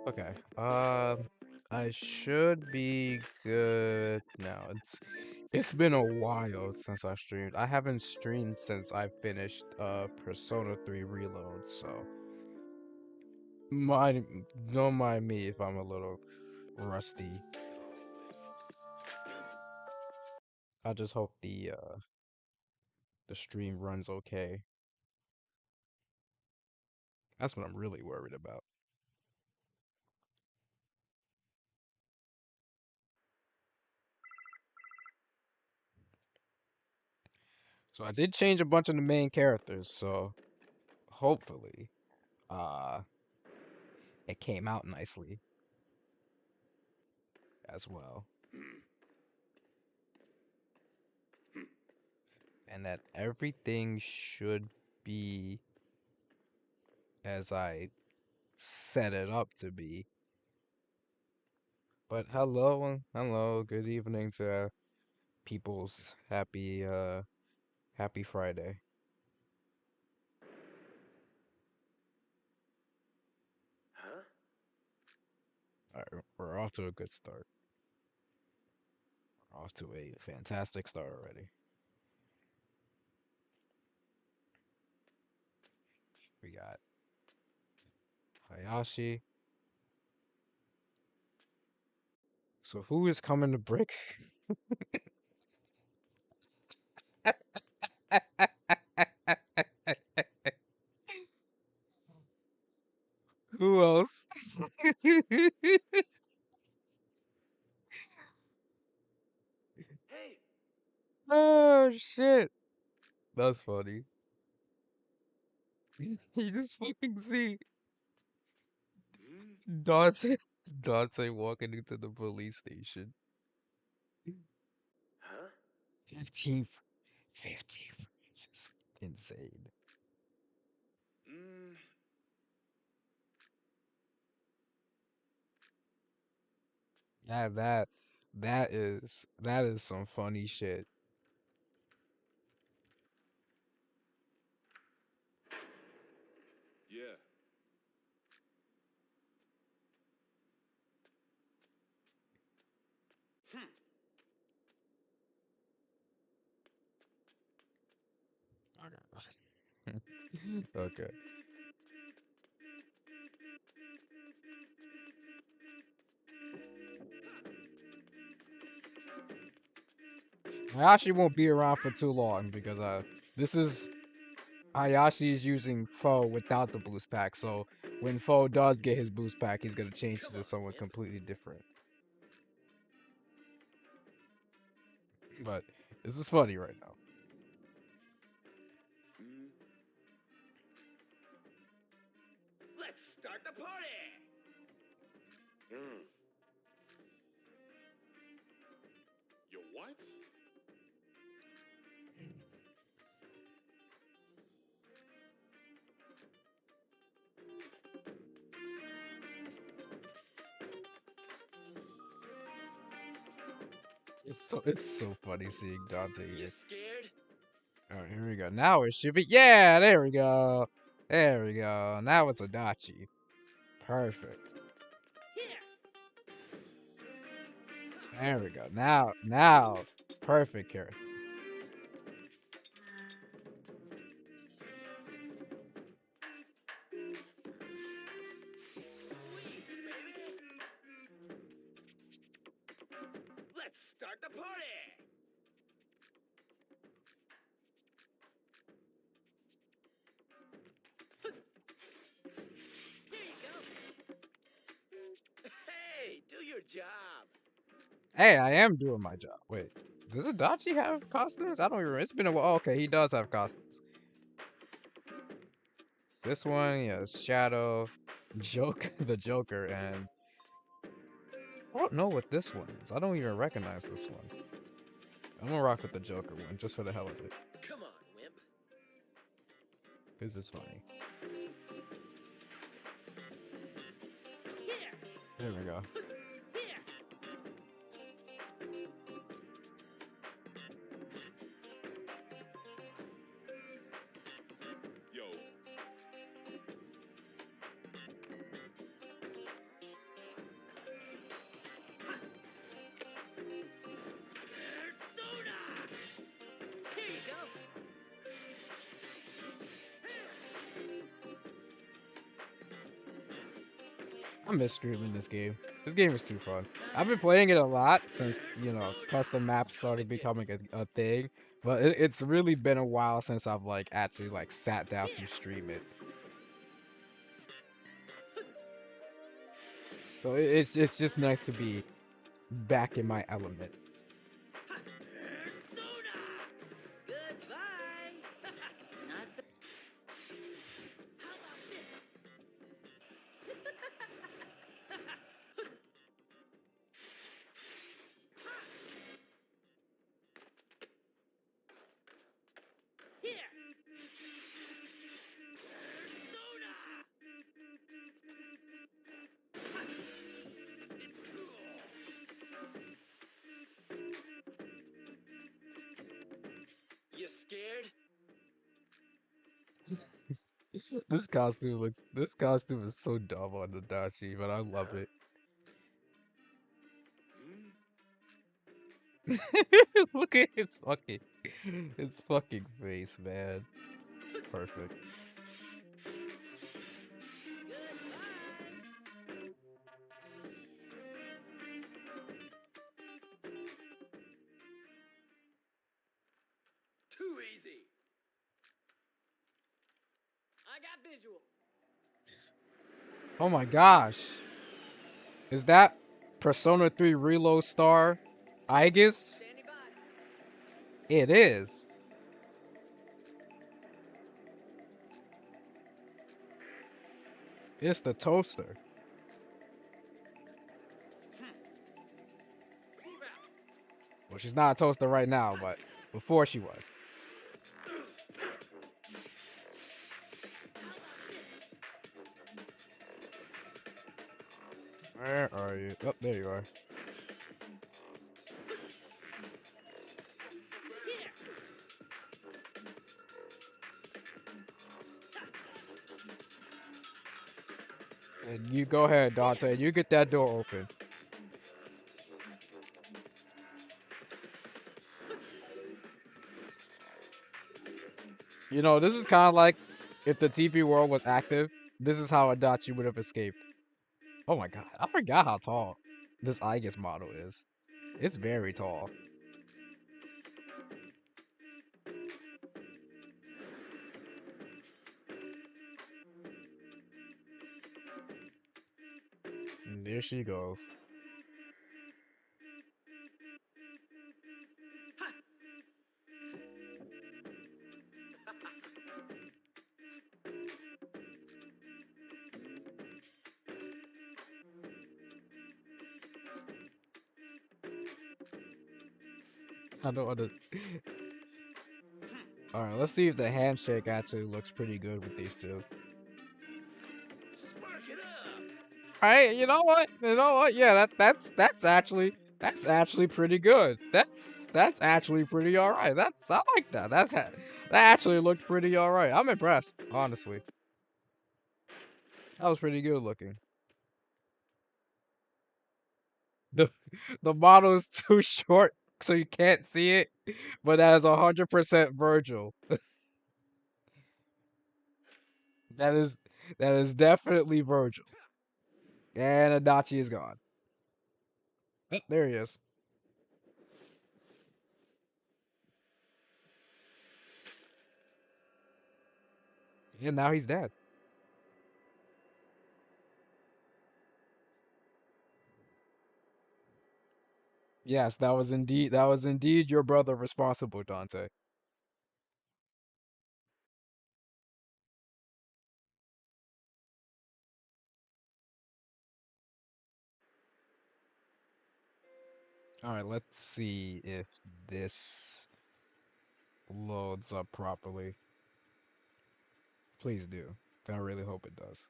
Okay. I should be good now. It's been a while since I streamed. I haven't streamed since I finished Persona 3 Reload, so mind don't mind me if I'm a little rusty. I just hope the stream runs okay. That's what I'm really worried about. So I did change a bunch of the main characters, so hopefully uh it came out nicely as well. And that everything should be as I set it up to be. But hello, good evening to people's happy Friday. Huh? Alright, we're off to a good start. We're off to a fantastic start already. We got Hayashi. So who is coming to break? Who else? Hey! Oh shit. That's funny. You just fucking see Hmm? Dante Dante walking into the police station. Huh? 15 15 frames is insane. Mm. Yeah, that is some funny shit. Yeah. Hmm. Okay. Okay. Hayashi won't be around for too long because this is Hayashi is using Foe without the boost pack, so when Foe does get his boost pack, he's gonna change Come to on, someone imp. completely different. But this is funny right now. Mm. Let's start the party! Mm. You what? It's so funny seeing Dante You here. scared? Alright, here we go. Now it should be. Yeah, there we go. There we go. Now it's Adachi. Perfect. There we go. Now, perfect character. Sweet, baby. Let's start the party. Here you go. Hey, do your job. Hey, I am doing my job. Wait, does Adachi have costumes? I don't even. It's been a while. Okay, he does have costumes. It's this one, yeah, Shadow, the Joker, and I don't know what this one is. I don't even recognize this one. I'm gonna rock with the Joker one just for the hell of it. Come on, wimp. This is funny. Here. There we go. Here. Yo. Persona. Here you go. I miss streaming this game. This game is too fun. I've been playing it a lot since, custom maps started becoming a thing. But it's really been a while since I've actually sat down to stream it. So it's just nice to be back in my element. Persona. Goodbye. Not the... How about this? Here. Persona. It's cool. You scared? This costume is so dumb on Adachi, but I love it. Hmm? Look at its fucking face, man. It's perfect. Too easy. I got visual. Oh my gosh. Is that Persona 3 Reload star Aegis? Standing by. It is. It's the toaster. Move out. Well, she's not a toaster right now, but before she was. Where are you? Oh, there you are. And you go ahead, Dante. You get that door open. This is kind of like if the TP world was active. This is how Adachi would have escaped. Oh my god, I forgot how tall this Aegis model is. It's very tall. And there she goes. I don't want to. All right, let's see if the handshake actually looks pretty good with these two. Spark it up. Right, you know what? You know what? Yeah, that's actually pretty good. That's actually pretty all right. I like that. That actually looked pretty all right. I'm impressed, honestly. That was pretty good looking. The the model is too short, so you can't see it, but that is 100% Virgil. That is that is definitely Virgil. And Adachi is gone. Oh, there he is. And now he's dead. Yes, that was indeed your brother responsible, Dante. All right, let's see if this loads up properly. Please do. I really hope it does.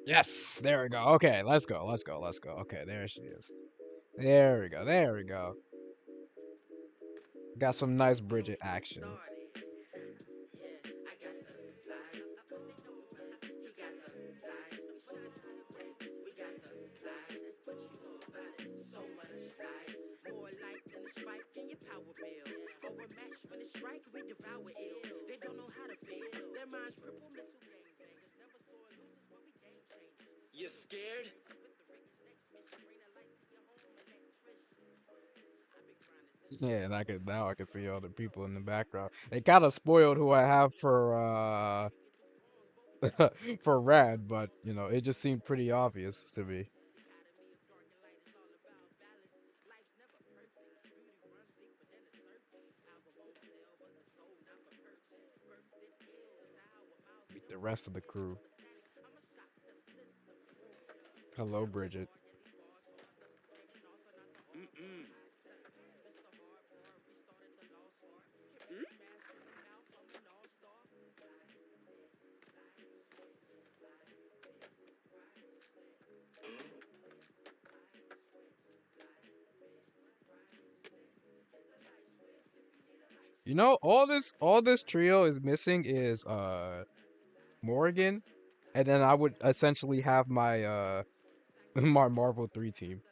Yes, there we go. Okay, let's go. Let's go. Let's go. Okay, there she is. There we go. There we go. Got some nice Bridget action. You scared? Yeah, and I could now I can see all the people in the background. They kind of spoiled who I have for Rad, but you know, it just seemed pretty obvious to me. Meet the rest of the crew. Hello, Bridget. Mm-mm. You know, all this trio is missing is Morgan, and then I would essentially have my my Marvel 3 team.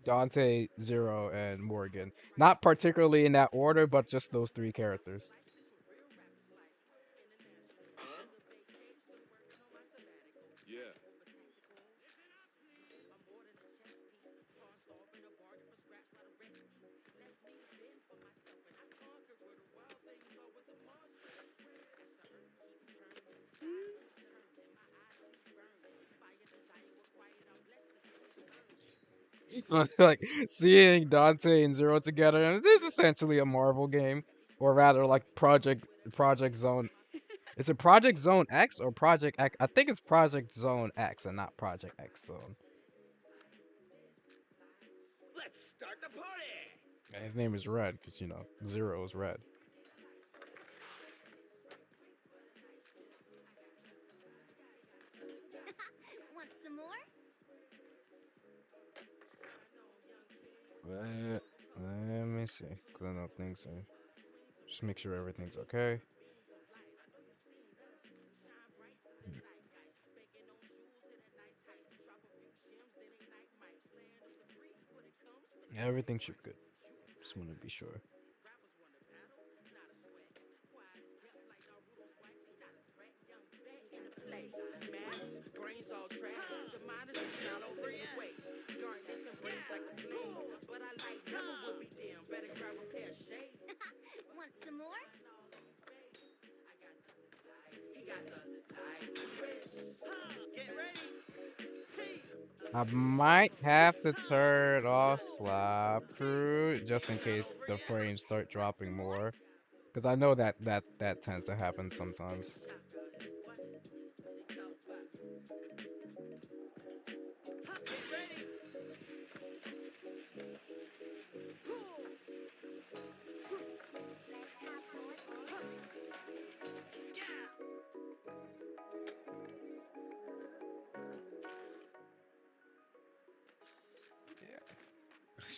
Dante, Zero, and Morgan. Not particularly in that order, but just those three characters. Yeah. Like seeing Dante and Zero together, and it's essentially a Marvel game, or rather, like Project Zone. Is it Project Zone X or Project X? I think it's Project Zone X and not Project X Zone. Let's start the party. And his name is Red because you know Zero is red. Want some more? Let, let me see. Cause I don't think so. Just make sure everything's okay. Everything should be good. Just want to be sure. Want some more? I might have to turn off Slap Crew just in case the frames start dropping more. Because I know that tends to happen sometimes.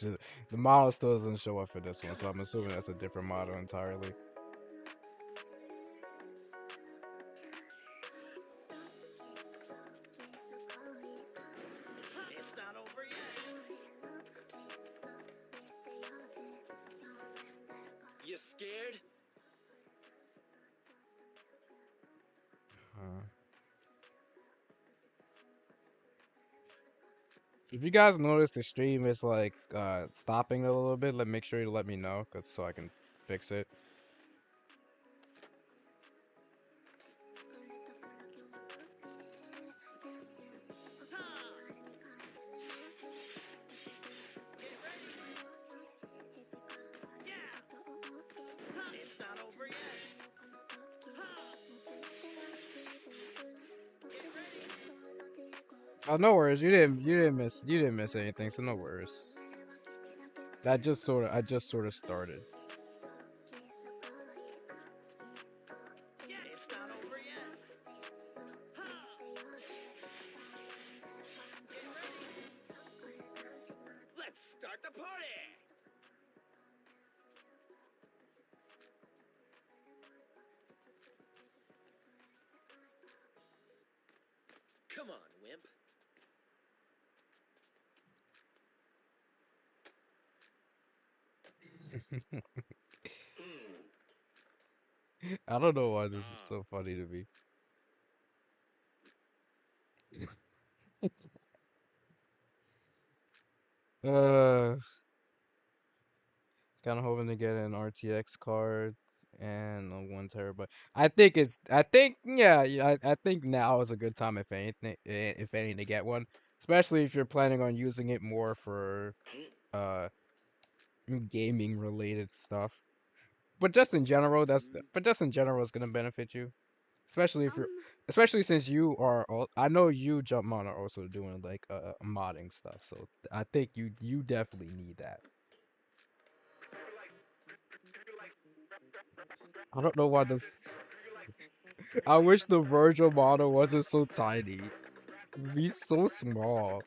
shit. The model still doesn't show up for this one, so I'm assuming that's a different model entirely. It's not over yet. You scared? If you guys notice the stream is like stopping a little bit, make sure you let me know, so I can fix it. It's not over yet. Oh, no worries. You didn't miss anything, so no worries. I just sort of started. It's not over yet. Let's start the party. Come on, wimp. I don't know why this is so funny to me. Uh, kind of hoping to get an RTX card and a 1 TB. I think now is a good time if any to get one, especially if you're planning on using it more for uh gaming related stuff. But just in general, it's gonna benefit you, especially if you're, especially since I know you, Jumpmon, are also doing like modding stuff. So I think you definitely need that. I don't know why the. I wish the Virgil model wasn't so tiny. It'd be so small.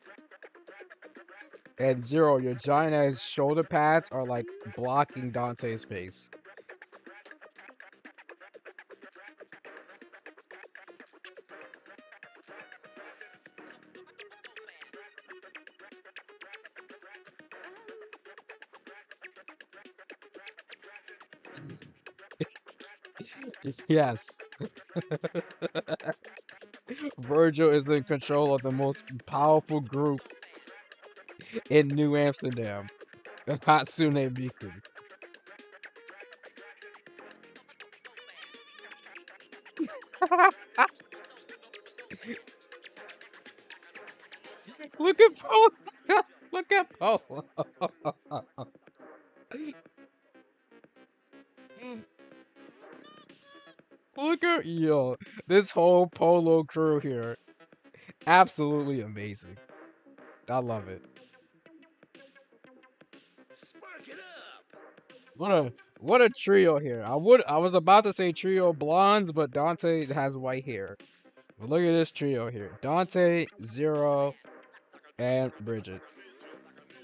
And Zero, your giant ass shoulder pads are like blocking Dante's face. Yes. Virgil is in control of the most powerful group in New Amsterdam. Hatsune Miku. Look at Polo. Look at Polo. Look at this whole Polo crew here. Absolutely amazing. I love it. Spark it up. What a trio here. I was about to say trio blondes, but Dante has white hair. But look at this trio here. Dante, Zero, and Bridget.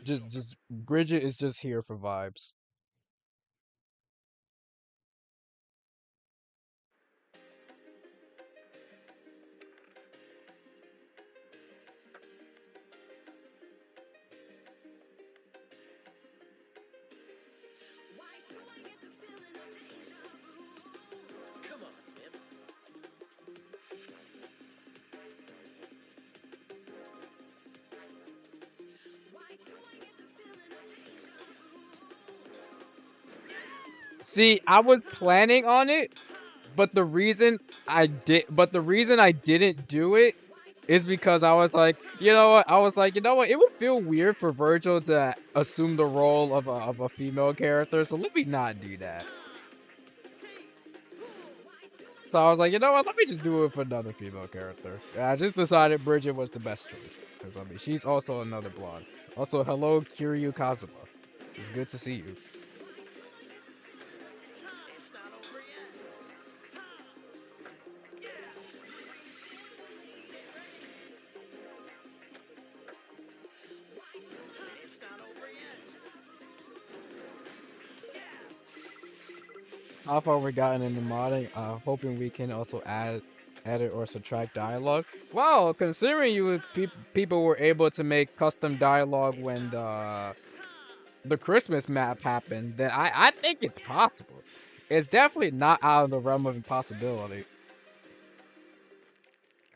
Just Bridget is just here for vibes. Come on, wimp. See, I was planning on it, but the reason I didn't do it is because I was like, you know what? It would feel weird for Virgil to assume the role of a female character, so let me not do that. So I was like, you know what? Let me just do it for another female character. And I just decided Bridget was the best choice. Because, I mean, she's also another blonde. Also, hello, Kiryu Kazuma. It's good to see you. It's not over yet. It's not over yet. how far we gotten in the modding. Hoping we can also edit or subtract dialogue. Well, considering people were able to make custom dialogue when the Christmas map happened, then I think it's possible. It's definitely not out of the realm of impossibility.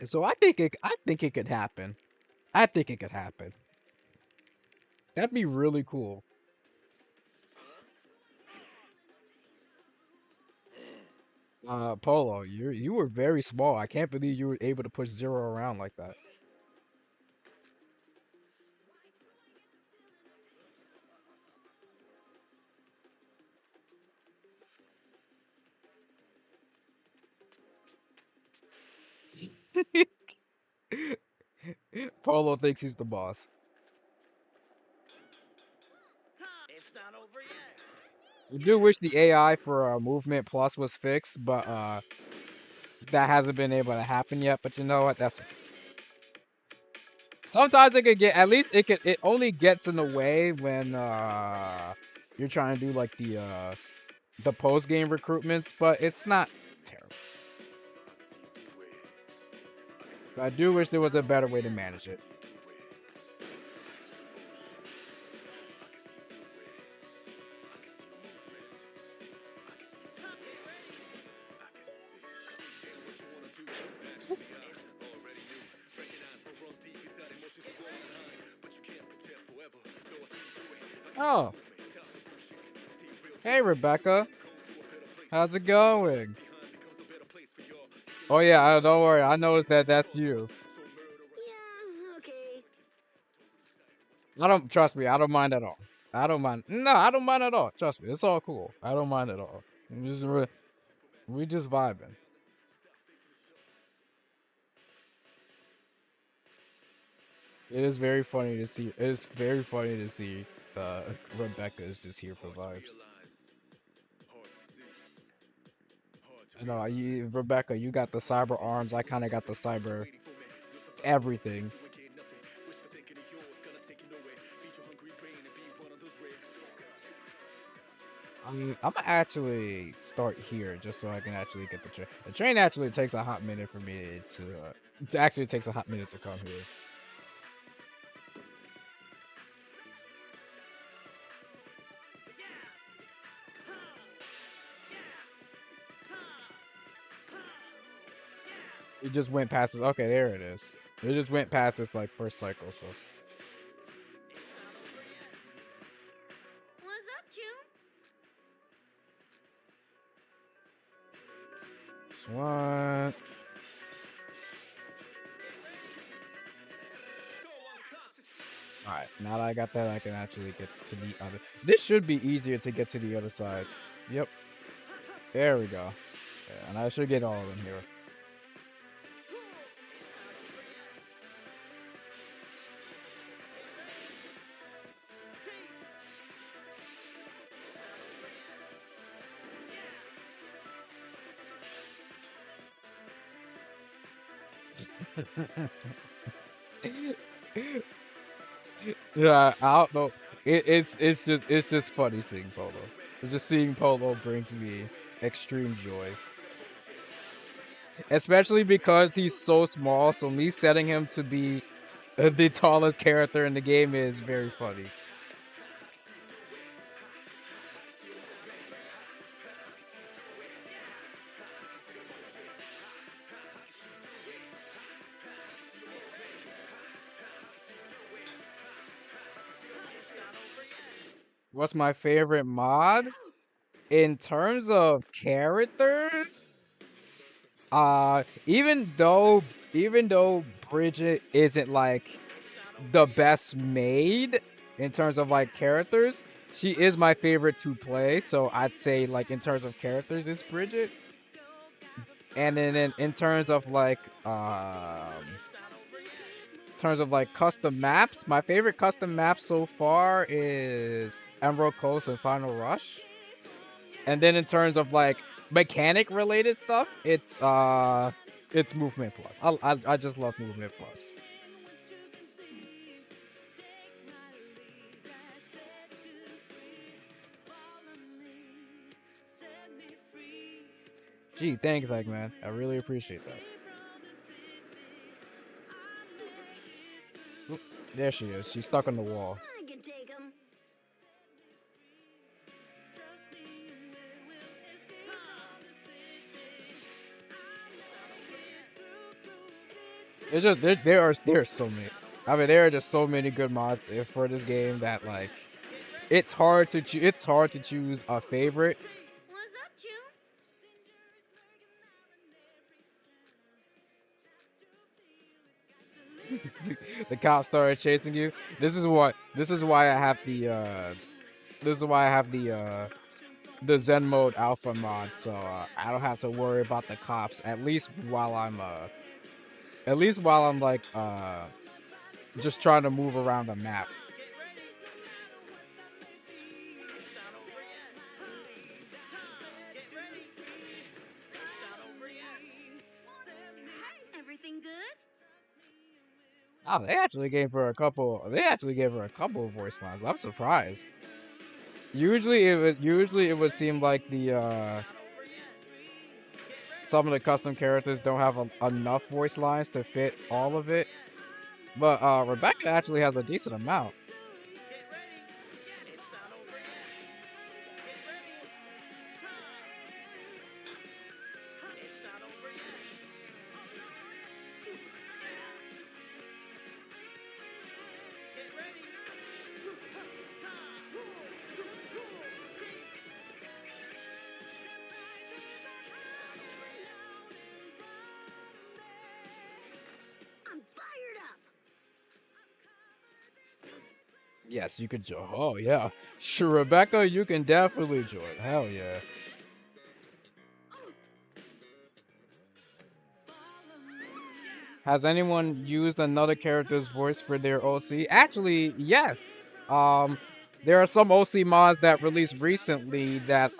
So I think it could happen. I think it could happen. That'd be really cool. Polo, you were very small. I can't believe you were able to push Zero around like that. Polo thinks he's the boss. It's not over yet. I do wish the AI for Movement Plus was fixed, but that hasn't been able to happen yet. But you know what? That's sometimes it could get at least it only gets in the way when you're trying to do like the post game recruitments, but it's not terrible. But I do wish there was a better way to manage it. Oh. Hey, Rebecca. How's it going? Oh, yeah, don't worry. I noticed that's you. Yeah, okay. Trust me, I don't mind at all. I don't mind. No, I don't mind at all. Trust me, it's all cool. I don't mind at all. We just vibing. It is very funny to see. It is very funny to see Rebecca is just here for vibes. No, Rebecca, you got the cyber arms. I kind of got the cyber everything. I'm gonna actually start here just so I can actually get the train. The train actually takes a hot minute for me to. It actually takes a hot minute to come here. It just went past this. Okay, there it is. It just went past this like first cycle. So. What's up, June? This one. Alright, now that I got that, I can actually get to the other. This should be easier to get to the other side. Yep. There we go. Yeah, and I should get all of them here. Yeah, I don't know. It's just funny seeing Polo. Just seeing Polo brings me extreme joy. Especially because he's so small, so me setting him to be the tallest character in the game is very funny. What's my favorite mod? In terms of characters, even though Bridget isn't like the best made in terms of like characters, she is my favorite to play. So I'd say like in terms of characters, it's Bridget. And then in terms of like custom maps, my favorite custom map so far is Emerald Coast and Final Rush. And then in terms of like mechanic related stuff, it's Movement Plus. I just love Movement Plus. Gee, thanks, Eggman. I really appreciate that. Oop, there she is. She's stuck on the wall. I can take him. It's just there are so many. I mean, there are just so many good mods for this game that like it's hard to choose a favorite. What's up, Chew? The cops started chasing you. This is why I have the Zen mode alpha mod, so I don't have to worry about the cops at least while I'm like just trying to move around the map. Everything good? Oh, they actually gave her a couple of voice lines. I'm surprised. Usually it would seem like the some of the custom characters don't have enough voice lines to fit all of it. But Rebecca actually has a decent amount. I'm fired up. Yes, you could join. Oh yeah, sure, Rebecca, you can definitely join. Hell yeah. Has anyone used another character's voice for their OC? Actually, yes. There are some OC mods that released recently that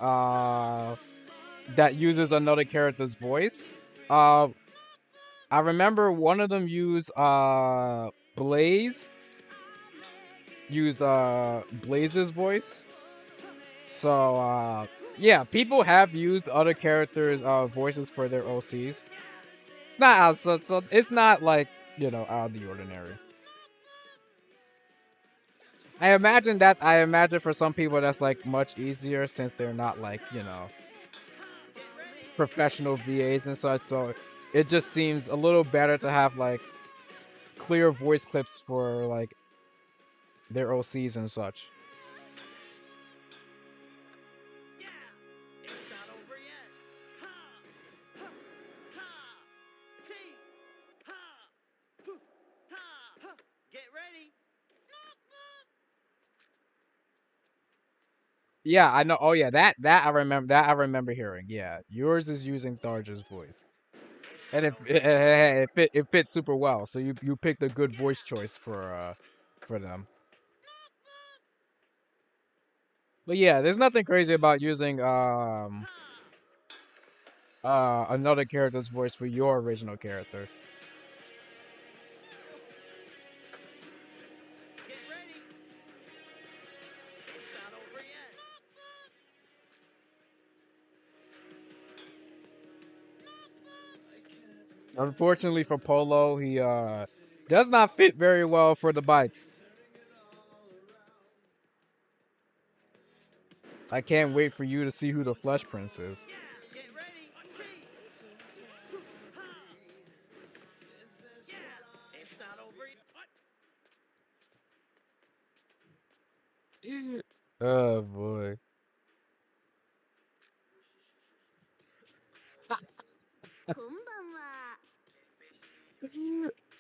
uses another character's voice. Uh, I remember one of them used Blaze used Blaze's voice. So yeah, people have used other characters' voices for their OCs. It's not so it's not like, you know, out of the ordinary. I imagine for some people that's like much easier since they're not like, you know, professional VAs and such, so it just seems a little better to have like clear voice clips for like their OCs and such. Yeah, I know. Oh yeah, that I remember hearing. Yeah, yours is using Tharja's voice, and it fits super well. So you picked a good voice choice for them. But yeah, there's nothing crazy about using another character's voice for your original character. Unfortunately for Polo, he does not fit very well for the bikes. I can't wait for you to see who the Flesh Prince is. Oh boy.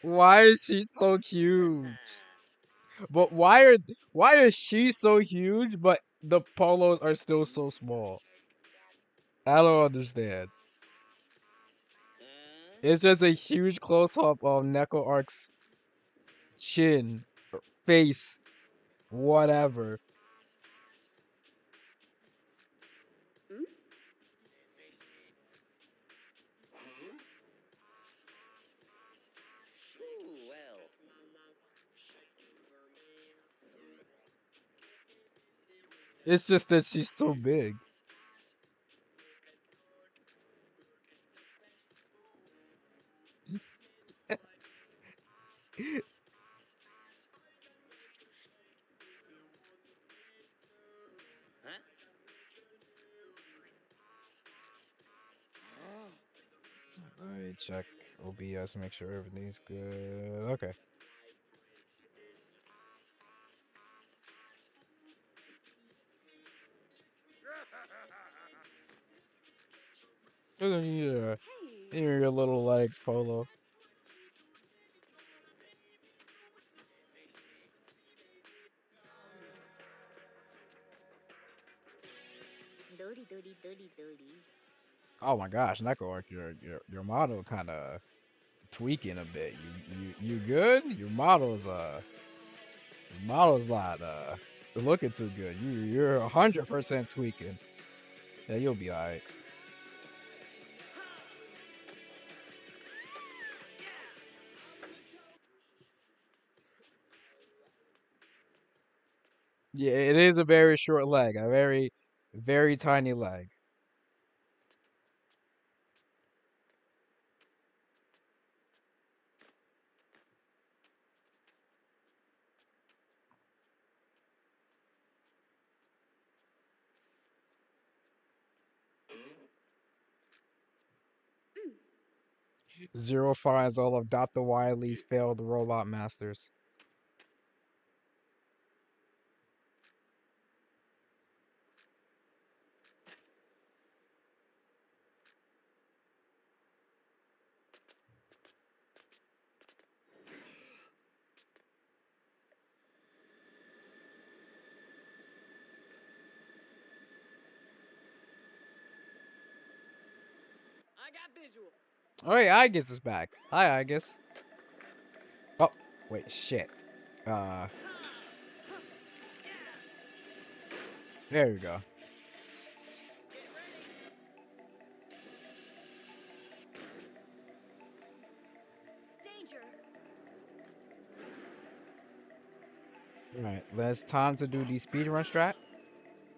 Why is she so huge? But why is she so huge but the polos are still so small? I don't understand. It's just a huge close up of Neko Ark's chin, face, whatever. It's just that she's so big. Huh? Let me check OBS, make sure everything's good. Okay. Look at you, Hey. your little legs, Polo. Dory, dory, dory, dory. Oh my gosh, Neko, your model kind of tweaking a bit. You good? Your model's not looking too good. You're 100% tweaking. Yeah, you'll be alright. Yeah, it is a very short leg, a very tiny leg. 0 finds all of Dr. Wiley's failed robot masters. I got visual. Oh yeah, Agus is back. Hi, Agus. Oh, wait, shit. Uh, there you go. Danger. Alright, it's time to do the speedrun strat.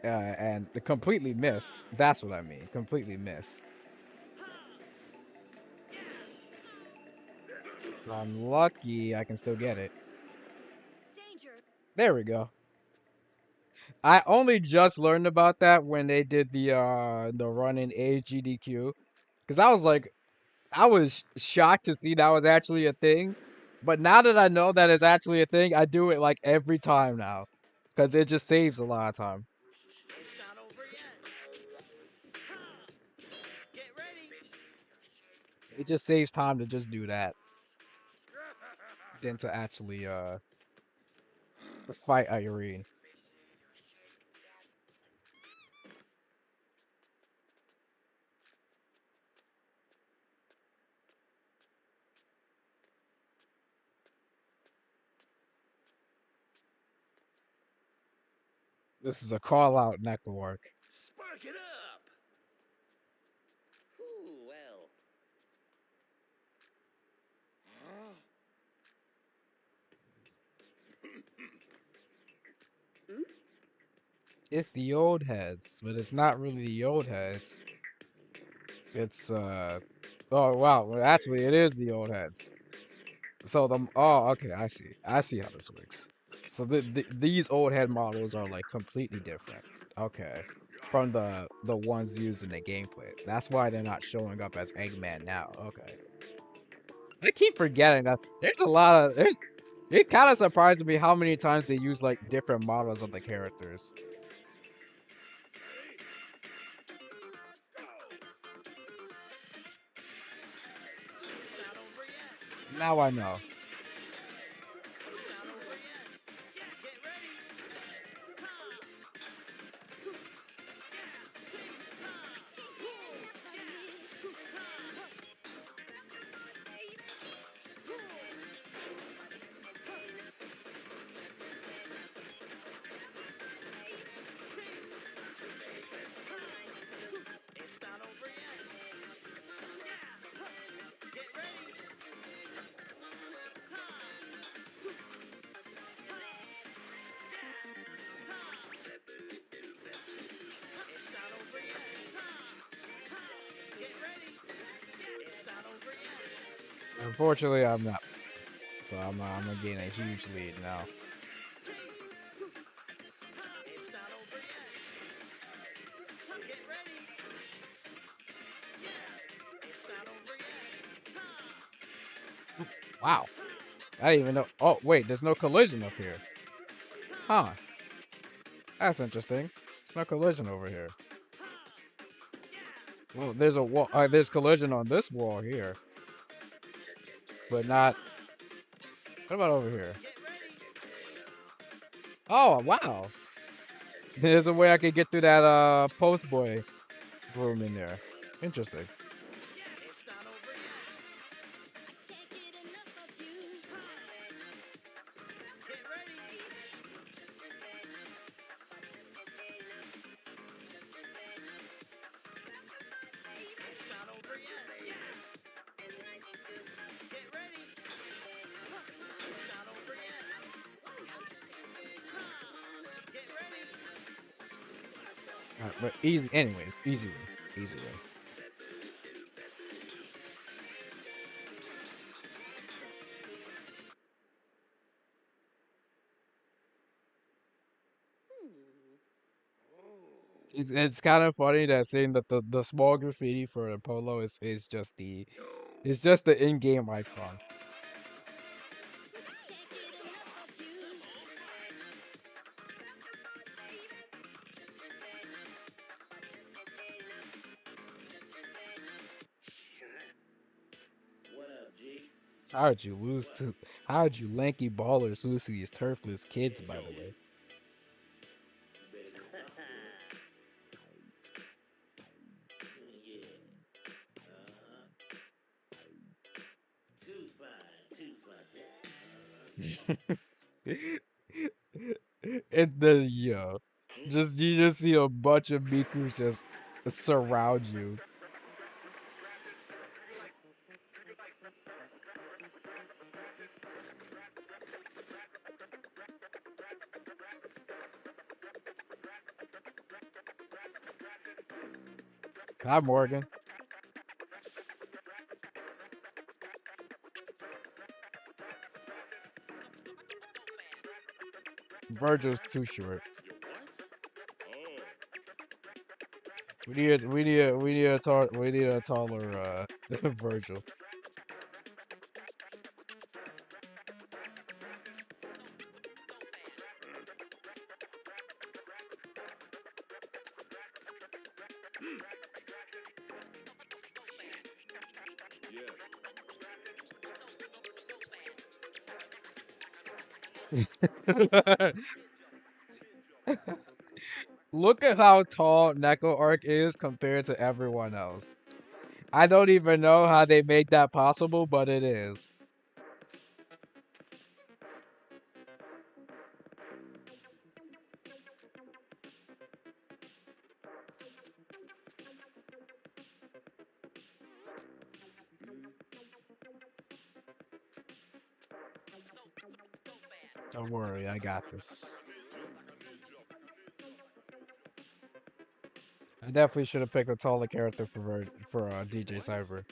And completely miss. That's what I mean. Completely miss. If I'm lucky, I can still get it. Danger. There we go. I only just learned about that when they did the run in AGDQ. Because I was shocked to see that was actually a thing. But now that I know that it's actually a thing, I do it like every time now. Because it just saves a lot of time. It's not over yet. Get ready. It just saves time to just do that. Than to actually fight Irene. This is a call out network. Spark it up. Ooh, well. Huh? It's the old heads, but it's not really the old heads. It's oh wow, well, actually it is the old heads. So oh okay, I see how this works. So these old head models are like completely different. Okay. From the ones used in the gameplay. That's why they're not showing up as Eggman now. Okay. I keep forgetting that there's a lot of there's it kind of surprises me how many times they use like different models of the characters. It's not over yet. Now I know. It's not over yet. Get ready. It's not over yet. Get ready. It's not over yet. Get ready. It's not over yet. Unfortunately, I'm not So I'm gonna gain a huge lead now. It's not over yet. Get ready. Yeah, it's not over yet. Wow. I didn't even know. Oh, wait, there's no collision up here. Huh. That's interesting. There's no collision over here. Well, there's a wall. There's collision on this wall here. But not. What about over here? Oh, wow. There's a way I could get through that post boy room in there. Interesting. It's not over yet. Get ready. It's not over yet. Get ready. It's not over yet. Get ready. Alright, but easy. Anyways, easy way. Easy way. It's kind of funny that saying that the small graffiti for the polo is just the in-game icon. What up, G? How'd you lanky ballers lose to these turfless kids, by the way? And then you just see a bunch of Mikus just surround you. Hi, Morgan. Virgil's too short. We need a taller Virgil. Look at how tall Neko Arc is compared to everyone else. I don't even know how they made that possible, but it is. Don't worry, I got this. I definitely should have picked a taller character for DJ Cyber.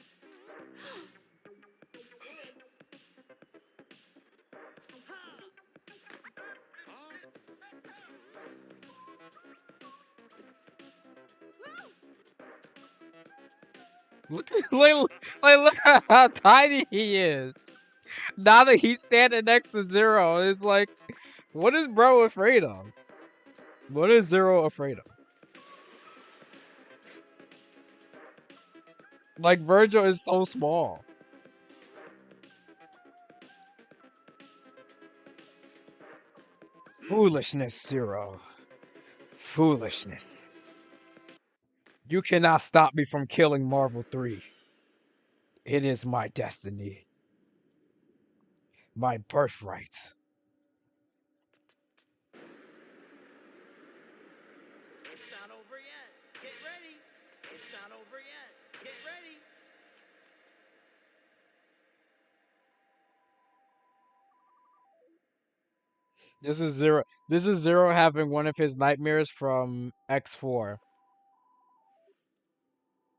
Look at how tiny he is. Now that he's standing next to Zero, it's like, what is bro afraid of? What is Zero afraid of? Like, Virgil is so small. Foolishness, Zero. Foolishness. You cannot stop me from killing Marvel 3. It is my destiny. My birthright. It's not over yet. Get ready. It's not over yet. Get ready. This is Zero. This is Zero having one of his nightmares from X4.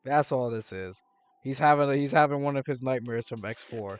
That's all this is. He's having one of his nightmares from X4.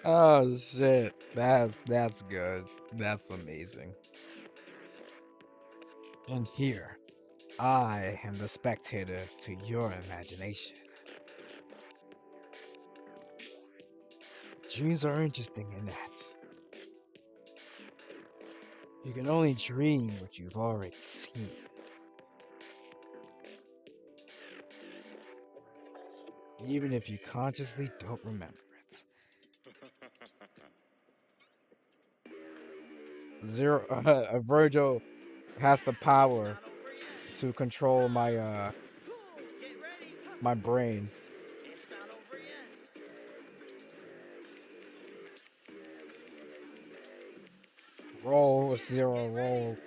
Oh shit. That's good. That's amazing. And here, I am the spectator to your imagination. Dreams are interesting in that you can only dream what you've already seen. Even if you consciously don't remember it. Zero Virgil has the power Not over yet. to control Get ready. my brain. It's not over yet. Roll zero Get ready. roll. T.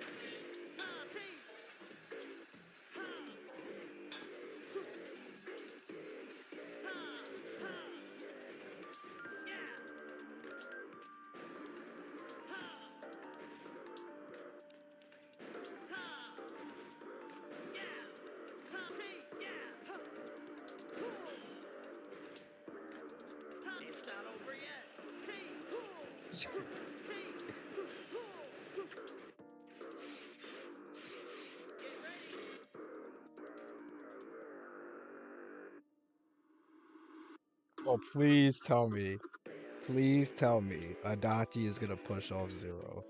It's not over yet. T. Get ready. Oh, please tell me. Please tell me Adachi is gonna push off Zero.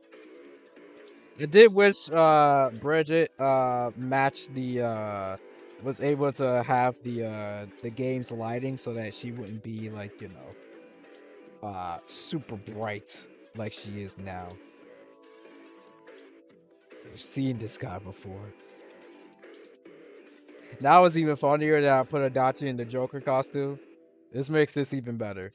I did wish Bridget matched the was able to have the game's lighting so that she wouldn't be like, you know, super bright like she is now. I've seen this guy before. Now it's even funnier that I put Adachi in the Joker costume. This makes this even better.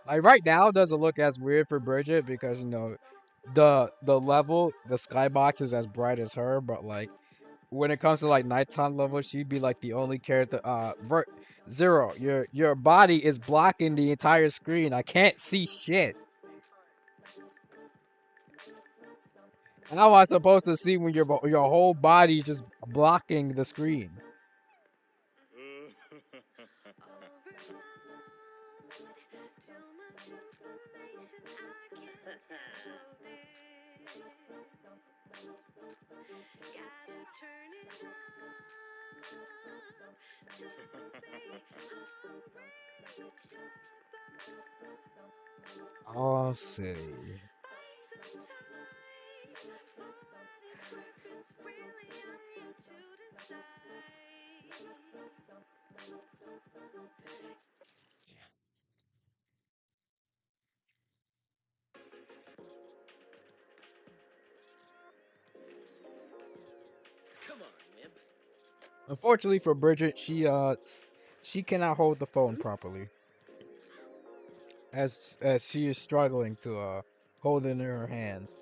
Like right now, it doesn't look as weird for Bridget because you know the level, the skybox is as bright as her, but like when it comes to like nighttime level, she'd be like the only character. Zero, your body is blocking the entire screen. I can't see shit. How am I supposed to see when your whole body just blocking the screen? Oh, city. Come on, Wimp. Unfortunately for Bridget, she cannot hold the phone properly, as she is struggling to hold it in her hands.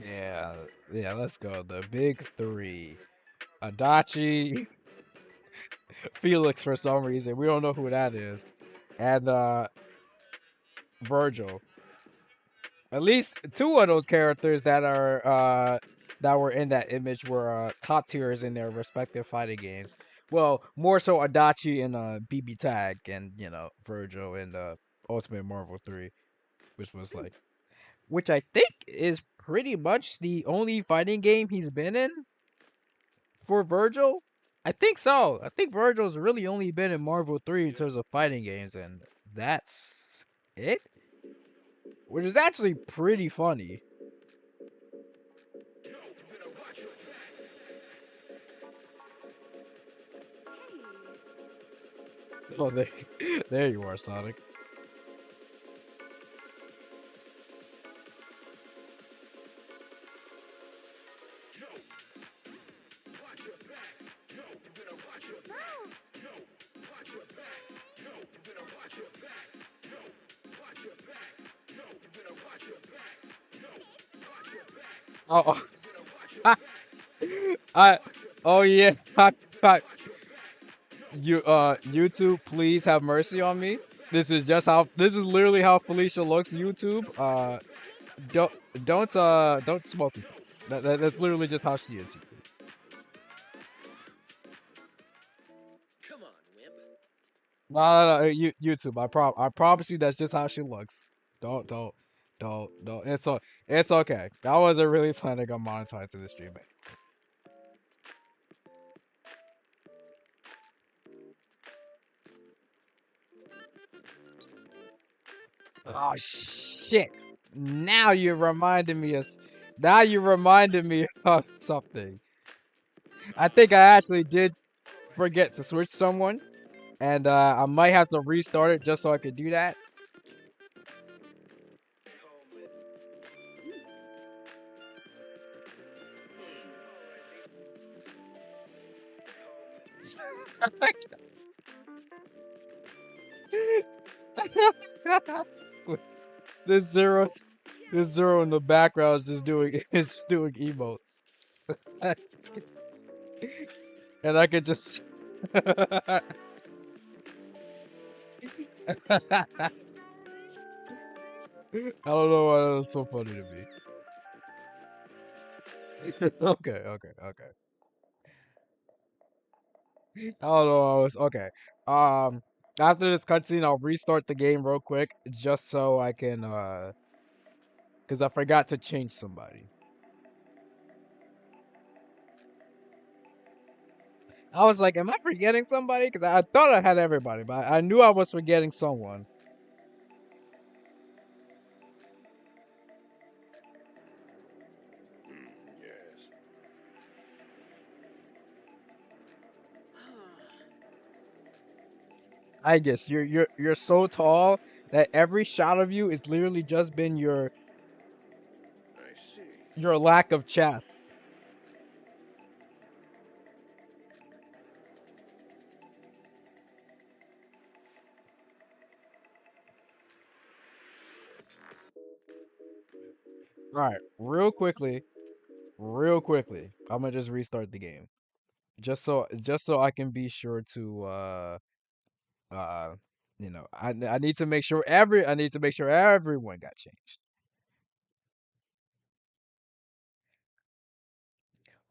Yeah, yeah, let's go. The big three. Adachi, Felix for some reason. We don't know who that is. And Virgil. At least two of those characters that were in that image were top tiers in their respective fighting games. Well, more so Adachi and BB Tag and, you know, Virgil and Ultimate Marvel 3, which was like which I think is pretty much the only fighting game he's been in for Virgil. I think so. I think Virgil's really only been in Marvel 3 in terms of fighting games, and that's it. Which is actually pretty funny. Oh, there you are, Sonic. Oh, I. Oh yeah. I, YouTube, please have mercy on me. This is just how. This is literally how Felicia looks. YouTube. Don't don't smoke me, folks. That's literally just how she is. YouTube. Come on, wimp. No, YouTube. I promise you that's just how she looks. Don't. It's okay. I wasn't really planning on monetizing the stream. Oh shit! Now you reminded me of. Now you reminded me of something. I think I actually did forget to switch someone, and I might have to restart it just so I could do that. this zero, this zero in the background is just doing is just doing emotes, and I could just. I don't know why that's so funny to me. Okay. I don't know. I was okay. Um, After this cutscene, I'll restart the game real quick just so I can because I forgot to change somebody. I was like, am I forgetting somebody? Because I thought I had everybody, but I knew I was forgetting someone. Yes. I guess you're so tall that every shot of you is literally just been I see. your lack of chest. All right, real quickly. I'm gonna just restart the game just so I can be sure to uh I need to make sure everyone got changed.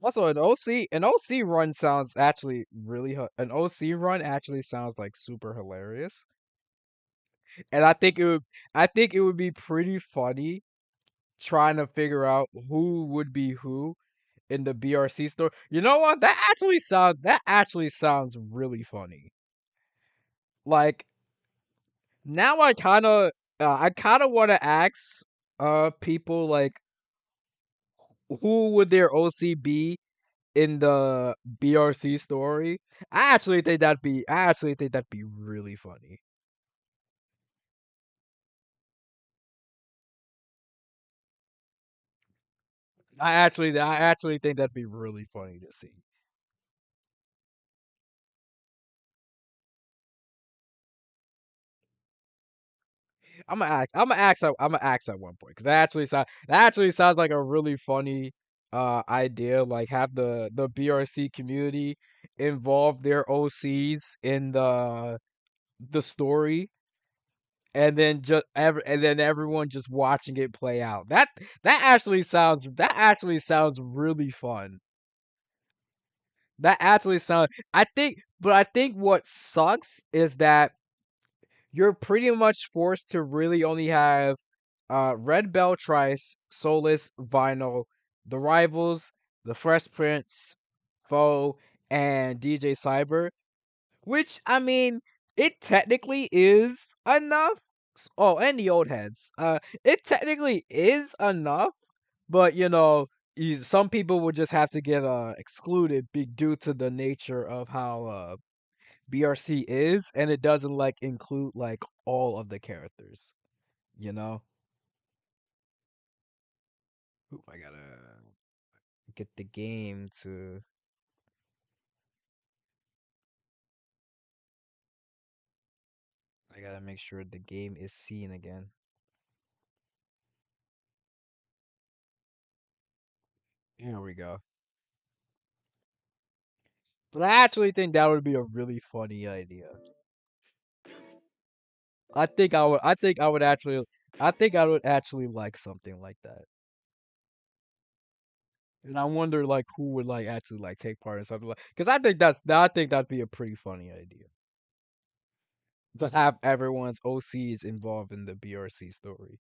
Also, an OC run sounds actually really an OC run actually sounds like super hilarious, and I think it would be pretty funny trying to figure out who would be who in the BRC store. You know what? That actually sounds really funny. Like now, I kind of want to ask people like who would their OC be in the BRC story. I actually think that'd be really funny. I actually think that'd be really funny to see. I'm gonna ask at one point because that actually sounds like a really funny idea. Like have the BRC community involve their OCs in the story, and then and then everyone just watching it play out. That actually sounds really fun. That actually sounds. I think what sucks is that you're pretty much forced to really only have Red Bell Trice, Solus, Vinyl, The Rivals, The Fresh Prince, Foe, and DJ Cyber. Which I mean, it technically is enough. Oh, and the old heads. It technically is enough, but some people would just have to get excluded due to the nature of how BRC is, and it doesn't like include like all of the characters. You know, Oop, I gotta get the game to. I gotta make sure the game is seen again. Here we go. But I actually think that would be a really funny idea. I think I would. I think I would actually. I think I would actually like something like that. And I wonder like who would like actually like take part in something like. Because I think I think that'd be a pretty funny idea to have everyone's OCs involved in the BRC story.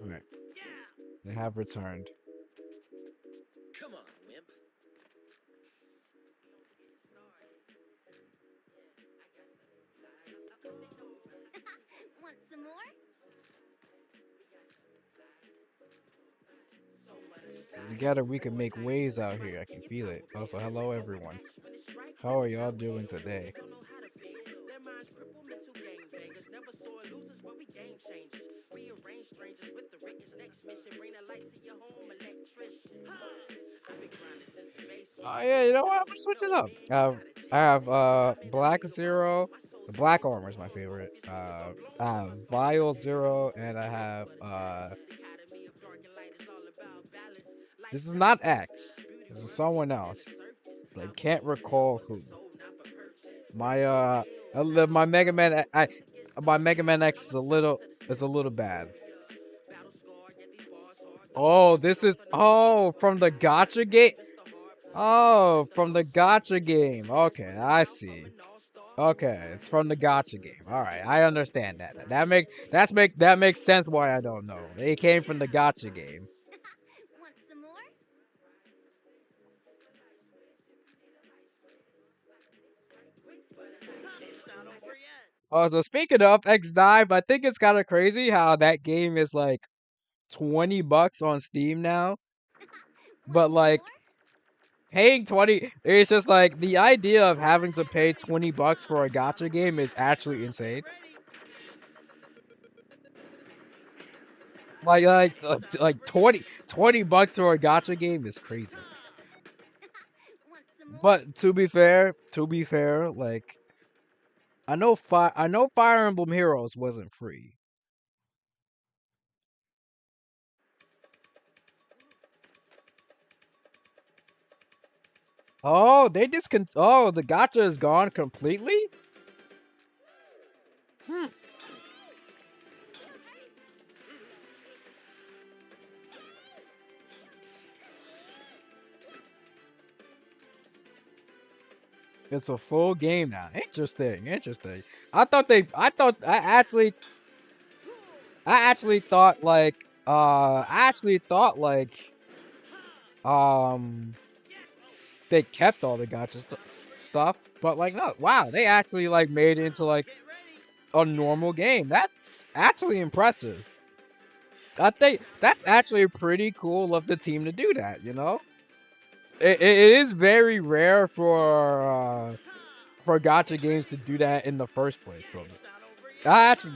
All right, they have returned. Come on, wimp. Want some more? Together we can make waves out here. I can feel it. Also, hello everyone. How are y'all doing today? Their minds cripple mental game bangers. Never saw losers, but we game changers. Rearrange strangers with the Rick's next mission. Bring the light to your home, electrician. I've been grinding since the base. Oh yeah, you know what? I'm gonna switch it up. I have Black Zero. The Black Armor is my favorite. I have Vile Zero, and I have This is not X. This is someone else, but I can't recall who. My my Mega Man my Mega Man X is a little bad. Oh, this is from the gotcha game. Oh, from the gotcha game. Okay, I see. Okay, it's from the gotcha game. All right, I understand that. That makes sense why I don't know. It came from the gotcha game. Want some more? Oh, so speaking of X Dive, I think it's kind of crazy how that game is like $20 on Steam now. But like paying 20, it's just like the idea of having to pay $20 for a gotcha game is actually insane. Like $20 for a gotcha game is crazy. Want some more? But to be fair, like I know Fire Emblem Heroes wasn't free. Oh, the gotcha is gone completely? Hmm. It's a full game now. Interesting. I actually thought like they kept all the gotcha stuff, but like no, wow, they actually like made it into like a normal game. That's actually impressive. I think that's actually pretty cool of the team to do that, you know? It is very rare for gotcha games to do that in the first place. So that's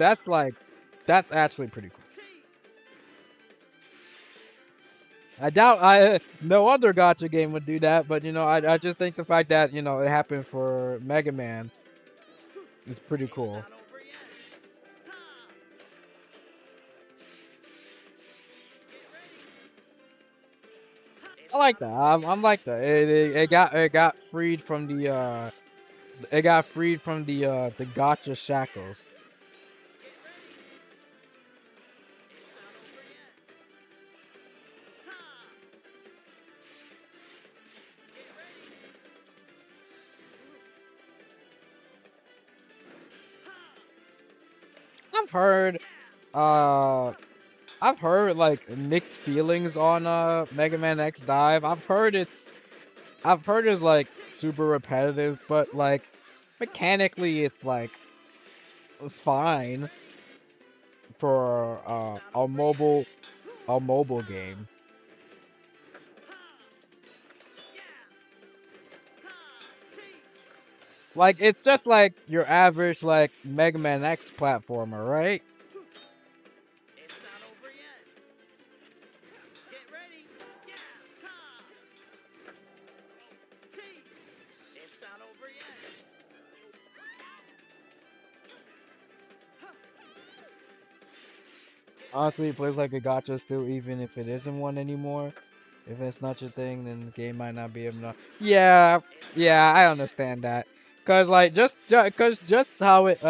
actually pretty cool. I doubt no other gotcha game would do that, but you know, I just think the fact that, you know, it happened for Mega Man is pretty cool. I like that. I'm like that. It got freed from the the gotcha shackles. I've heard uh I've heard like mixed feelings on Mega Man X Dive. I've heard it's like super repetitive, but like mechanically it's like fine for a mobile game. Like it's just like your average like Mega Man X platformer, right? It's not over yet. Get ready. It's not over yet. Get Honestly, it plays like a gacha still, even if it isn't one anymore. If that's not your thing, then the game might not be able to. Yeah, yeah, I understand that. Cause like just how it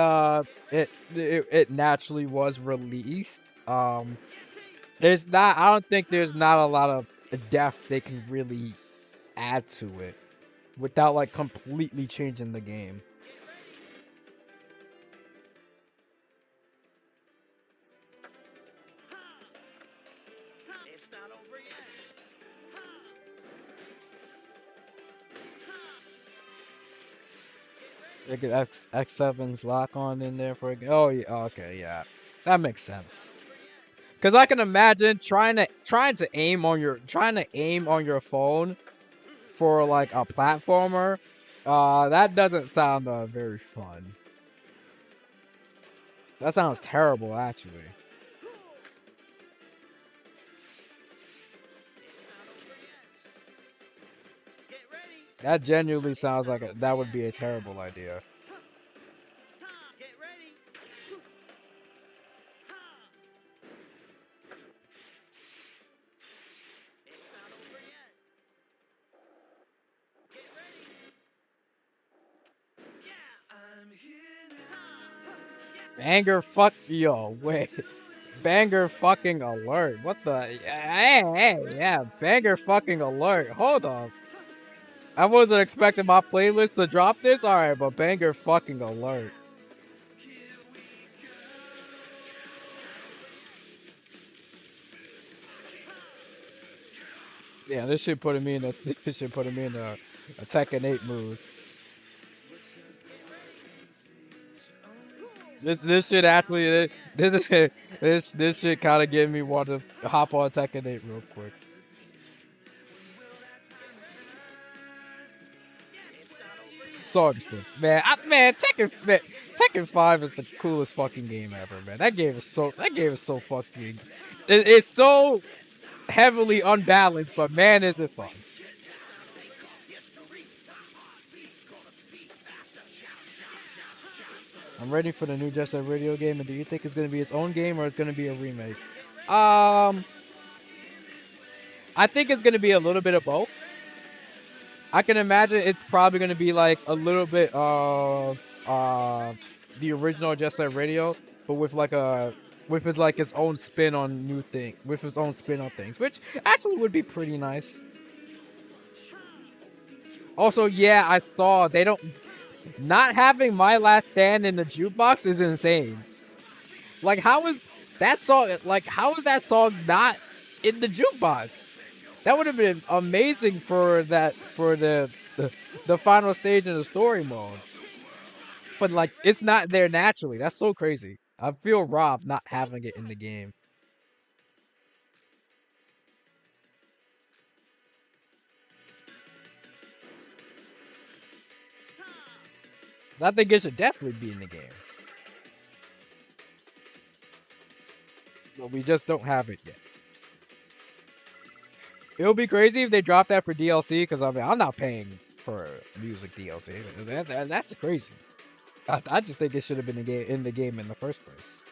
naturally was released. There's not. I don't think there's not a lot of depth they can really add to it without like completely changing the game. It's not over yet. They get X7's lock on in there for a. Oh yeah, okay, yeah, that makes sense. Cause I can imagine trying to aim on your phone for like a platformer. That doesn't sound very fun. That sounds terrible, actually. Get ready. That genuinely sounds like that would be a terrible idea. Get ready. It's not over yet. Get ready. Yeah, I'm here now. Banger fuck yo, wait. Banger fucking alert. What the hey, yeah, banger fucking alert. Hold on. I wasn't expecting my playlist to drop this. Alright, but banger fucking alert. Yeah, this shit putting me in a this shit putting me in a Tekken 8 mood. This shit actually this shit kind of gave me want to hop on Tekken 8 real quick. So absurd, man. Tekken 5 is the coolest fucking game ever, man. That game is so fucking. It's so heavily unbalanced, but man, is it fun. I'm ready for the new Jet Set Radio game, and do you think it's gonna be its own game or it's gonna be a remake? I think it's gonna be a little bit of both. I can imagine it's probably gonna be like a little bit the original Jet Set Radio, but with its like its own spin on new thing, with its own spin on things, which actually would be pretty nice. Also, yeah, I saw they don't not having My Last Stand in the jukebox is insane. Like, how is that song? Like, how is that song not in the jukebox? That would have been amazing for the final stage in the story mode. But like, it's not there naturally. That's so crazy. I feel robbed not having it in the game. 'Cause I think it should definitely be in the game. But we just don't have it yet. It'll be crazy if they drop that for DLC, because I mean, I'm not paying for music DLC. That's crazy. I just think it should have been in the game in the first place.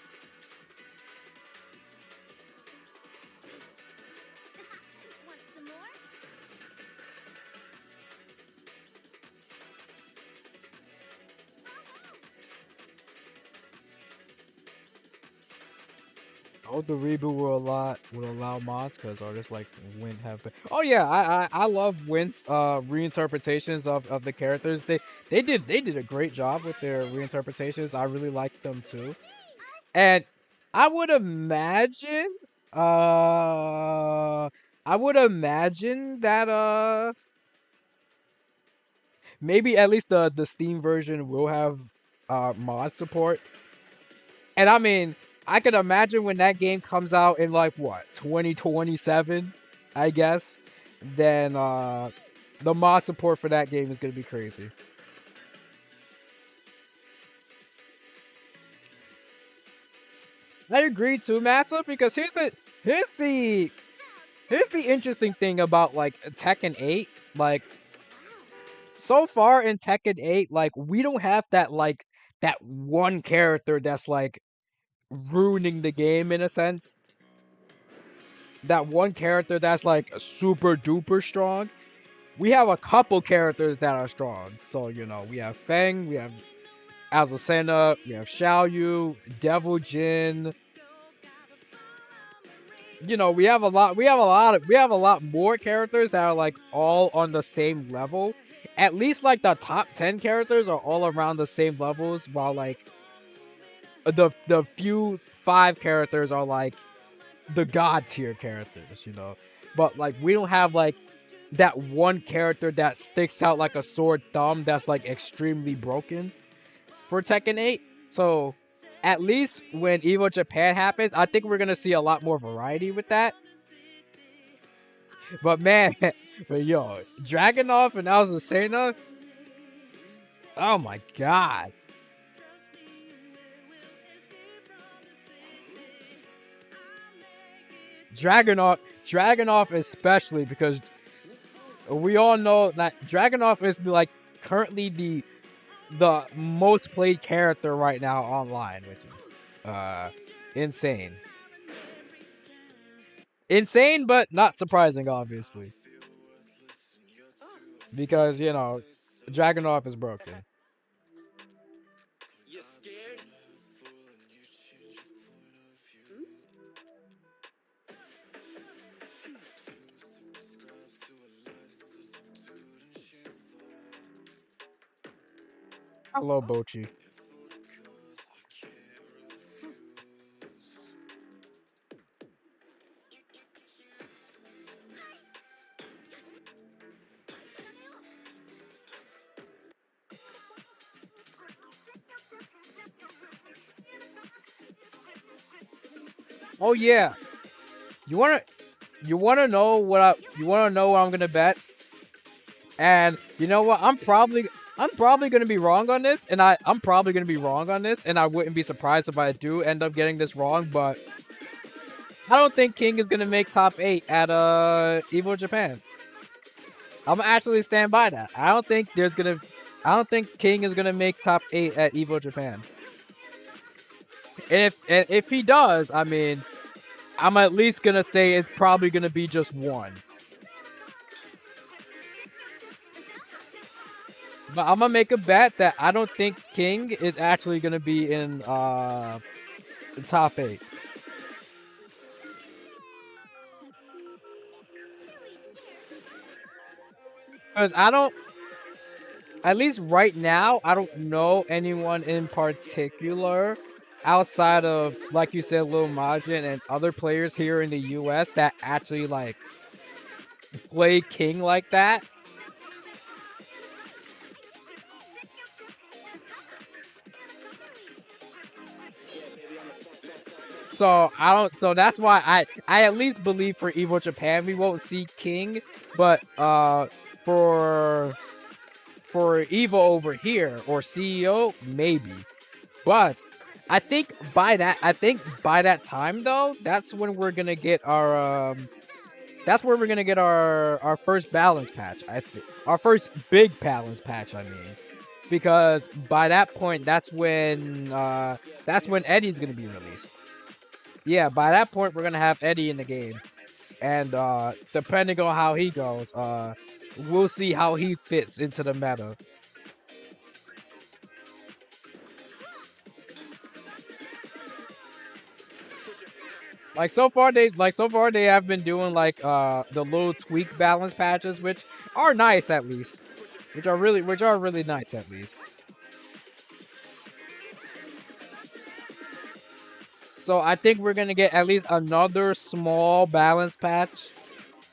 Want some more? Oh, the reboot will allow mods because artists like Win have. Oh yeah, I love Win's reinterpretations of the characters. They did a great job with their reinterpretations. I really liked them too, and I would imagine uh I would imagine that maybe at least the Steam version will have mod support. And I mean, I could imagine when that game comes out in like what, 2027, I guess, then the mod support for that game is gonna be crazy. I agree too, Massa, because here's the here's the interesting thing about like Tekken 8. Like, so far in Tekken 8, like we don't have that one character that's like ruining the game in a sense. that one character that's like super duper strong. We have a couple characters that are strong. So, you know, we have Feng, we have Azucena, we have Xiaoyu, Devil Jin. You know, we have a lot more characters that are like all on the same level. At least like the top 10 characters are all around the same levels, while like the few 5 characters are like the god tier characters, you know. But like we don't have like that one character that sticks out like a sore thumb that's like extremely broken for Tekken 8. So at least when Evo Japan happens, I think we're gonna see a lot more variety with that. But man, but yo, Dragunov and Azucena, oh my god. Dragunov especially, because we all know that Dragunov is like currently the most played character right now online, which is insane. Insane, but not surprising, obviously, because you know Dragunov is broken. You scared? Hello, Bochi. Oh yeah, you wanna know you wanna know what I'm gonna bet? And you know what? I'm probably gonna be wrong on this, and I'm probably gonna be wrong on this, and I wouldn't be surprised if I do end up getting this wrong. But I don't think King is gonna make top 8 at Evo Japan. I'm gonna actually stand by that. I don't think King is gonna make top 8 at Evo Japan. And if he does, I mean, I'm at least gonna say it's probably gonna be just one. But I'm gonna make a bet that I don't think King is actually gonna be in the top 8. Because I don't, at least right now, I don't know anyone in particular outside of, like you said, Lil Majin and other players here in the US that actually like play King like that. So I don't. So that's why I at least believe for Evo Japan we won't see King, but for Evo over here or CEO maybe. But I think by that time though, that's when we're gonna get that's where we're gonna get our first balance patch. I think our first big balance patch. I mean, because by that point, that's when Eddie's gonna be released. Yeah, by that point we're gonna have Eddie in the game, and depending on how he goes, we'll see how he fits into the meta. So far they have been doing like the little tweak balance patches, which are nice at least, which are really nice at least. So I think we're gonna get at least another small balance patch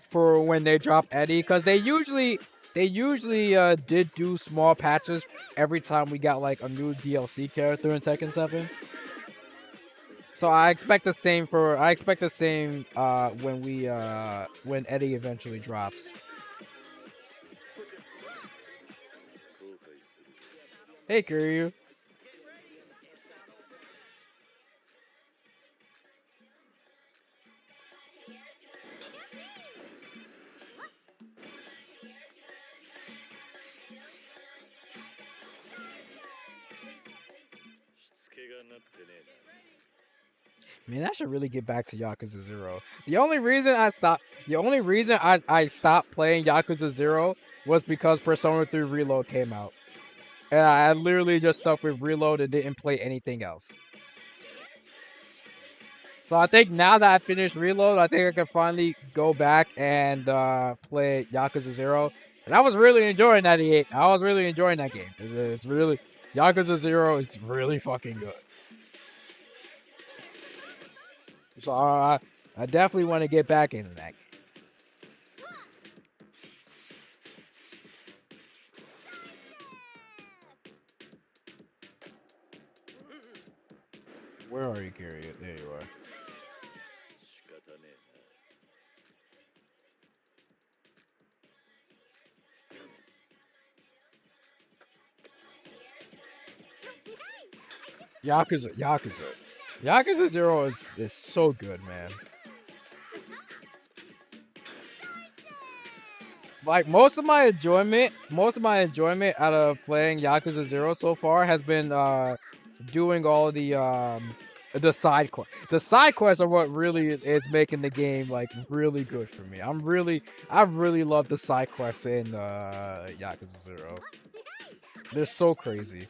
for when they drop Eddie, because they usually did do small patches every time we got like a new DLC character in Tekken 7. So I expect the same when Eddie eventually drops. Hey Kiryu. Man, I should really get back to Yakuza 0. The only reason I stopped playing Yakuza 0 was because Persona 3 Reload came out. And I literally just stuck with Reload and didn't play anything else. So I think now that I finished Reload, I think I can finally go back and play Yakuza 0. And I was really enjoying that. I was really enjoying that game. It's really Yakuza 0 is really fucking good. So I definitely want to get back into that game. Where are you, Gary? There you are. Yakuza 0 is so good, man. Like most of my enjoyment out of playing Yakuza 0 so far has been doing all the side quests. The side quests are what really is making the game like really good for me. I really love the side quests in Yakuza 0. They're so crazy.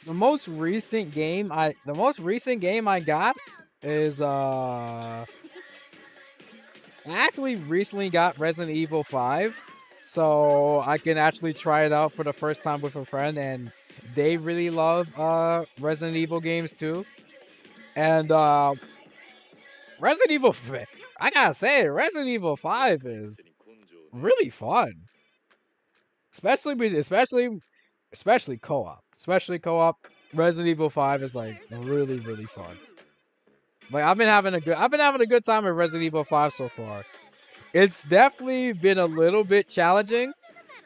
The most recent game I got is I actually recently got Resident Evil 5. So I can actually try it out for the first time with a friend, and they really love Resident Evil games too. And Resident Evil I gotta say, Resident Evil 5 is really fun. Especially co-op. Especially co-op. Resident Evil 5 is like really, really fun. Like I've been having a good time with Resident Evil 5 so far. It's definitely been a little bit challenging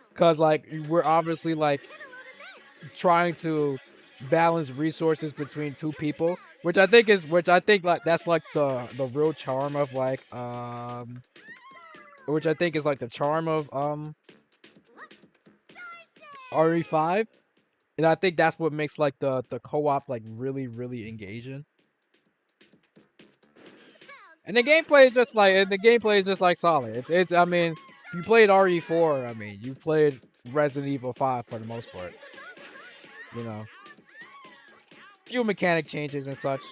because like we're obviously like trying to balance resources between two people, which I think like that's like the real charm of like which I think is like the charm of RE5. And I think that's what makes like the co-op like really, really engaging. And the gameplay is just like solid. It's I mean, if you played RE4, I mean, you played Resident Evil 5 for the most part. You know. Few mechanic changes and such.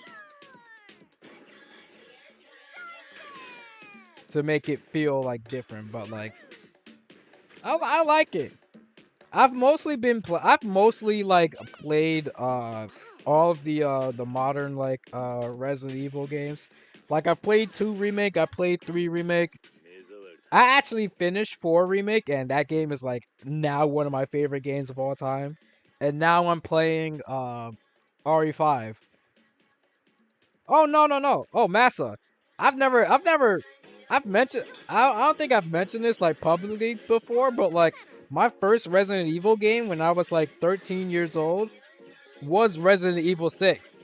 To make it feel like different, but like I like it. I've mostly like played all of the modern like Resident Evil games. Like I played 2 remake, I played 3 remake. I actually finished 4 remake, and that game is like now one of my favorite games of all time. And now I'm playing RE5. Oh no. Oh Massa. I've mentioned I don't think I've mentioned this like publicly before, but like my first Resident Evil game when I was like 13 years old was Resident Evil 6.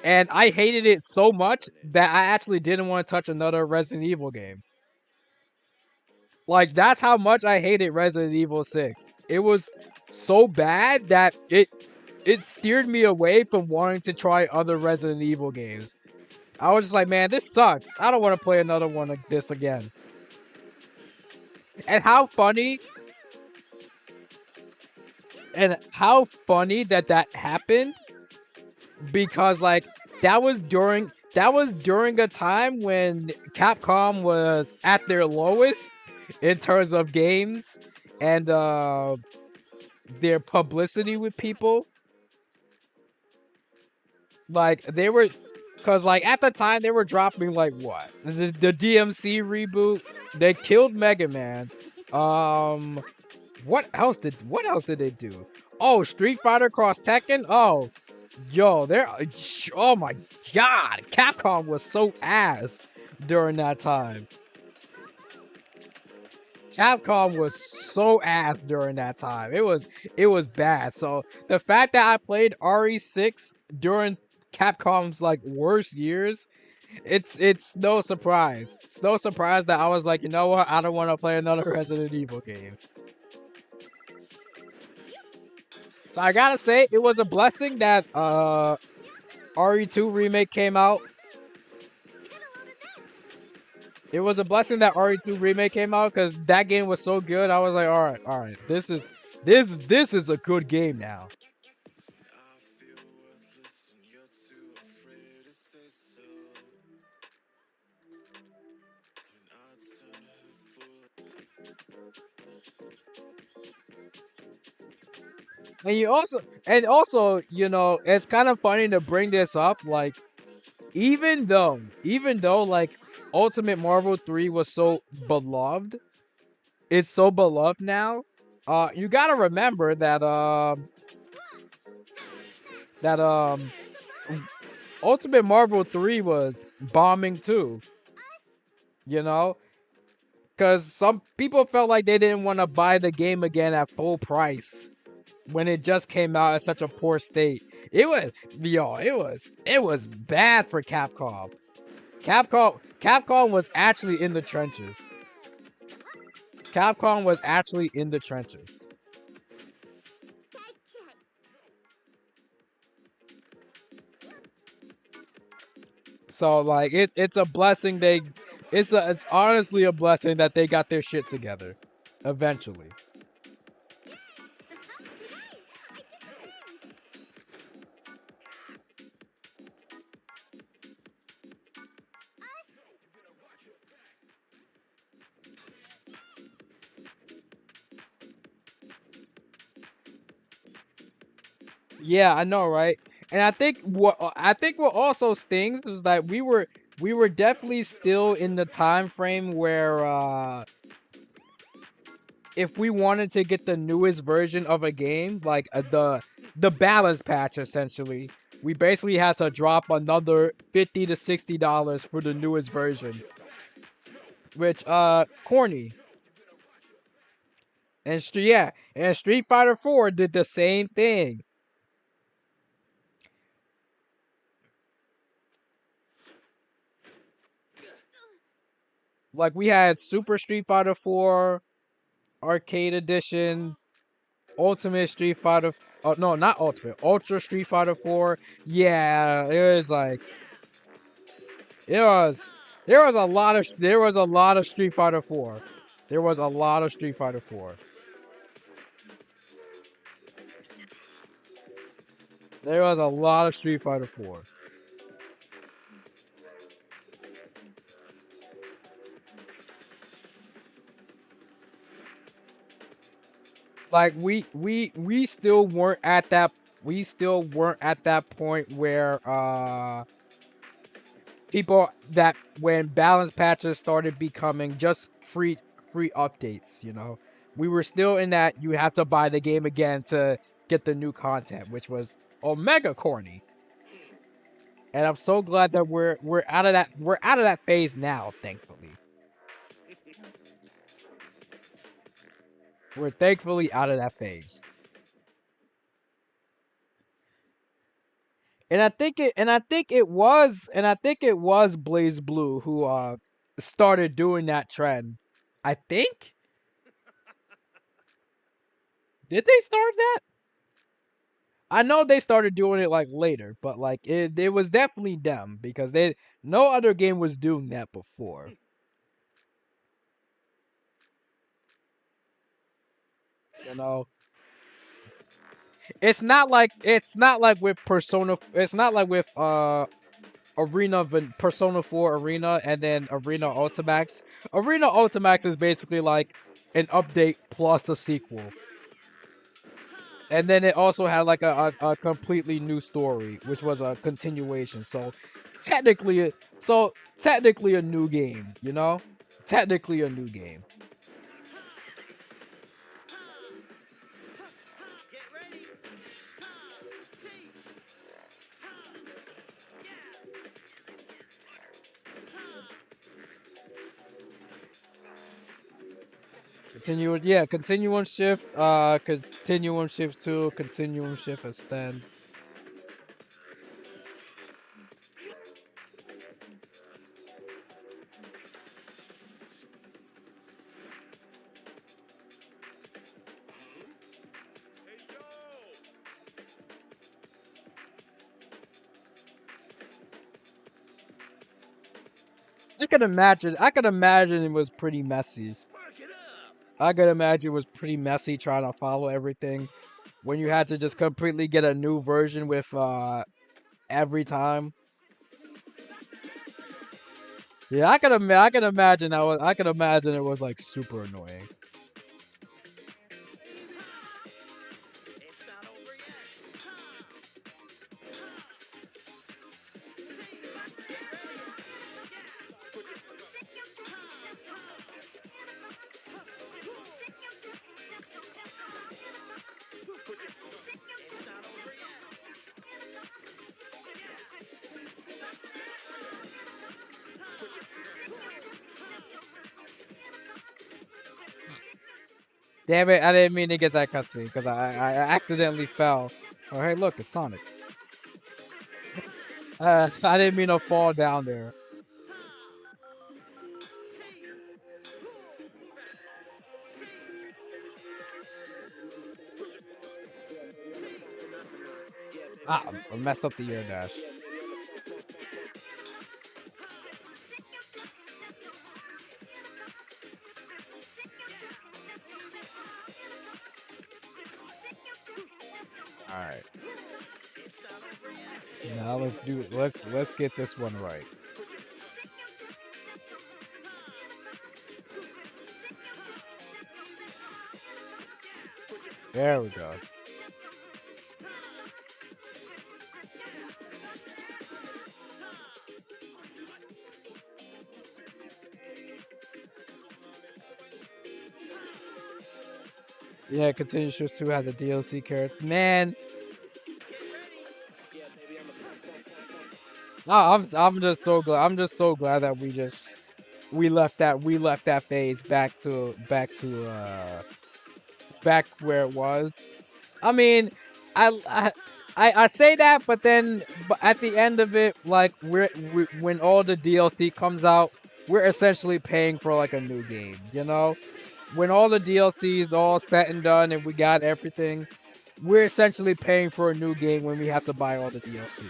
And I hated it so much that I actually didn't want to touch another Resident Evil game. Like, that's how much I hated Resident Evil 6. It was so bad that it steered me away from wanting to try other Resident Evil games. I was just like, man, this sucks. I don't want to play another one like this again. And how funny that happened, because like that was during a time when Capcom was at their lowest in terms of games and their publicity with people. Like they were, cause like at the time they were dropping like what, the DMC reboot. They killed Mega Man. What else did they do? Oh, Street Fighter Cross Tekken. Oh, yo, oh my god, Capcom was so ass during that time. Capcom was so ass during that time. It was bad. So the fact that I played RE6 during Capcom's like worst years, It's no surprise. It's no surprise that I was like, you know what? I don't want to play another Resident Evil game. So I gotta say, it was a blessing that RE2 remake came out. It was a blessing that RE2 remake came out because that game was so good. I was like, all right, this is a good game now. And also, you know, it's kind of funny to bring this up. Like, even though like Ultimate Marvel 3 was so beloved, it's so beloved now. You gotta remember that that Ultimate Marvel 3 was bombing too. You know, because some people felt like they didn't want to buy the game again at full price when it just came out in such a poor state. It was it was bad for Capcom. Capcom was actually in the trenches. Capcom was actually in the trenches. So like it's a blessing it's honestly a blessing that they got their shit together eventually. Yeah, I know, right? And I think what also stings was that we were definitely still in the time frame where if we wanted to get the newest version of a game, like the balance patch essentially, we basically had to drop another $50 to $60 for the newest version. Which corny. And and Street Fighter 4 did the same thing. Like we had Super Street Fighter 4 Arcade Edition, Ultimate Street Fighter. Oh no, not Ultimate. Ultra Street Fighter 4. Yeah, it was like it was. There was a lot of Street Fighter 4. There was a lot of Street Fighter 4. There was a lot of Street Fighter 4. Like we still weren't at that point where people that when balance patches started becoming just free updates, you know. We were still in that you have to buy the game again to get the new content, which was omega corny. And I'm so glad that we're out of that phase now, thankfully. We're thankfully out of that phase. And I think it was Blaze Blue who started doing that trend. I think. Did they start that? I know they started doing it like later, but like it was definitely them because they no other game was doing that before. You know, it's not like with Persona. It's not like with Persona 4 Arena and then Arena Ultimax. Arena Ultimax is basically like an update plus a sequel. And then it also had like a completely new story, which was a continuation. So technically a new game, you know? Technically a new game. Continuum shift, continuum shift 2, continuum shift extend. could imagine. I could imagine it was pretty messy. I could imagine it was pretty messy trying to follow everything when you had to just completely get a new version with every time. Yeah, I could imagine that was. I could imagine it was like super annoying. Damn it! I didn't mean to get that cutscene because I accidentally fell. Oh hey, look, it's Sonic. I didn't mean to fall down there. Ah, I messed up the air dash. All right. Now let's get this one right. There we go. Yeah, Continuous 2 had the DLC character. Man, no, I'm just so glad. I'm just so glad that we left that phase back where it was. I mean, I I I say that, but then at the end of it, like when all the DLC comes out, we're essentially paying for like a new game. You know, when all the DLC is all set and done and we got everything, we're essentially paying for a new game when we have to buy all the DLC.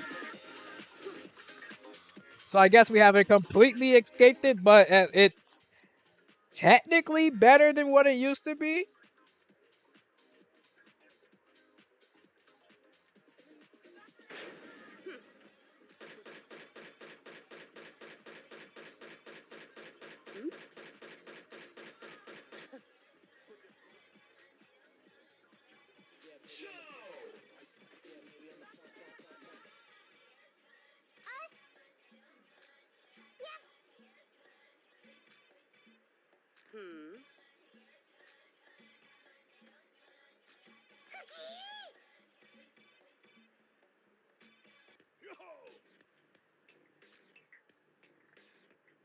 So I guess we haven't completely escaped it, but it's technically better than what it used to be.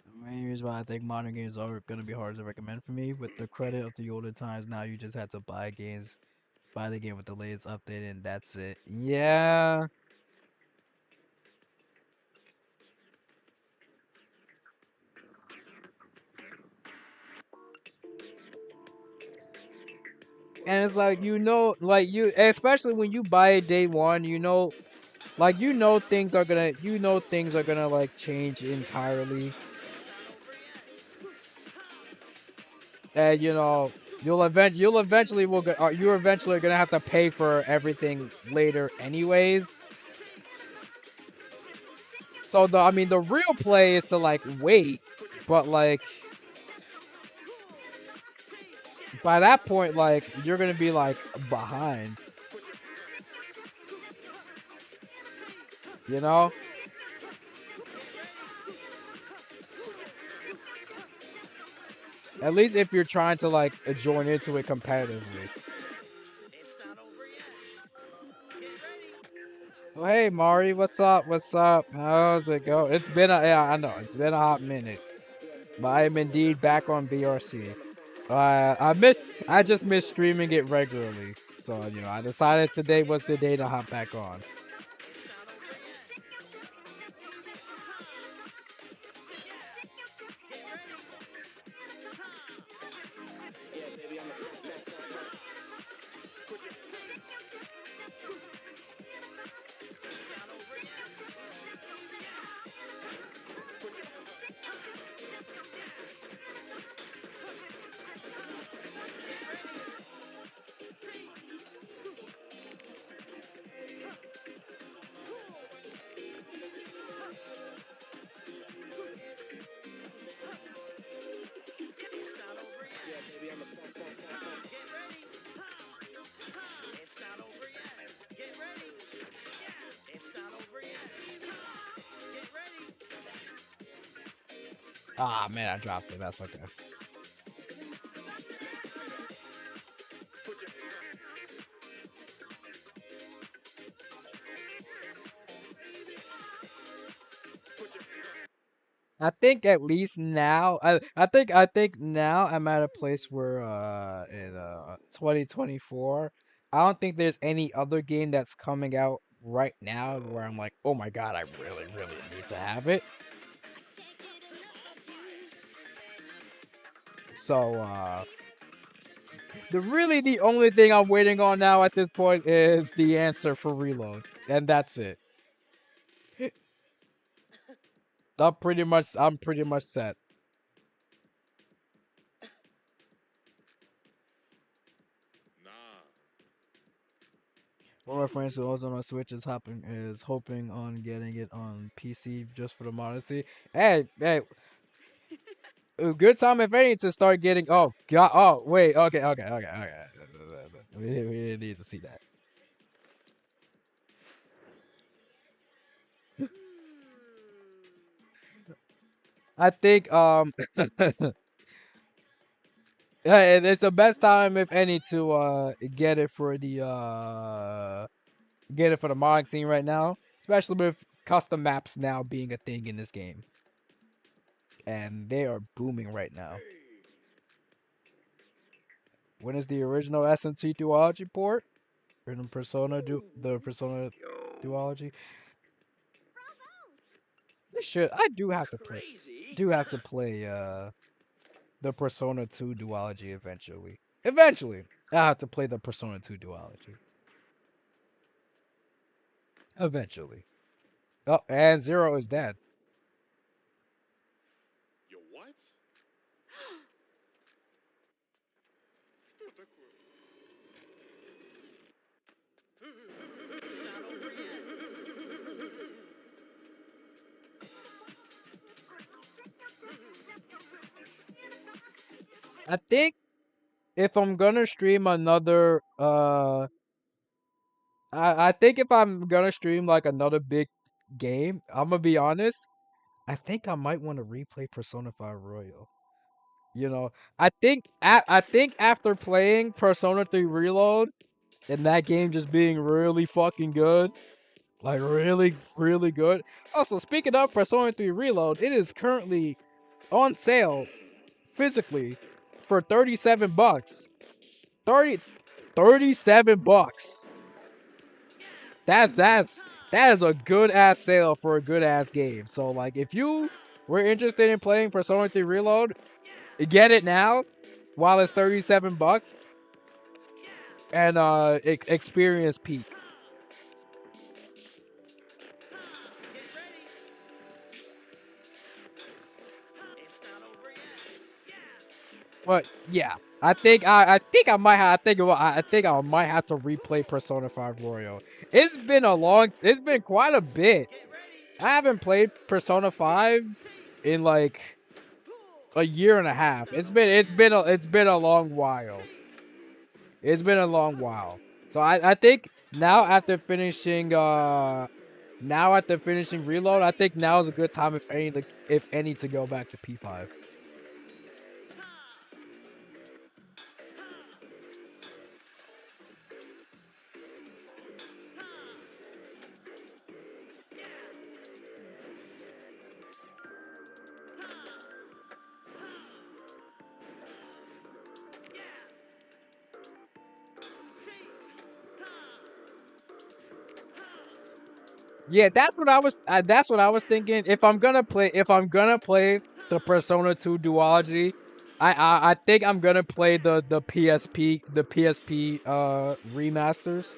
The main reason why I think modern games are going to be hard to recommend for me, with the credit of the older times, now you just have to buy the game with the latest update, and that's it. Yeah. And it's like, especially when you buy it day one, things are gonna like change entirely. And you're eventually gonna have to pay for everything later anyways. So the real play is to like wait, but like by that point, like you're gonna be like behind, you know. At least if you're trying to like join into it competitively. Oh hey Mari, what's up? What's up? How's it go? I know it's been a hot minute, but I am indeed back on BRC. I just miss streaming it regularly, so I decided today was the day to hop back on. Ah, man, I dropped it. That's okay. I think at least now, I think now I'm at a place where in 2024, I don't think there's any other game that's coming out right now where I'm like, oh my god, I really really need to have it. So the only thing I'm waiting on now at this point is the answer for Reload, and that's it. I'm pretty much set. One of my friends who owns on my Switch is hoping on getting it on PC just for the modesty. Hey, a good time if any to start getting. Oh god. Oh wait. Okay. We didn't need to see that. I think yeah, it's the best time if any to get it for the modding scene right now, especially with custom maps now being a thing in this game, and they are booming right now. When is the original SNC duology port? Or the Persona duology? I do have to play. Crazy. Do have to play the Persona 2 duology eventually. Eventually, I have to play the Persona 2 duology. Eventually. Oh, and Zero is dead. You what? I think if I'm gonna stream another I think if I'm gonna stream like another big game, I'm gonna be honest, I think I might want to replay Persona 5 Royal. You know, I think after playing Persona 3 Reload and that game just being really fucking good, like really really good. Also, speaking of Persona 3 Reload, it is currently on sale physically for $37. 30 $37. That is a good ass sale for a good ass game. So like if you were interested in playing Persona 3 Reload, get it now while it's $37 and experience peak. But yeah, I think I might have to replay Persona 5 Royal. It's been quite a bit. I haven't played Persona 5 in like a year and a half. It's been a long while. It's been a long while. So I think now after finishing Reload, I think now is a good time if any to go back to P5. Yeah, that's what I was thinking. If I'm gonna play the Persona 2 duology, I think I'm gonna play the PSP remasters,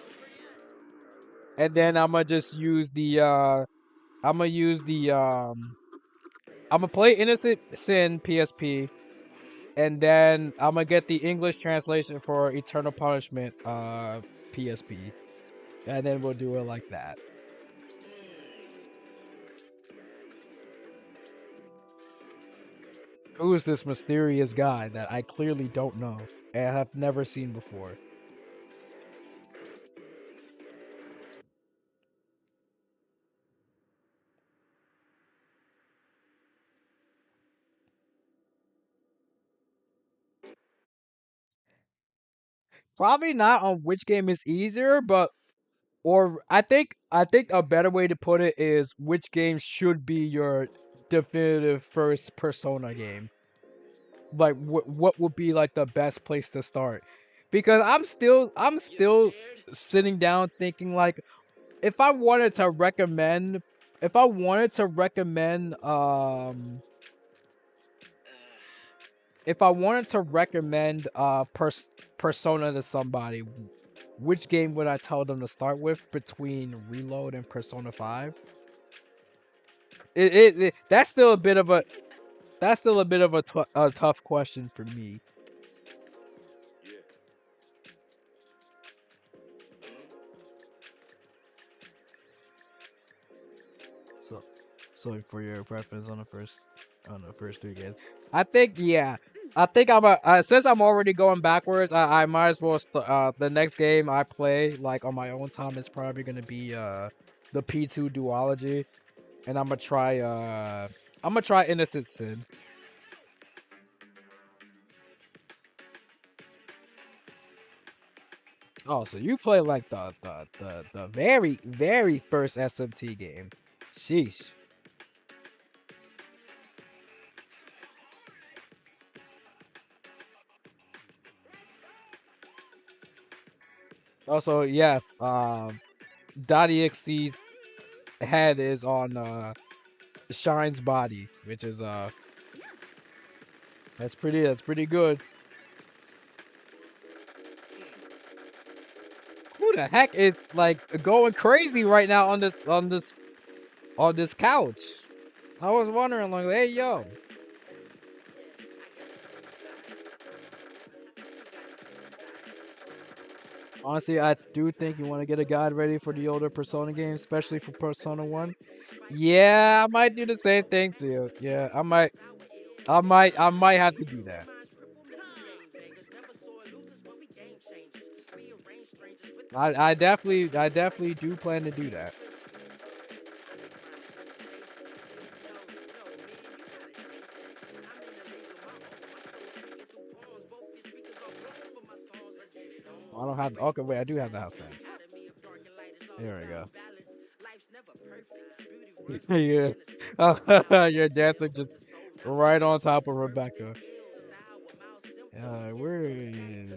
and then I'm gonna use the I'm gonna play Innocent Sin PSP, and then I'm gonna get the English translation for Eternal Punishment PSP, and then we'll do it like that. Who is this mysterious guy that I clearly don't know and have never seen before? probably not on which game is easier, but or I think a better way to put it is which game should be your definitive first Persona game. Like what would be like the best place to start? Because I'm still sitting down thinking like if I wanted to recommend if I wanted to recommend if I wanted to recommend Persona to somebody, which game would I tell them to start with between Reload and Persona 5? That's still a bit of a a tough question for me. So, so for your preference on the first three games, I think yeah, I think I'm a since I'm already going backwards, I might as well the next game I play like on my own time is probably gonna be the P2 duology, and I'm gonna try Innocent Sin. Oh, so you play like the very very first SMT game. Sheesh. Also, yes, .exe's head is on Shine's body, which is that's pretty good. Who the heck is like going crazy right now on this couch? I was wondering like, hey yo. Honestly, I do think you want to get a guide ready for the older Persona games, especially for Persona 1. Yeah, I might do the same thing too. Yeah, I might have to do that. I definitely do plan to do that. I don't have. Okay, wait. I do have the house dance. There we go. Yeah. Your dancing just right on top of Rebecca. Where is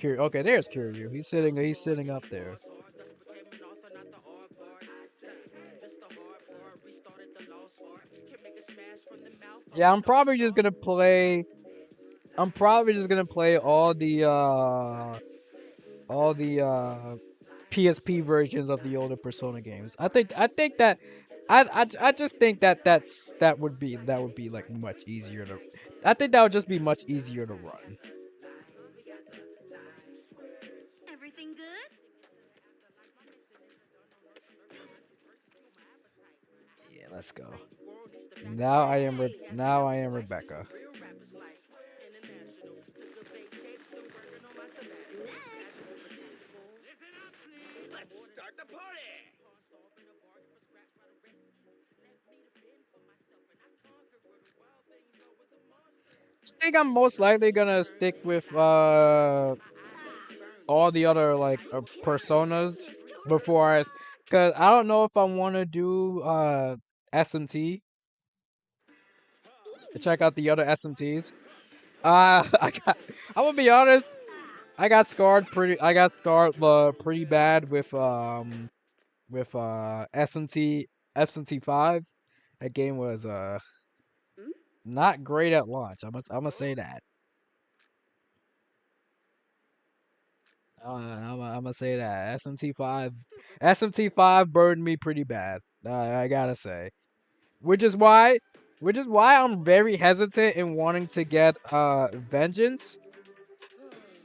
Okay, there's Kiryu. He's sitting up there. Yeah, I'm probably just gonna play all the PSP versions of the older Persona games. I think that I just think that that would be like much easier to I think that would just be much easier to run. Everything good? Yeah, let's go. Now I am Rebecca. I think I'm most likely gonna stick with all the other like personas before cuz I don't know if I want to do SMT. Check out the other SMTs. I'm gonna be honest, I got scarred pretty bad with SMT 5. That game was not great at launch. I'm gonna say that. I'm gonna say that SMT 5 burned me pretty bad. I gotta say, which is why I'm very hesitant in wanting to get Vengeance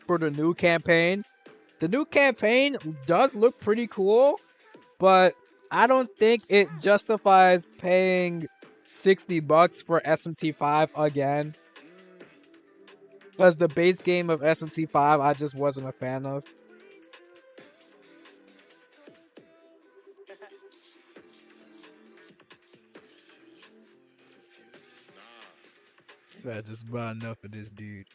for the new campaign. The new campaign does look pretty cool, but I don't think it justifies paying $60 for SMT5 again. Because the base game of SMT5 I just wasn't a fan of. I just bought enough of this dude.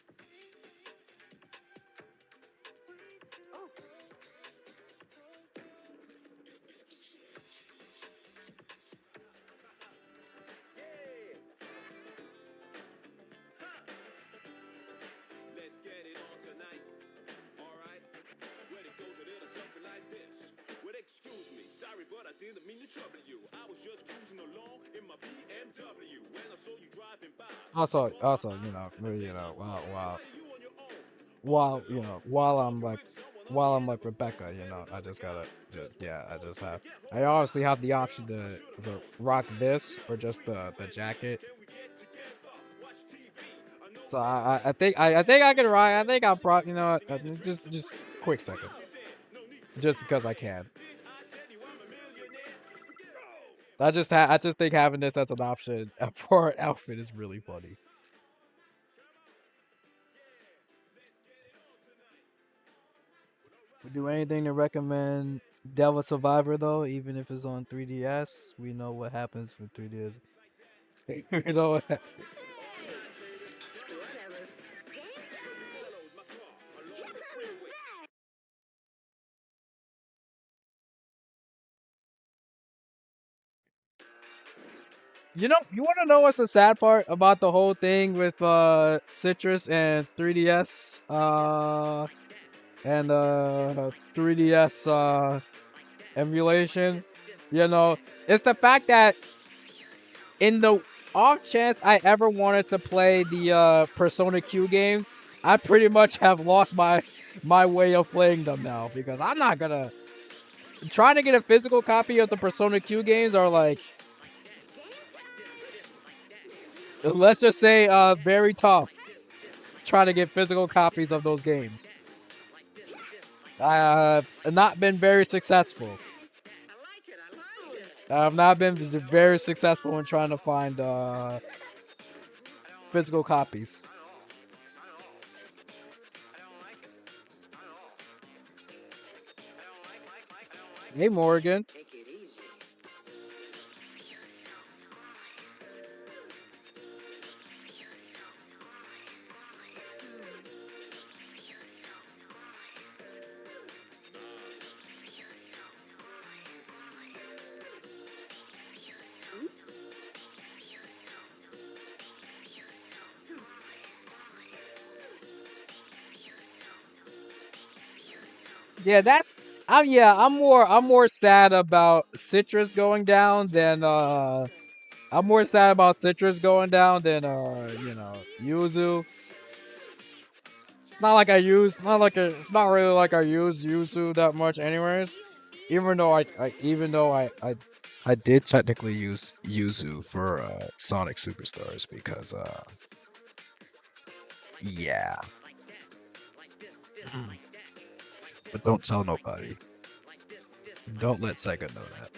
Also, while I'm like Rebecca, I just gotta, I honestly have the option to rock this or just the jacket. So I think I can rock. I think I'll probably, just quick second, just because I can. I just think having this as an option for an outfit is really funny. Would do anything to recommend Devil Survivor though, even if it's on 3DS. We know what happens with 3DS. You know what? You want to know what's the sad part about the whole thing with Citrus and 3DS and 3DS emulation? It's the fact that in the off chance I ever wanted to play the Persona Q games, I pretty much have lost my way of playing them now because I'm not gonna trying to get a physical copy of the Persona Q games are like, let's just say very tough trying to get physical copies of those games. I have not been very successful. I've not been very successful in trying to find physical copies. Hey Morgan. Yeah, I'm more sad about Citrus going down than I'm more sad about Citrus going down than Yuzu. It's not really like I use Yuzu that much anyways. Even though I did technically use Yuzu for Sonic Superstars because yeah. But don't tell nobody. Don't let Sega know that.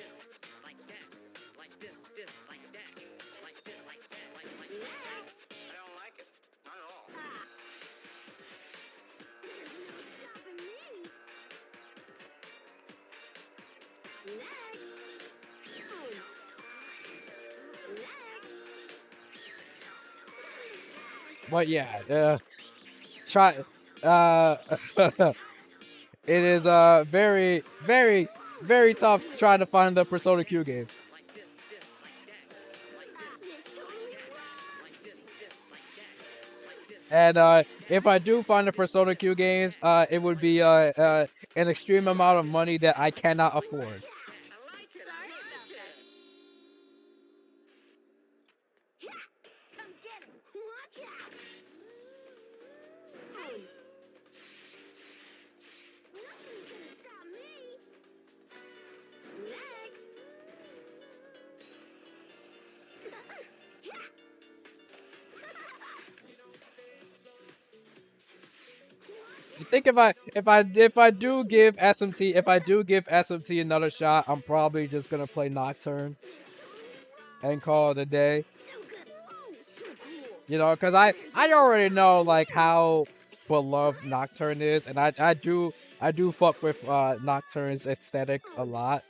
But yeah, try uh it is very very very tough trying to find the Persona Q games. And if I do find the Persona Q games, it would be an extreme amount of money that I cannot afford. I think if I do give SMT another shot, I'm probably just gonna play Nocturne and call it a day. Because I already know like how beloved Nocturne is, and I do fuck with Nocturne's aesthetic a lot.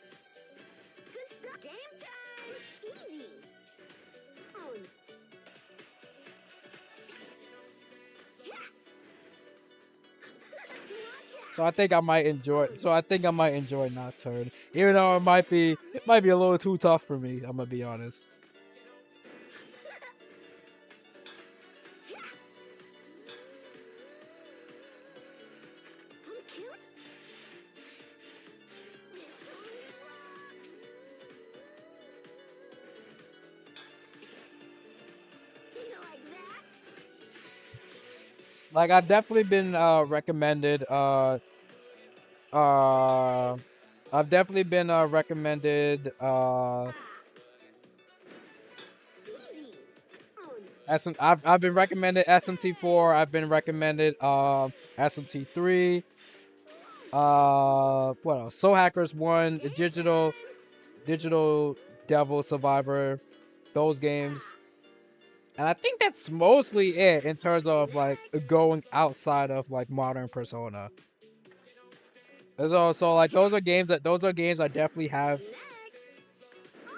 So I think I might enjoy. So I think I might enjoy Nocturne, even though it might be a little too tough for me. I'm gonna be honest. Like I've definitely been recommended uh I've definitely been recommended I've been recommended SMT4, I've been recommended SMT3, what else? Soul Hackers 1, Digital Devil Survivor, those games. And I think that's mostly it in terms of like going outside of like modern Persona. So like those are games I definitely have.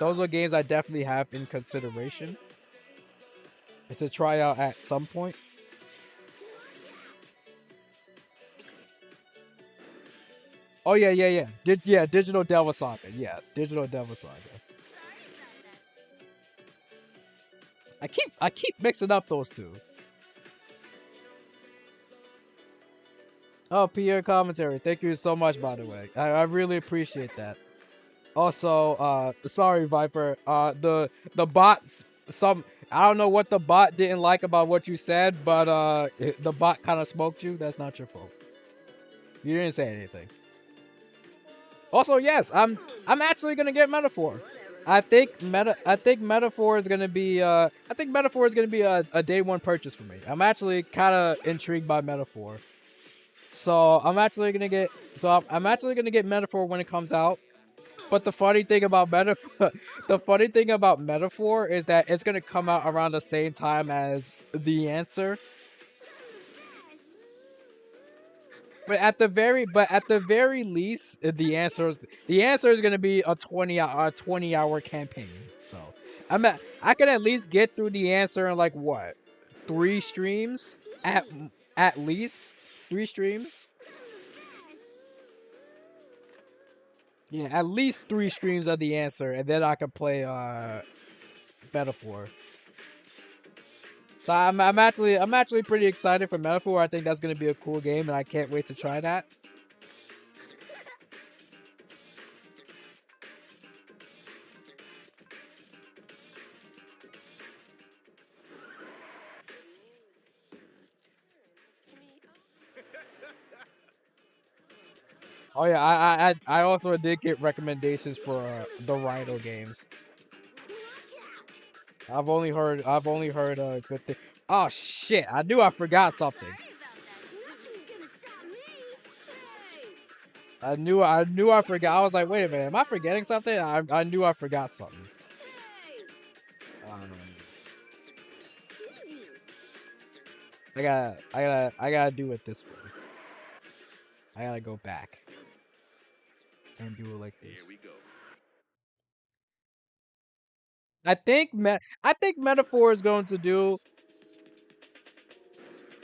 Those are games I definitely have in consideration to try out at some point. Oh yeah. Digital Devil Saga. Yeah, Digital Devil Saga. I keep mixing up those two. Oh, Pierre commentary. Thank you so much, by the way. I really appreciate that. Also, sorry, Viper. The bots. I don't know what the bot didn't like about what you said, but the bot kind of smoked you. That's not your fault. You didn't say anything. Also, yes, I'm actually gonna get Metaphor. I think Metaphor is gonna be a day one purchase for me. I'm actually kind of intrigued by Metaphor. So I'm actually gonna get Metaphor when it comes out. But the funny thing about Metaphor is that it's gonna come out around the same time as The Answer. But at the very least, the answer is gonna be a 20-hour campaign. So I can at least get through The Answer in like what, 3 streams at least 3 streams. Yeah, at least 3 streams of The Answer, and then I can play Metaphor. So I'm actually pretty excited for Metaphor. I think that's gonna be a cool game, and I can't wait to try that. Oh yeah, I also did get recommendations for the Rhino games. I've only heard good things. Oh shit! I knew I forgot something. I knew I forgot. I was like, wait a minute, am I forgetting something? I knew I forgot something. I gotta do it this way. I gotta go back and do it like this. Here we go. I think Metaphor is going to do.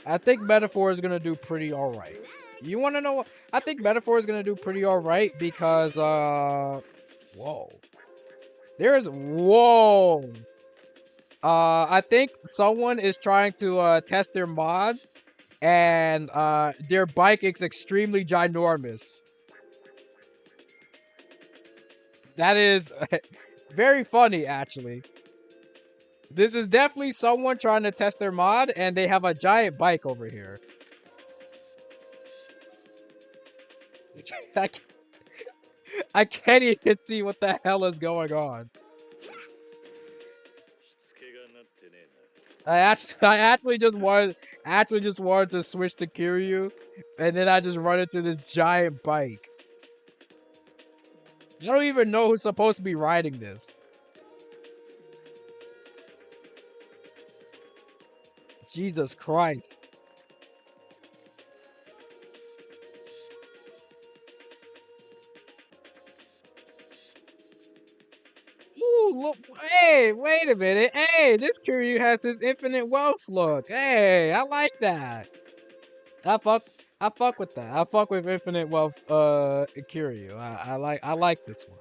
I think Metaphor is gonna do pretty all right. You want to know what? I think Metaphor is gonna do pretty all right because whoa, whoa. I think someone is trying to test their mod, and their bike is extremely ginormous. That is very funny, actually. This is definitely someone trying to test their mod, and they have a giant bike over here. I can't even see what the hell is going on. I actually just wanted to switch to Kiryu, and then I just run into this giant bike. I don't even know who's supposed to be riding this. Jesus Christ. Ooh, look, hey, wait a minute. Hey, this Kiryu has his infinite wealth look. Hey, I like that. I fuck with that. I fuck with infinite wealth Kiryu. I like this one.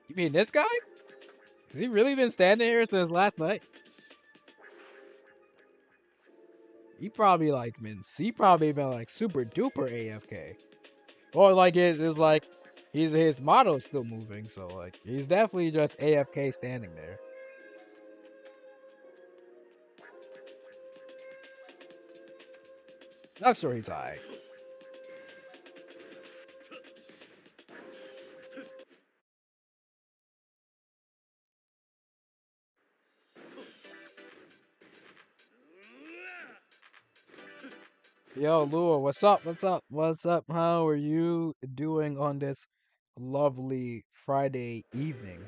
You mean this guy? Has he really been standing here since last night? He probably been like super duper AFK. Or like it's like his model's still moving, so like he's definitely just AFK standing there. I'm sure he's alright. Yo, Lua, what's up? What's up? What's up? How are you doing on this lovely Friday evening?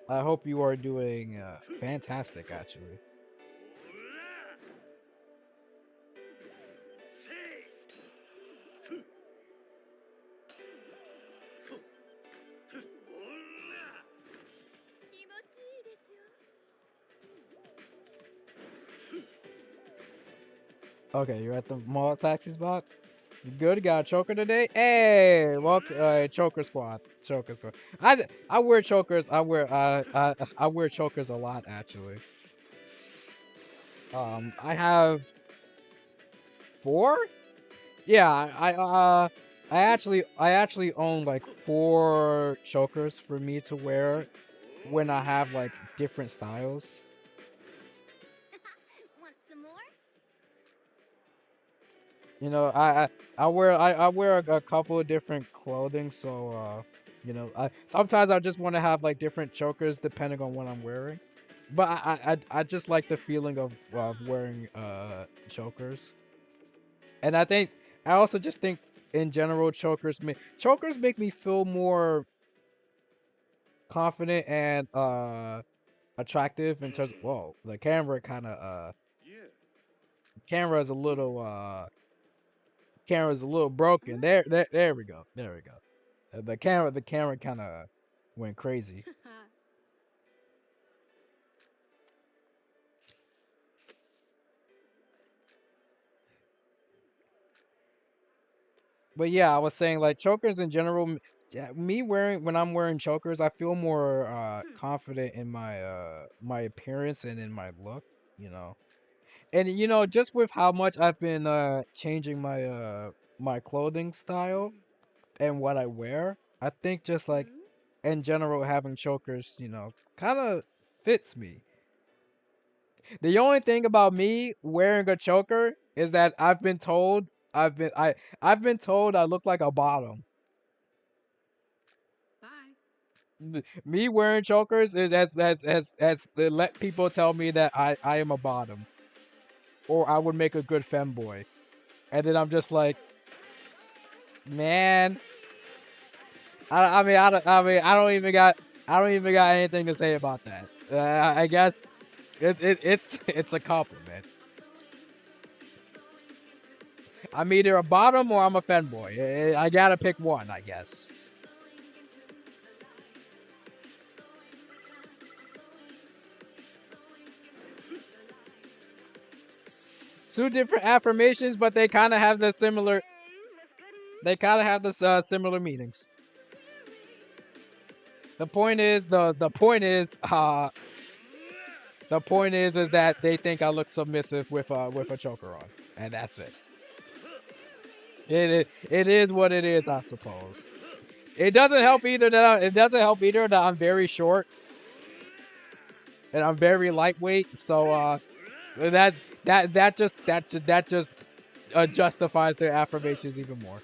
I hope you are doing fantastic, actually. Okay, you're at the mall taxi spot? You good? Got a choker today? Hey, welcome, choker squad. Choker squad. I wear chokers. I wear chokers a lot, actually. I have four. Yeah, I actually own like four chokers for me to wear when I have like different styles. Want some more? You know, I wear a couple of different clothing, so I sometimes I just want to have like different chokers depending on what I'm wearing. But I just like the feeling of wearing chokers. And I also just think in general chokers make me feel more confident and attractive in terms of, whoa, the camera kind of camera is a little camera's a little broken. There we go. There we go. The camera kind of went crazy. But yeah, I was saying like chokers in general. Me wearing when I'm wearing chokers, I feel more confident in my appearance and in my look. You know, and just with how much I've been changing my clothing style and what I wear, I think just like in general having chokers, kind of fits me. The only thing about me wearing a choker is that I've been told I look like a bottom. Bye. Me wearing chokers is as they let people tell me that I am a bottom or I would make a good femboy, and then I'm just like, man, I don't even got anything to say about that. I guess it's a compliment. I'm either a bottom or I'm a fanboy. I gotta pick one, I guess. Two different affirmations, but they kind of have the similar. They kind of have this similar meanings. The point is that they think I look submissive with a choker on, and that's it. It is what it is, I suppose. It doesn't help either that I'm very short and I'm very lightweight, so that that just justifies their affirmations even more.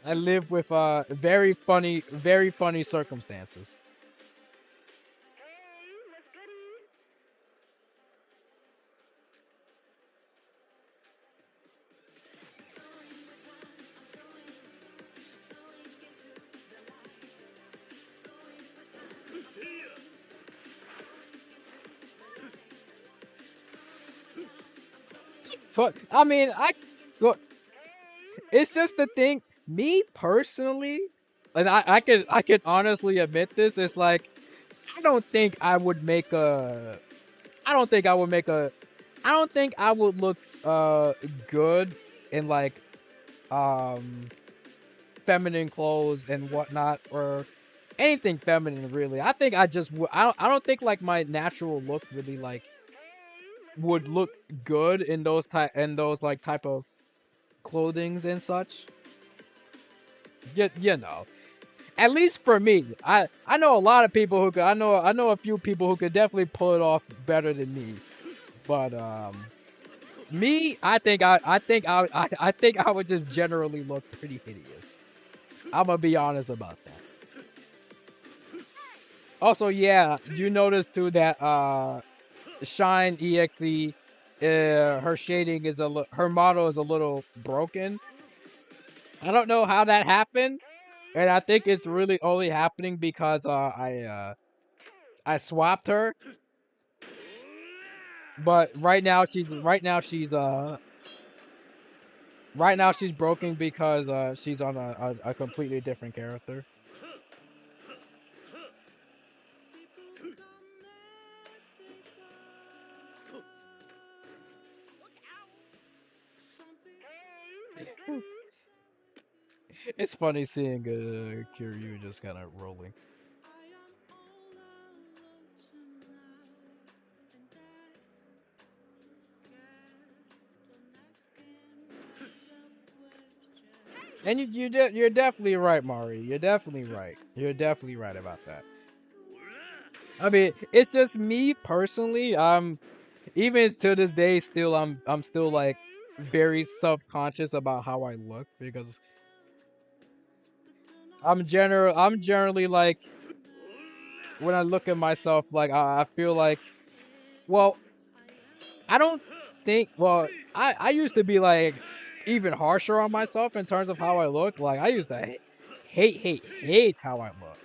I live with very funny circumstances. But I mean, look, it's just the thing. Me personally, and I could honestly admit this. It's like I don't think I would make a. I don't think I would make a. I don't think I would look good in like um feminine clothes and whatnot or anything feminine really. I think I just I don't think like my natural look really like would look good in those like type of clothings and such. You know. at least for me, I know a lot of people who could. I know a few people who could definitely pull it off better than me. But me, I think I would just generally look pretty hideous. I'm gonna be honest about that. Also, yeah, you notice too that Shine EXE, her shading is her model is a little broken. I don't know how that happened, and I think it's really only happening because I swapped her. But right now she's broken because she's on a completely different character. It's funny seeing Kiryu just kind of rolling. And you're definitely right, Mari. You're definitely right. You're definitely right about that. I mean, it's just me personally. Even to this day, still I'm still like very self conscious about how I look because I'm generally like when I look at myself, like I feel like, well, I don't think, well, I used to be like even harsher on myself in terms of how I look. Like I used to hate how I look.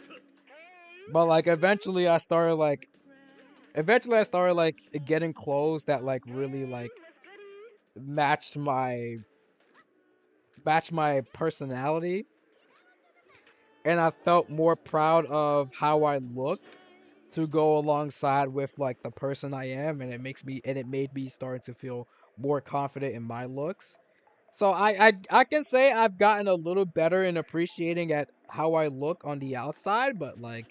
But like eventually I started like getting clothes that like really like matched my personality, and I felt more proud of how I looked to go alongside with like the person I am, and it made me start to feel more confident in my looks. So I can say I've gotten a little better in appreciating at how I look on the outside, but like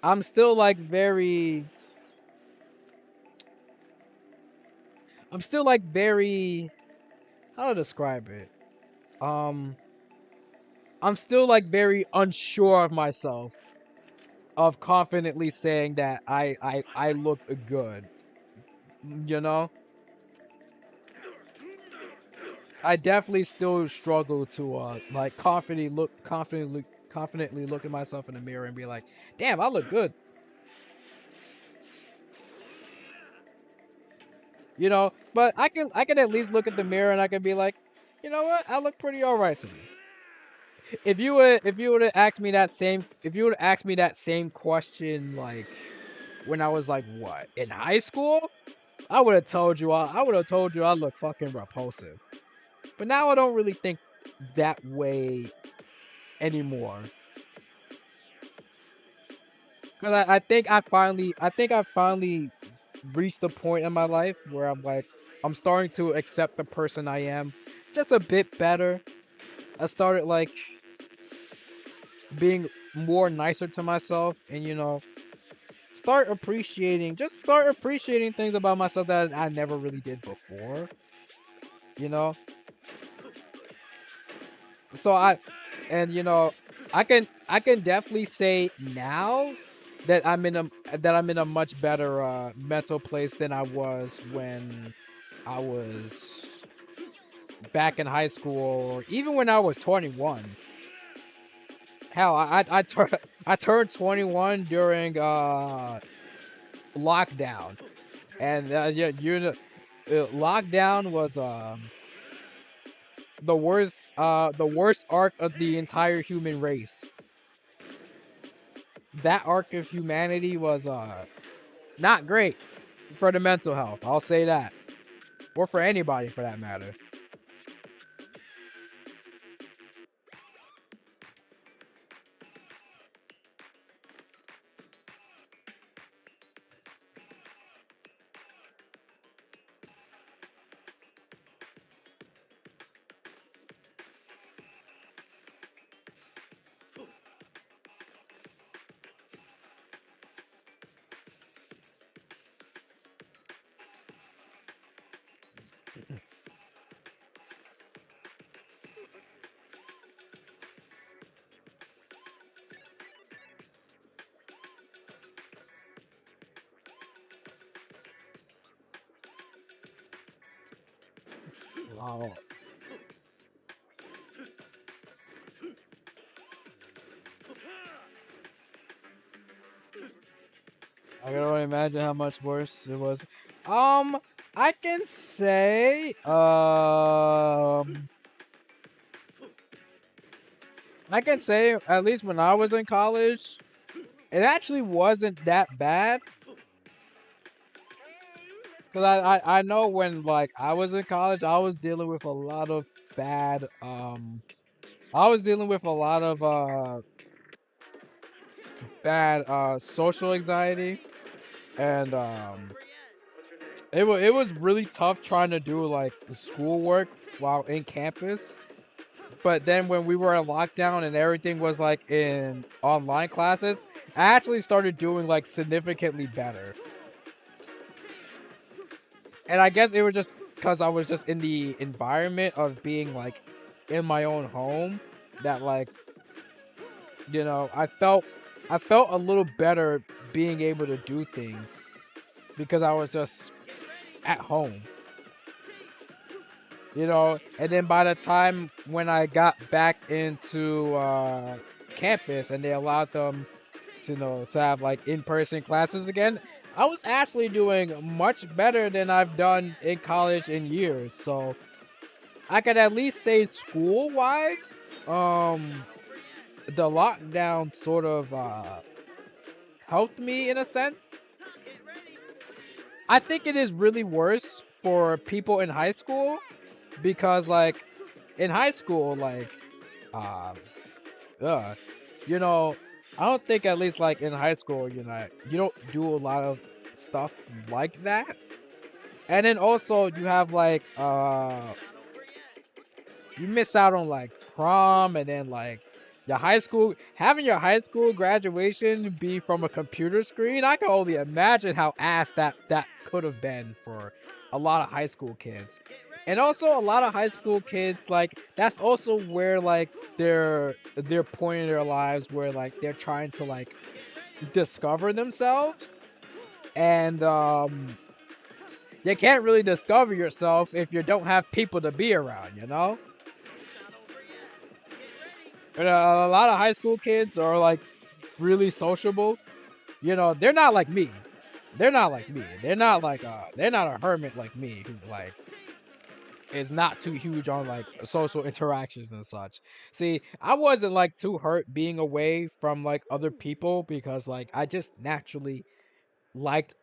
I'm still like very I'm still like very how to describe it. Um I'm still like very unsure of myself of confidently saying that I look good, you know? I definitely still struggle to like confidently look at myself in the mirror and be like, "Damn, I look good." You know, but I can at least look at the mirror and I can be like, "You know what? I look pretty all right to me." If you would have asked me that same question like when I was like what, in high school, I would have told you I look fucking repulsive. But now I don't really think that way anymore. Cause I think I finally reached a point in my life where I'm like I'm starting to accept the person I am just a bit better. I started like being more nicer to myself, and you know, start appreciating things about myself that I never really did before, you know? So and you know, I can definitely say now that I'm in a much better mental place than I was when I was back in high school, or even when I was 21. Hell, I turned 21 during lockdown, and yeah, you know, lockdown was the worst arc of the entire human race. That arc of humanity was not great for the mental health. I'll say that, or for anybody for that matter. Wow. I can only imagine how much worse it was. Um, I can say, I can say at least when I was in college, it actually wasn't that bad. Cause I know when like I was in college, I was dealing with a lot of bad I was dealing with a lot of bad social anxiety, and it was really tough trying to do like schoolwork while in campus. But then when we were in lockdown and everything was like in online classes, I actually started doing like significantly better. And I guess it was just because I was just in the environment of being like in my own home that like, I felt a little better being able to do things because I was just at home. And then by the time when I got back into campus and they allowed them to to have like in-person classes again, I was actually doing much better than I've done in college in years. So I could at least say school wise, the lockdown sort of helped me in a sense. I think it is really worse for people in high school because like in high school, like um uh you know I don't think at least like in high school, you don't do a lot of stuff like that. And then also you have like you miss out on like prom, and then like your high school graduation be from a computer screen. I can only imagine how ass that could have been for a lot of high school kids. And also a lot of high school kids, like that's also where like their point in their lives where like they're trying to like discover themselves. And you can't really discover yourself if you don't have people to be around. And a lot of high school kids are like really sociable. They're not like me. They're not like me. They're not a hermit like me who like is not too huge on like social interactions and such. See, I wasn't like too hurt being away from like other people because like I just naturally liked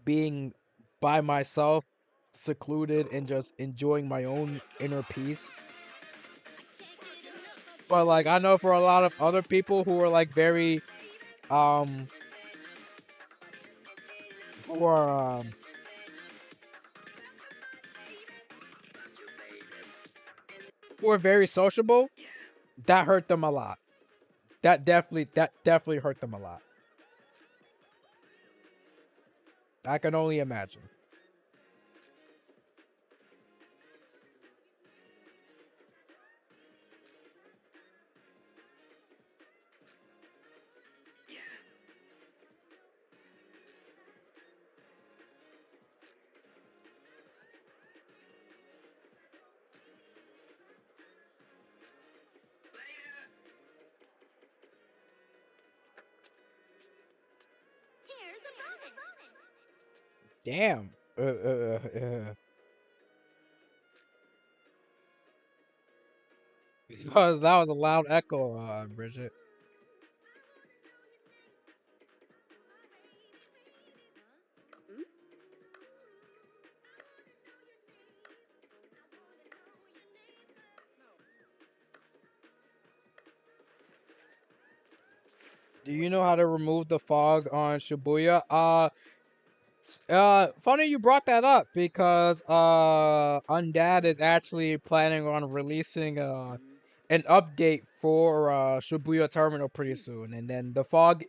being by myself, secluded, and just enjoying my own inner peace. But like I know for a lot of other people who are like very um who are very sociable, that hurt them a lot. That definitely hurt them a lot. I can only imagine. Here's a bonus. Damn. Because that was a loud echo, Bridget. Do you know how to remove the fog on Shibuya? Funny you brought that up because Undad is actually planning on releasing an update for Shibuya Terminal pretty soon, and then the fog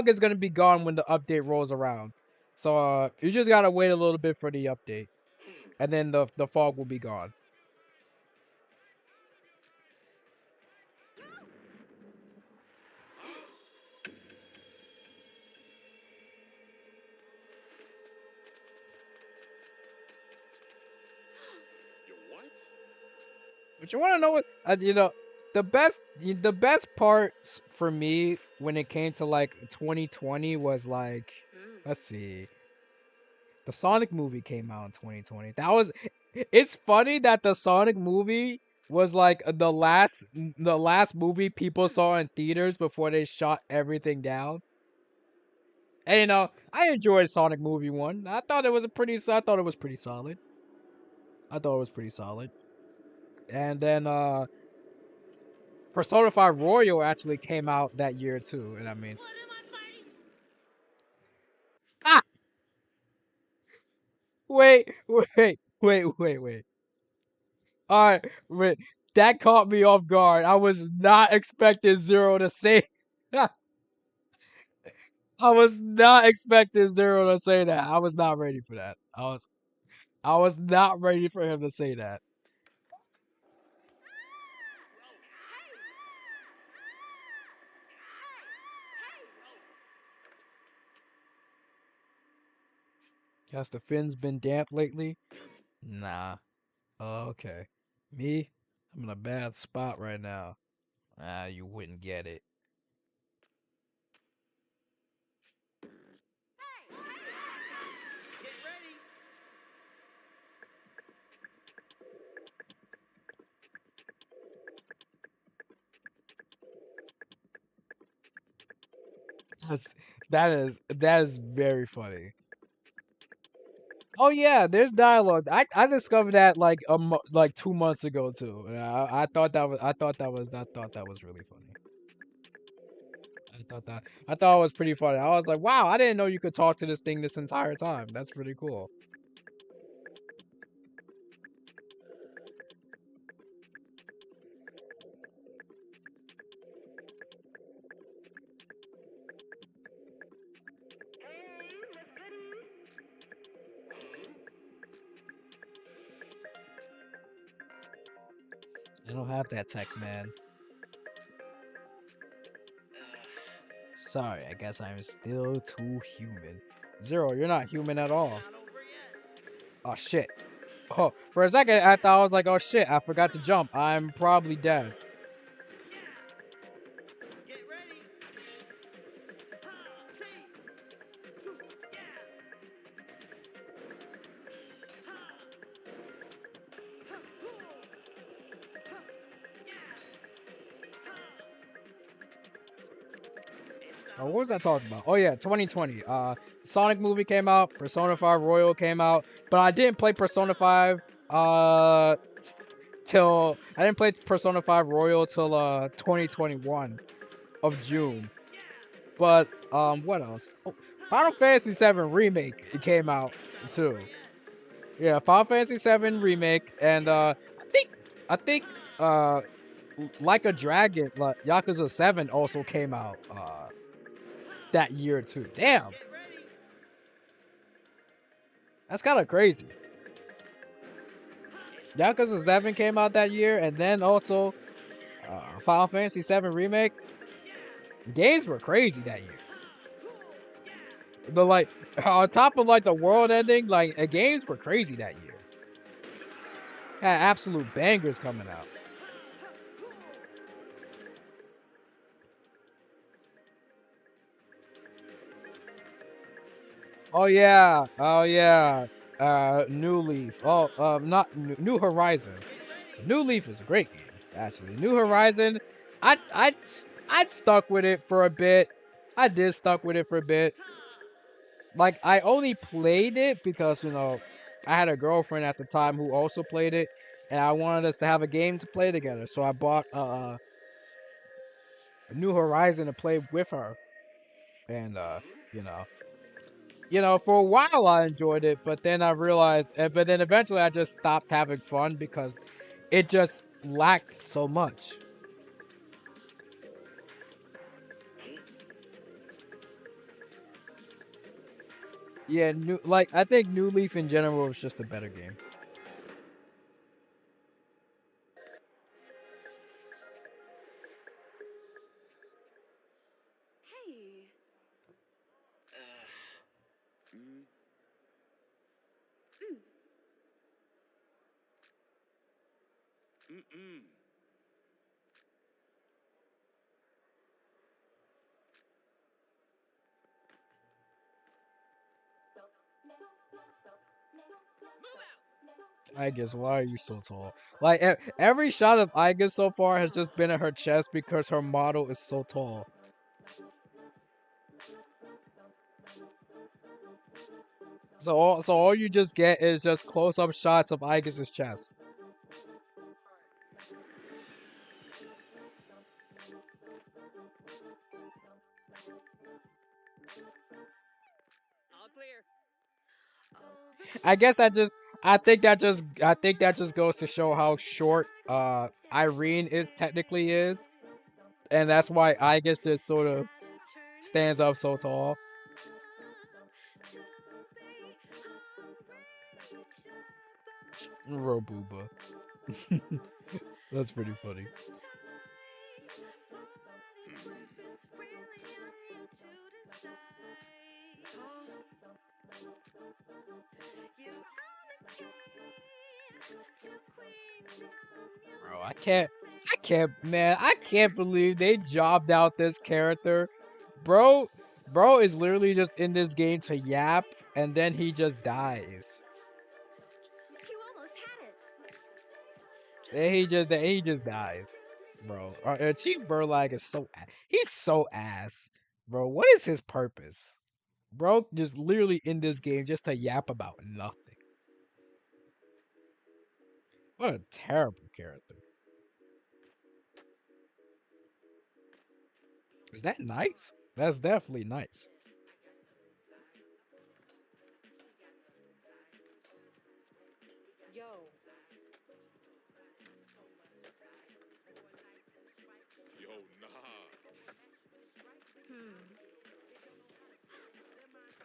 is gonna be gone when the update rolls around. So you just gotta wait a little bit for the update, and then the fog will be gone. You what? But you want to know what? The best parts for me when it came to like 2020 was like, let's see, the Sonic movie came out in 2020. That was. It's funny that the Sonic movie was like the last movie people saw in theaters before they shut everything down. And I enjoyed Sonic movie 1. I thought it was pretty solid. I thought it was pretty solid. And then Persona 5 Royal actually came out that year too. And I mean, What am I fighting? ah, wait. All right, wait. That caught me off guard. I was not expecting Zero to say. I was not expecting Zero to say that. I was not ready for that. I was not ready for him to say that. Has the fins been damp lately? Nah. Oh, okay. Me? I'm in a bad spot right now. Ah, you wouldn't get it. Get ready. That's, that is very funny. Oh yeah, there's dialogue. I discovered that like 2 months ago too. And I thought that was really funny. I thought it was pretty funny. I was like, wow, I didn't know you could talk to this thing this entire time. That's pretty cool. I don't have that tech, man. Sorry, I guess I'm still too human. Zero, you're not human at all. Not over yet. Oh shit. Oh, for a second I thought I was like, oh shit, I forgot to jump. I'm probably dead. Get ready. What was I talking about? Oh yeah, 2020. Sonic movie came out, Persona 5 Royal came out, but I didn't play Persona 5 till I didn't play Persona 5 Royal till 2021 of June. But what else? Oh, Final Fantasy 7 remake it came out too. Yeah, Final Fantasy 7 remake and I think uh Like a Dragon, like Yakuza 7 also came out that year too. Damn, that's kind of crazy. Yakuza 7 came out that year, and then also Final Fantasy 7 remake. Games were crazy that year. The like on top of like the world ending, like games were crazy that year. Had absolute bangers coming out. Oh yeah. New Leaf. Oh, not New Horizon. New Leaf is a great game, actually. New Horizon, I'd stuck with it for a bit. I did stuck with it for a bit. Like I only played it because I had a girlfriend at the time who also played it, and I wanted us to have a game to play together. So I bought a New Horizon to play with her, and you know, for a while I enjoyed it, but then I realized, but then eventually I just stopped having fun because it just lacked so much. Yeah, I think New Leaf in general was just a better game. Hey. I guess, why are you so tall? Like every shot of Iga so far has just been at her chest because her model is so tall. So all you just get is just close up shots of Igus' chest. All clear. I think that just goes to show how short Irene is technically is, and that's why Igus just sort of stands up so tall. Robuba. That's pretty funny. Bro, I can't believe they jobbed out this character. Bro, bro is literally just in this game to yap, and then he just dies. You almost had it. Then he just dies, bro. Chief Burlag is he's so ass, bro. What is his purpose, bro? Just literally in this game just to yap about nothing. What a terrible character. Is that nice? That's definitely nice. Yo. Yo, nah.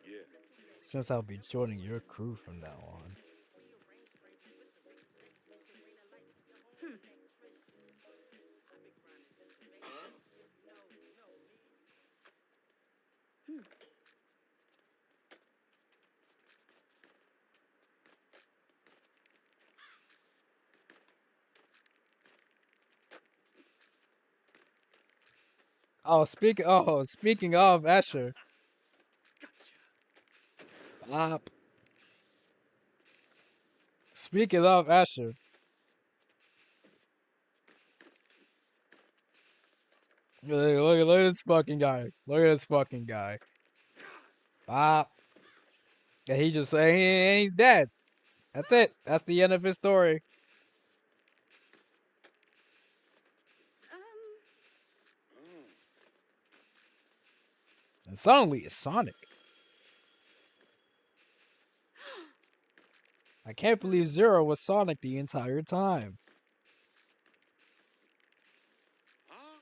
Yeah. Since I'll be joining your crew from now on. Speaking of Escher, Bop. Speaking of Escher, look at this fucking guy. Look at this fucking guy. Bop. And he just saying he's dead. That's it. That's the end of his story. And suddenly it's Sonic. I can't believe Zero was Sonic the entire time. Huh?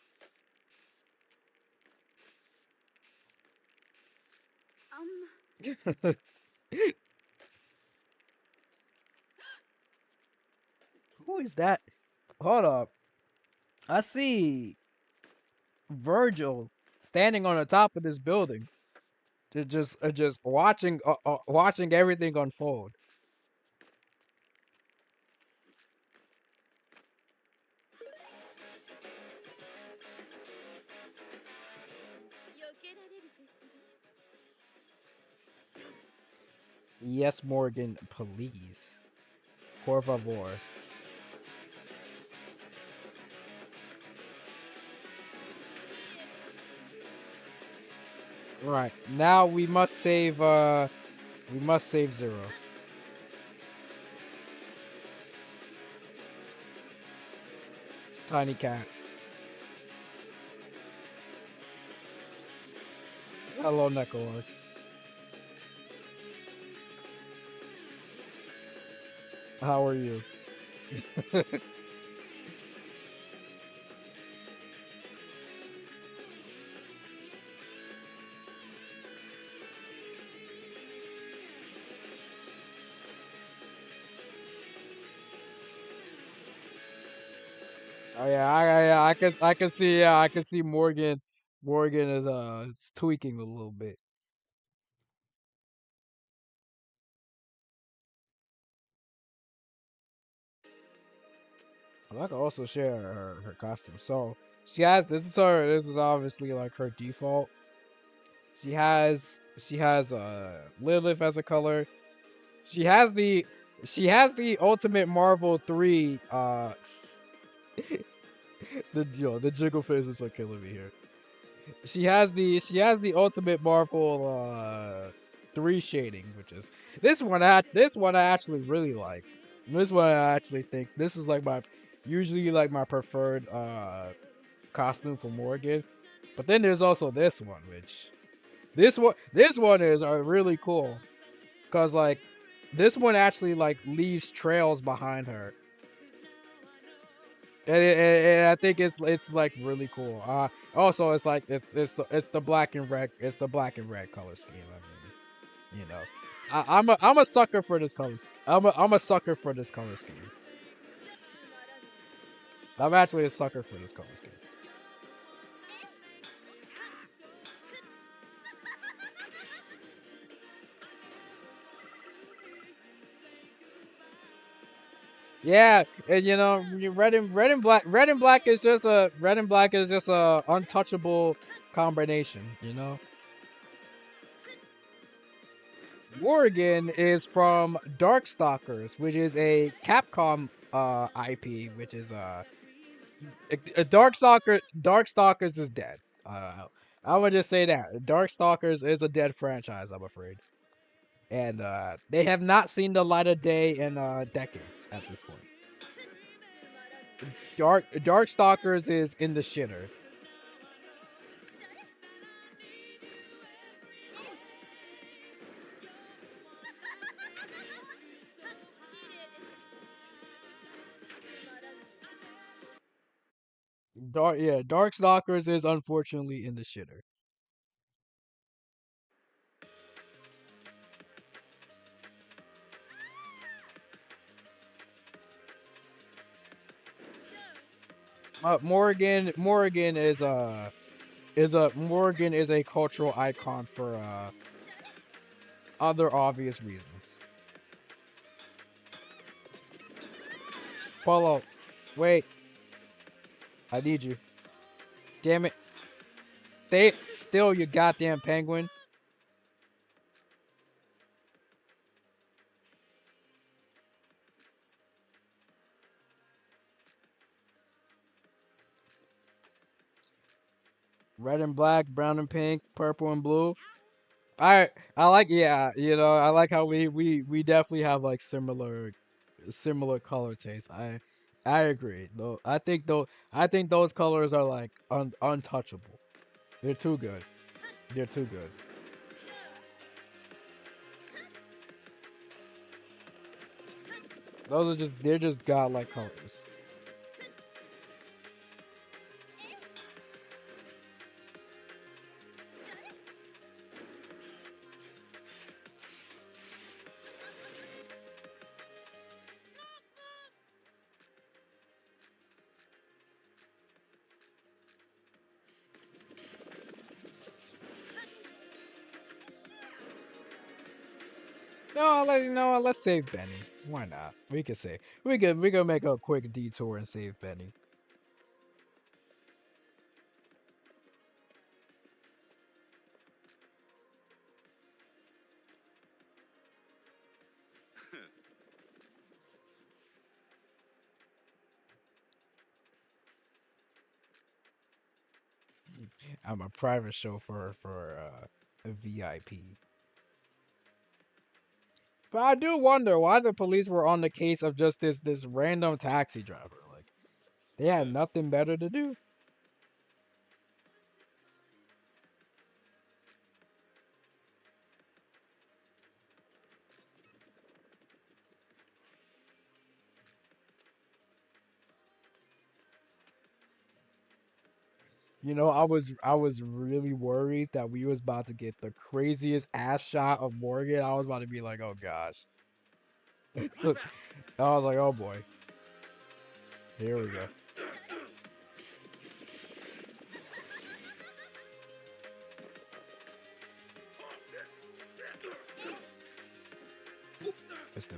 Who is that? Hold up. I see Virgil standing on the top of this building, just watching everything unfold. Yes, Morgan, please. Por favor. Right. Now we must save Zero. It's Tiny Cat. Hello, Necor. How are you? Oh yeah, I can see Morgan. Morgan is tweaking a little bit. I can also share her costume. So she has this is her. This is obviously like her default. She has Lilith as a color. She has the Ultimate Marvel 3 the jiggle faces are killing me here. She has the Ultimate Marvel 3 shading, which is this one I actually really like. This one I actually think this is like my usually like my preferred costume for Morgan. But then there's also this one, which this one is really cool. Cause like this one actually like leaves trails behind her. And I think it's like really cool. Also it's like it's the black and red color scheme. I mean, I'm a sucker for this color. I'm a sucker for this color scheme. I'm actually a sucker for this color scheme. Yeah, and red and black is just a untouchable combination. Morrigan is from Darkstalkers, which is a Capcom IP, which is a Darkstalkers is dead. I would just say that Darkstalkers is a dead franchise, I'm afraid, and they have not seen the light of day in decades at this point. Darkstalkers is in the shitter. Darkstalkers is unfortunately in the shitter. Morrigan is a cultural icon for other obvious reasons. Polo, wait, I need you. Damn it. Stay still, you goddamn penguin. Red and black, brown and pink, purple and blue. I like I like how we definitely have like similar color tastes. I agree. Though I think those colors are like untouchable. They're too good. They're too good. They're just godlike colors. No, let's save Benny. Why not? We can make a quick detour and save Benny. I'm a private chauffeur for a VIP. But I do wonder why the police were on the case of just this random taxi driver. Like they had nothing better to do. I was really worried that we was about to get the craziest ass shot of Morgan. I was about to be like, oh gosh. I was like, oh boy. Here we go. It's the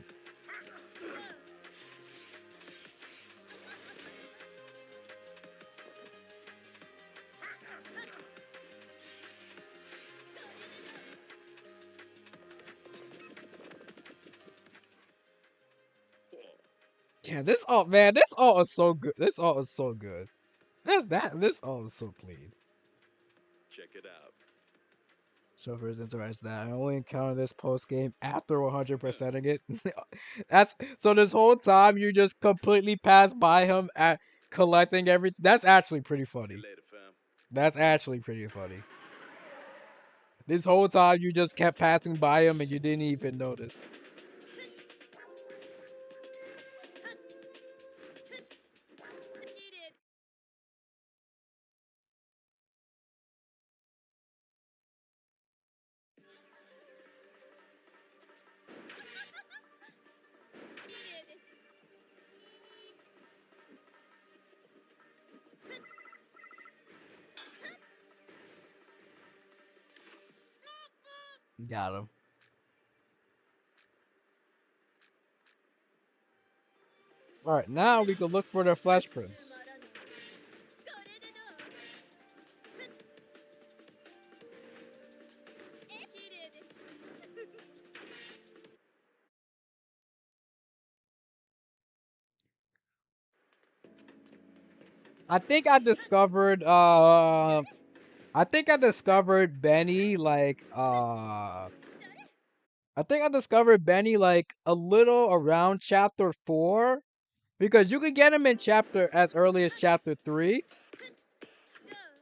Yeah, this art, man, this art is so good. This art is so good. This art is so clean. Check it out. So for interested that I only encountered this post game after 100%ing it. That's so this whole time you just completely pass by him at collecting everything. That's actually pretty See funny. you later, fam. That's actually pretty funny. This whole time you just kept passing by him and you didn't even notice. Got him. Alright, now we can look for the flesh prints. I think I discovered Benny like a little around chapter 4 because you could get him in chapter as early as chapter 3,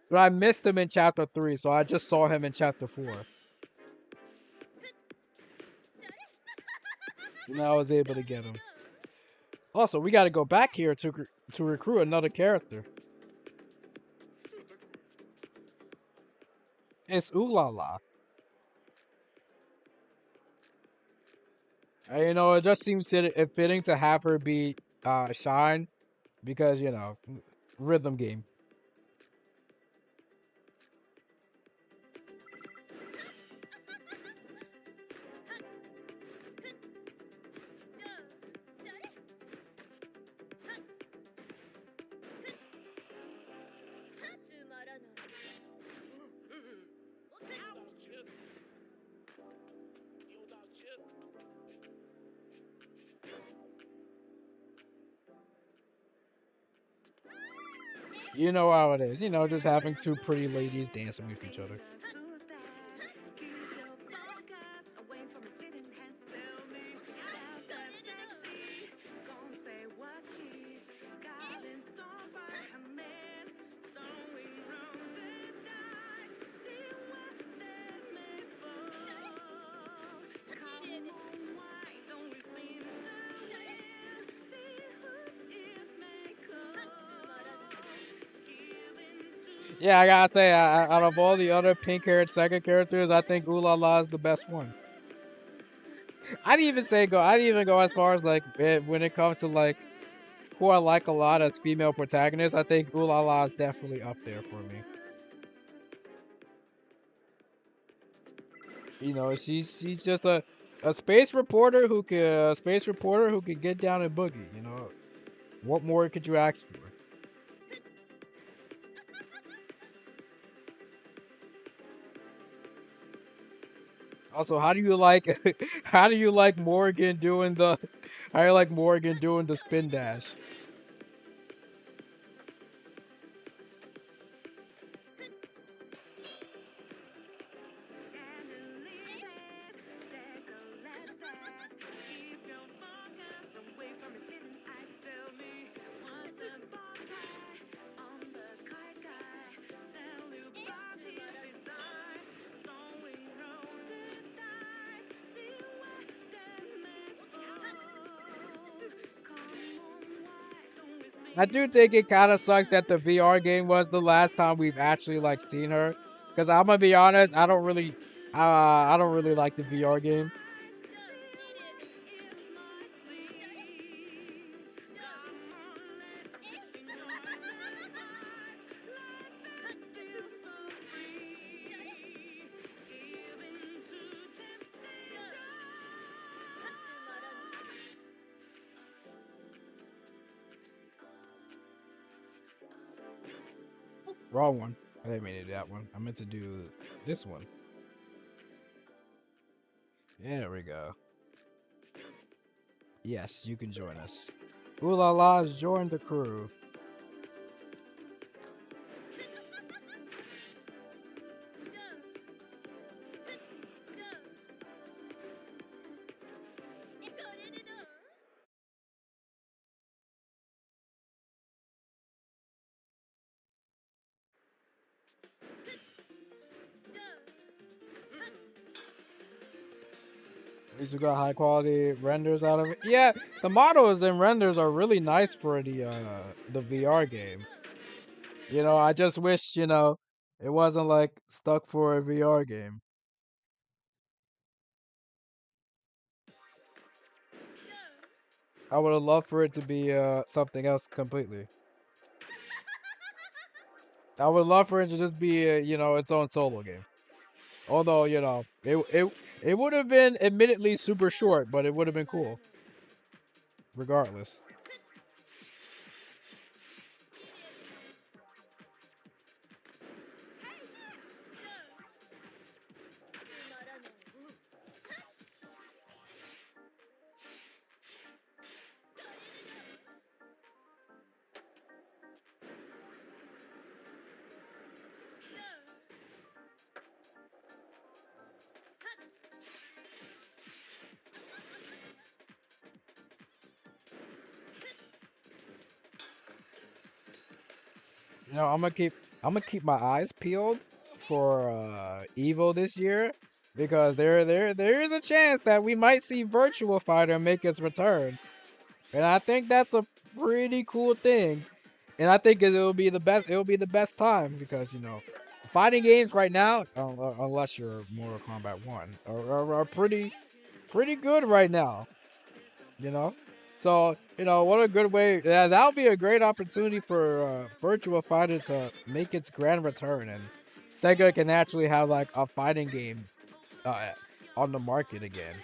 but I missed him in chapter 3, so I just saw him in chapter 4. And I was able to get him. Also, we got to go back here to recruit another character. It's Ulala. And, you know, it just seems fitting to have her be Shine because, you know, rhythm game. You know how it is. You know, just having two pretty ladies dancing with each other. Yeah, I gotta say, out of all the other pink-haired second characters, I think Ulala is the best one. I didn't even go as far as like when it comes to like who I like a lot as female protagonists. I think Ulala is definitely up there for me. You know, she's just a space reporter who can get down and boogie. You know, what more could you ask for? Also, how do you like Morgan doing the spin dash? I do think it kind of sucks that the VR game was the last time we've actually like seen her. Because I'm gonna be honest, I don't really like the VR game. Wrong one. I didn't mean to do that one. I meant to do this one. There we go. Yes, you can join us. Ooh la la's joined the crew. At least we got high quality renders out of it. Yeah, the models and renders are really nice for the VR game. You know, I just wish, you know, it wasn't like stuck for a VR game. I would have loved for it to be something else completely. I would love for it to just be you know, its own solo game. Although, you know, it would have been admittedly super short, but it would have been cool regardless. You know, I'm gonna keep my eyes peeled for Evo this year because there is a chance that we might see Virtua Fighter make its return, and I think that's a pretty cool thing. And I think it'll be the best. It'll be the best time because you know, fighting games right now, unless you're Mortal Kombat 1, are pretty good right now. You know, so you know what a good way. Yeah, that'll be a great opportunity for Virtua Fighter to make its grand return, and Sega can actually have like a fighting game uh, on the market again.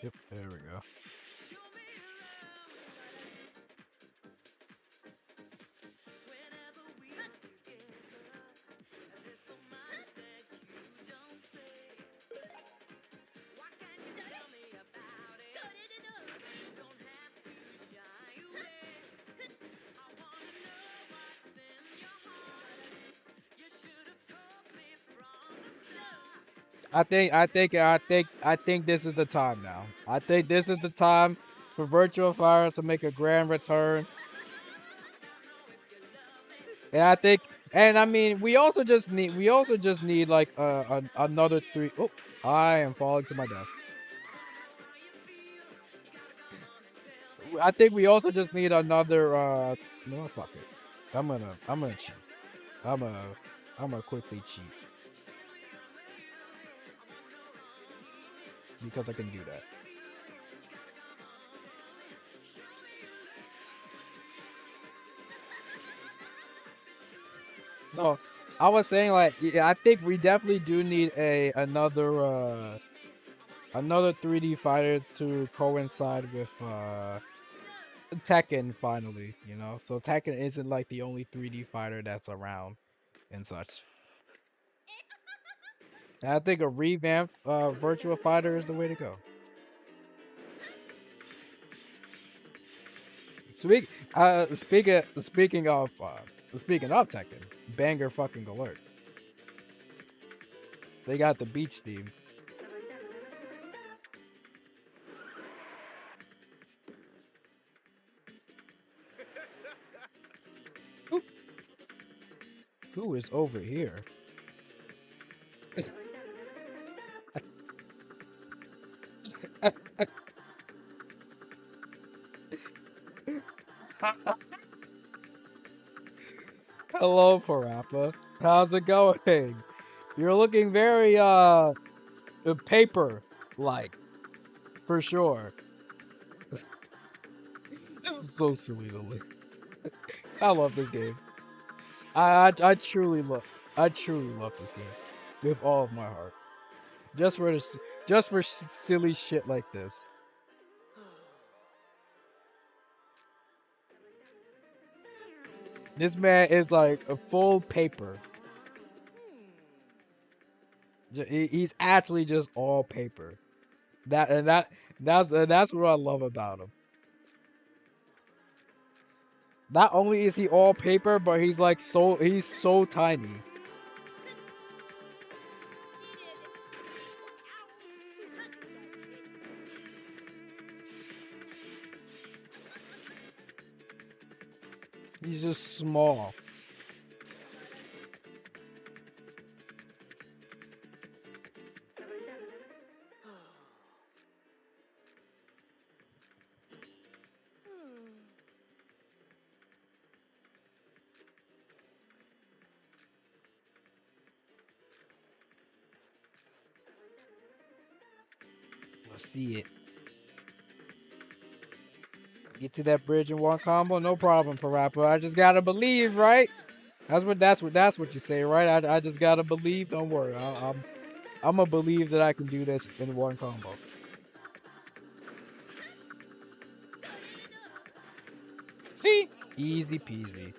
Yep, there we go. I think this is the time now. I think this is the time for Virtual Fire to make a grand return. And I think, and I mean, we also just need like another three. Oh, I am falling to my death. I think we also just need another. No, fuck it. I'm gonna cheat. I'm gonna, I'm gonna quickly cheat because I can do that. So I was saying like yeah, I think we definitely do need another 3D fighter to coincide with Tekken finally, you know. So Tekken isn't like the only 3D fighter that's around and such. And I think a revamped Virtua Fighter is the way to go. Speaking of Tekken, banger fucking alert. They got the beach theme. Who, who is over here? Hello, Parappa. How's it going? You're looking very paper. Like, for sure. This is so silly to live. I love this game. I truly love this game with all of my heart. Just for this, just for silly shit like this. This man is like a full paper. He's actually just all paper. That's what I love about him. Not only is he all paper, but he's so tiny. He's just small. Let's see it. Get to that bridge in one combo, no problem, Parappa. I just gotta believe, right? That's what you say, right? I just gotta believe. Don't worry, I'm gonna believe that I can do this in one combo. See, easy peasy.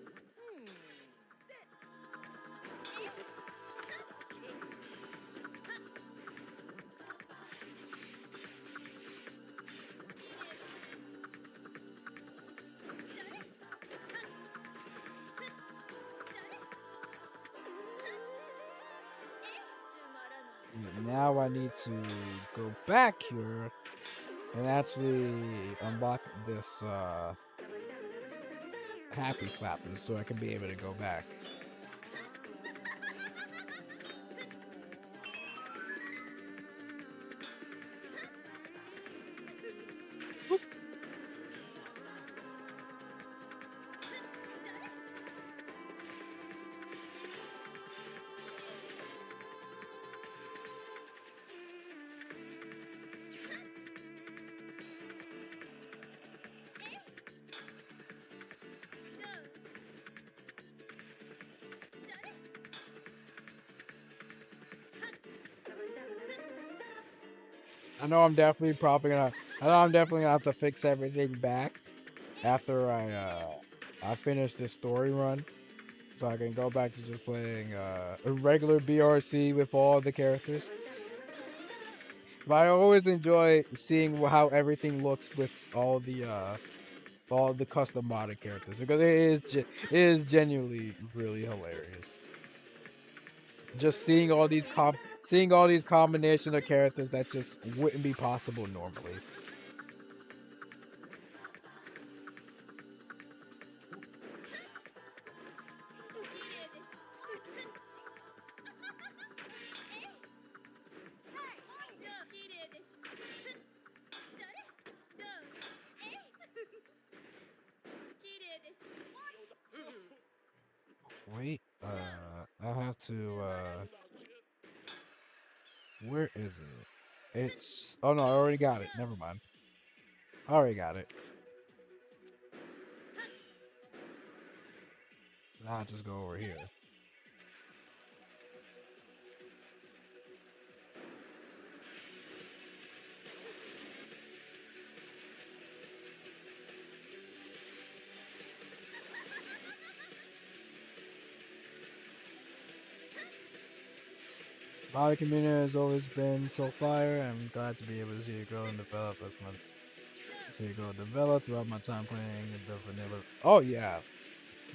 Now I need to go back here and actually unlock this happy slappers so I can be able to go back. I know I'm definitely gonna have to fix everything back after I finish this story run, so I can go back to just playing a regular BRC with all the characters. But I always enjoy seeing how everything looks with all the custom modded characters because it is genuinely really hilarious. Just seeing all these combination of characters that just wouldn't be possible normally. Wait, I have to where is it? Oh no, I already got it. Never mind. I already got it. Now I just go over here. My community has always been so fire. I'm glad to be able to see it grow and develop throughout my time playing the vanilla. Oh yeah,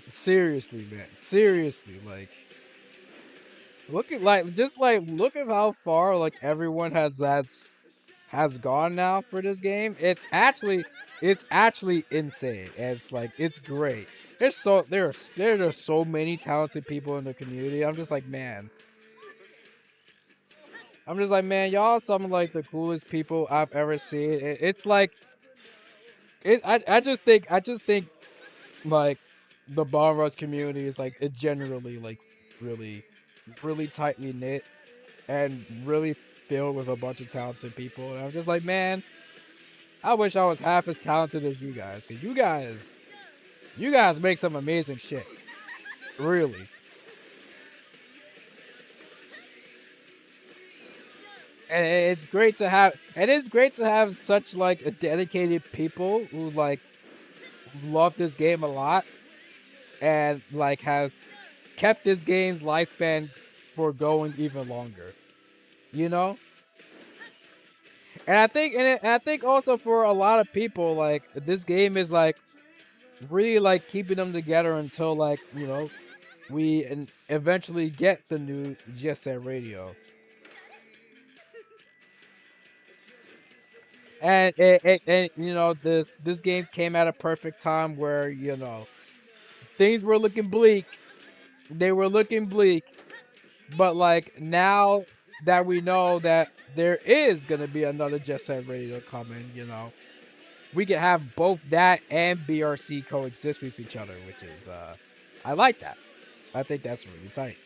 seriously, man, seriously, like look at how far like everyone has gone now for this game. It's actually insane. And it's great. There are so many talented people in the community. I'm just like, man, y'all are some of like the coolest people I've ever seen. It's like I just think like the Bomb Rush community is like it generally like really tightly knit and really filled with a bunch of talented people. And I'm just like, man, I wish I was half as talented as you guys. Cause you guys make some amazing shit. Really. And it's great to have such like a dedicated people who like love this game a lot and like has kept this game's lifespan for going even longer. You know? And I think also for a lot of people, like this game is like really like keeping them together until like, you know, we eventually get the new Jet Set Radio. And you know, this game came at a perfect time where, you know, things were looking bleak. They were looking bleak. But like now that we know that there is gonna be another Jet Set Radio coming, you know, we can have both that and BRC coexist with each other, which is I like that. I think that's really tight.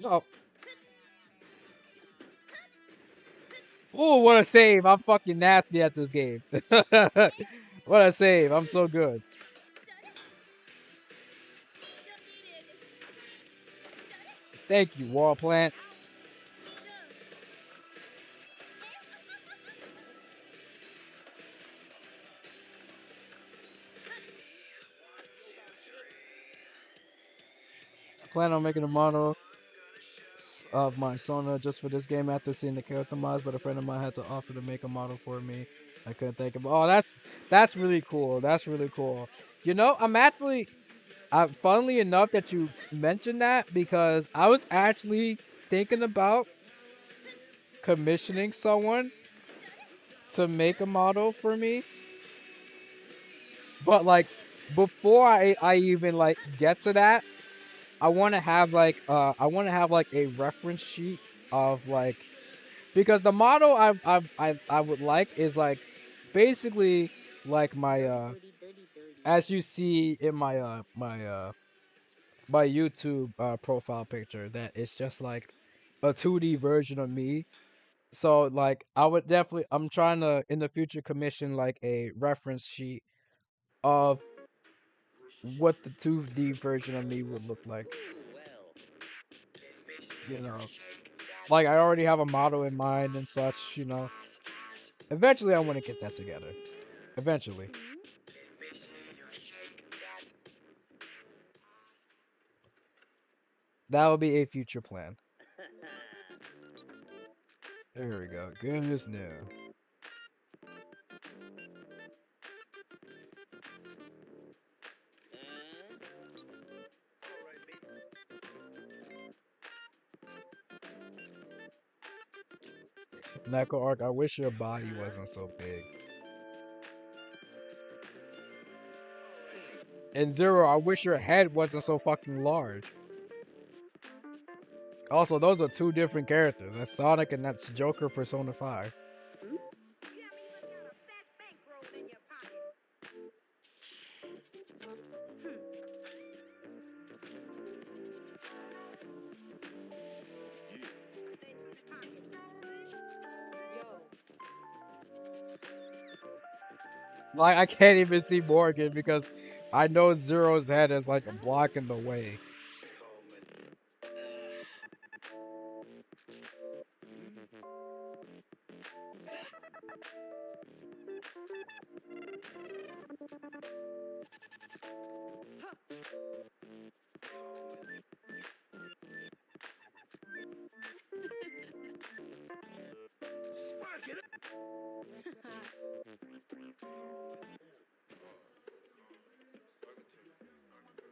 No. Oh, what a save. I'm fucking nasty at this game. What a save. I'm so good. Thank you, wall plants. I plan on making a model of my Sona just for this game after seeing the character mods, but a friend of mine had to offer to make a model for me. I couldn't think of. Oh, that's really cool. That's really cool. You know, I'm actually, funnily enough that you mentioned that because I was actually thinking about commissioning someone to make a model for me, but like before I even like get to that, I want to have like a reference sheet of like because the model I would like is like basically like my as you see in my my YouTube profile picture that it's just like a 2D version of me. So like I would definitely I'm trying to in the future commission like a reference sheet of what the 2D version of me would look like. You know, like I already have a model in mind and such. You know, eventually I want to get that together. Eventually, that will be a future plan. There we go. Good as new. Neko Arc, I wish your body wasn't so big. And Zero, I wish your head wasn't so fucking large. Also, those are two different characters. That's Sonic and that's Joker Persona 5. Like, I can't even see Morgan because I know Zero's head is like a block in the way.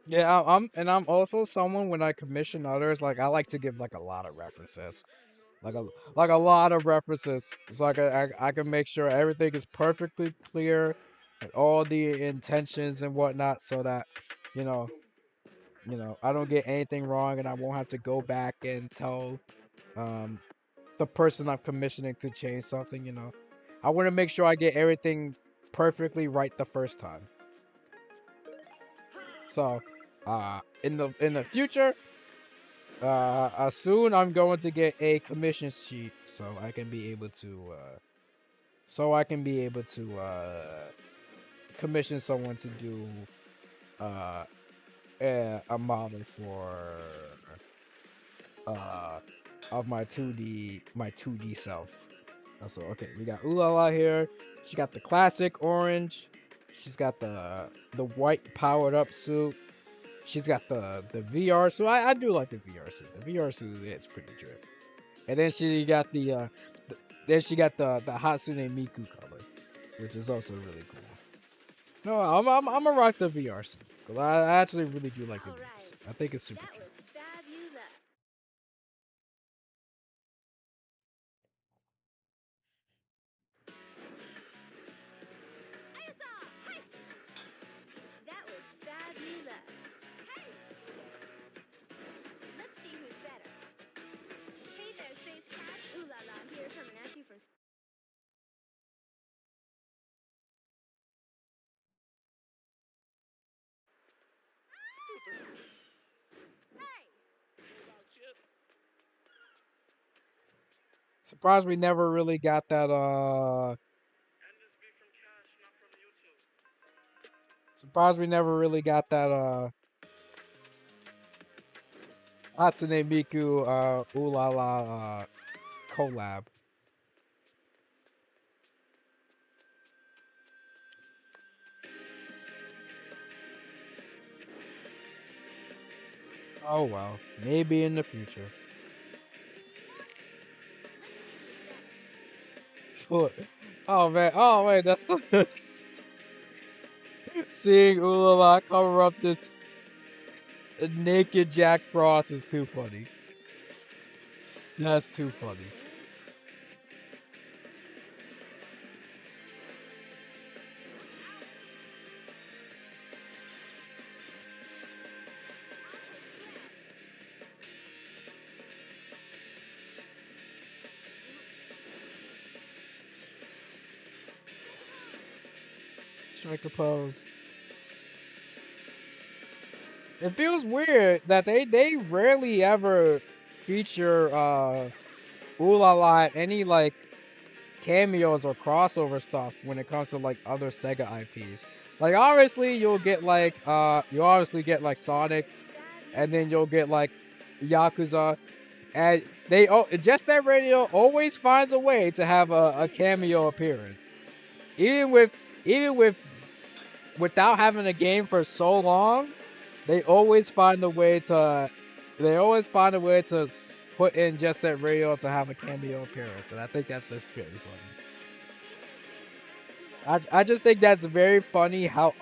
Yeah, I'm also someone when I commission others, like I like to give like a lot of references, like a lot of references, so I can make sure everything is perfectly clear, and all the intentions and whatnot, so that you know I don't get anything wrong, and I won't have to go back and tell um the person I'm commissioning to change something. I want to make sure I get everything perfectly right the first time. So, in the future, soon I'm going to get a commission sheet so I can be able to commission someone to do uh a model for uh of my 2D self. So okay, we got Ulala here. She got the classic orange. She's got the white powered up suit. She's got the VR suit. I do like the VR suit. The VR suit is pretty drip. And then she got the Hatsune Miku color, which is also really cool. No, I'm gonna rock the VR suit because I actually really do like the VR suit. I think it's super That cute. was fabulous. That was fabulous. Hey! Let's see who's better. Hey there, space cats. Ooh la la, here coming at you from Hey! Surprised we never really got that surprised we never really got that Hatsune Miku Ooh La La collab. Oh well, maybe in the future. What? Oh man, oh wait, that's seeing Ulama cover up this naked Jack Frost is too funny. That's too funny. Strike a pose. It feels weird that they rarely ever feature Ooh La La in any like cameos or crossover stuff when it comes to like other Sega IPs. Like obviously you obviously get like Sonic, and then you'll get like Yakuza, and Jet Set Radio always finds a way to have a cameo appearance, even with without having a game for so long. They always find a way to put in Jet Set Radio to have a cameo appearance, and I think that's just very funny. I just think that's very funny how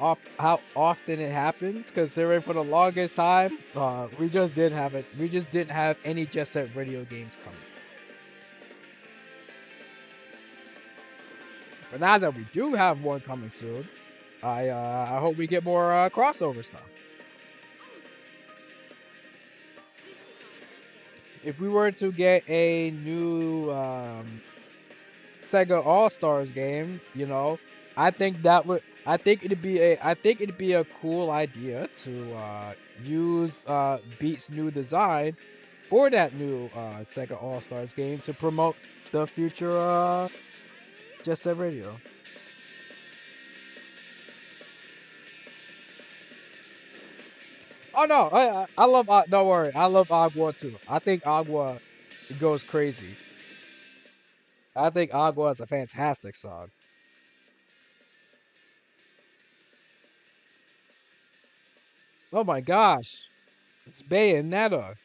often it happens, considering for the longest time we just didn't have any Jet Set Radio games coming. But now that we do have one coming soon, I hope we get more crossover stuff. If we were to get a new Sega All Stars game, I think it'd be a cool idea to use Beat's new design for that new Sega All Stars game to promote the future Jet Set Radio. Oh no, I love don't worry, I love Agua too. I think Agua goes crazy. I think Agua is a fantastic song. Oh my gosh, it's Bayonetta.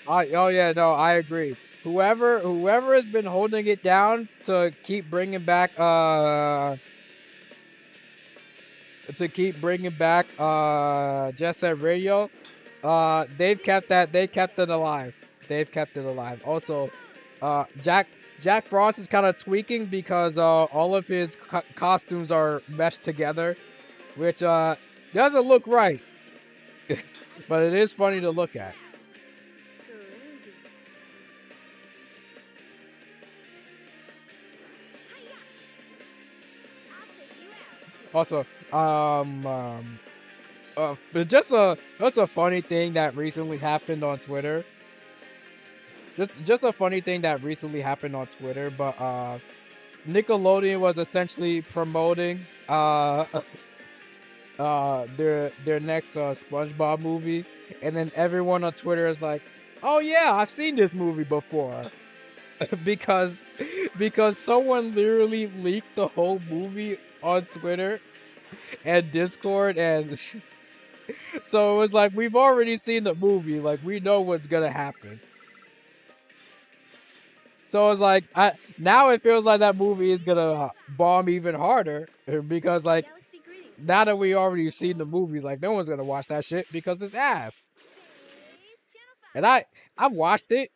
Oh yeah, no, I agree. Whoever has been holding it down to keep bringing back Jet Set Radio, they kept it alive. they've kept it alive. Also, Jack Frost is kind of tweaking because all of his costumes are meshed together, which doesn't look right, but it is funny to look at. Also, but that's a funny thing that recently happened on Twitter. Just a funny thing that recently happened on Twitter, but Nickelodeon was essentially promoting their next SpongeBob movie, and then everyone on Twitter is like, "Oh yeah, I've seen this movie before," because someone literally leaked the whole movie on Twitter and Discord, and so it was like we've already seen the movie, like we know what's gonna happen. So it's like now it feels like that movie is gonna bomb even harder because like now that we already seen the movies, like no one's gonna watch that shit because it's ass. And I watched it.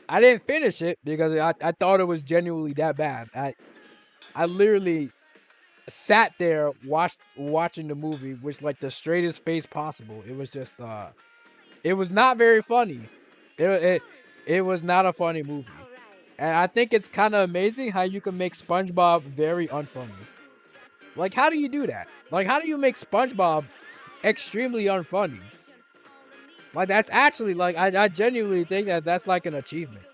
I didn't finish it because I thought it was genuinely that bad. I literally sat there watching the movie with like the straightest face possible. It was just it was not very funny. It was not a funny movie. And I think it's kind of amazing how you can make SpongeBob very unfunny. Like, how do you do that? Like, how do you make SpongeBob extremely unfunny? Like, that's actually, like, I genuinely think that that's like an achievement.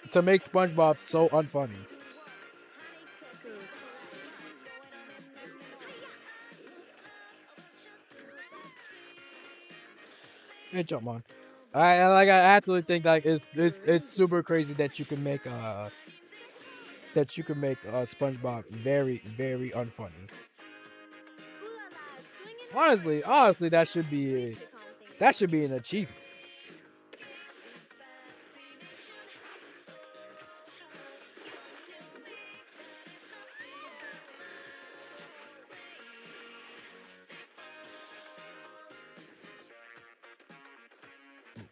To make SpongeBob so unfunny. Hey, jump on. I actually think like it's super crazy that you can make SpongeBob very unfunny. Honestly, that should be an achievement.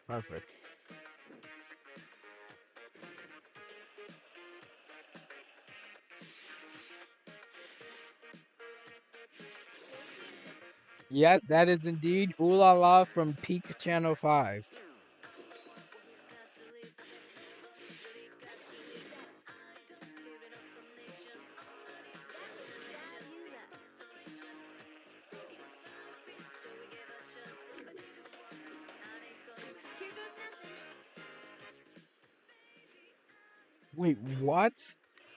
Perfect. Yes, that is indeed Ooh La La from Peak Channel 5. Wait, what?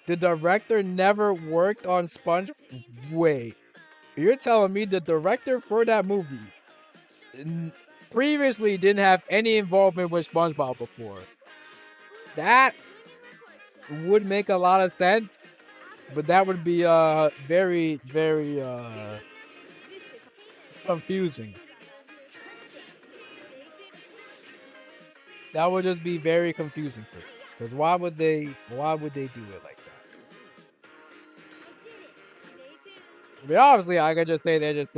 The director never worked on Sponge. Wait, you're telling me the director for that movie previously didn't have any involvement with SpongeBob before? That would make a lot of sense, but that would be very confusing. That would just be very confusing for me. Because why would they do it like that? I mean, obviously, I could just say they just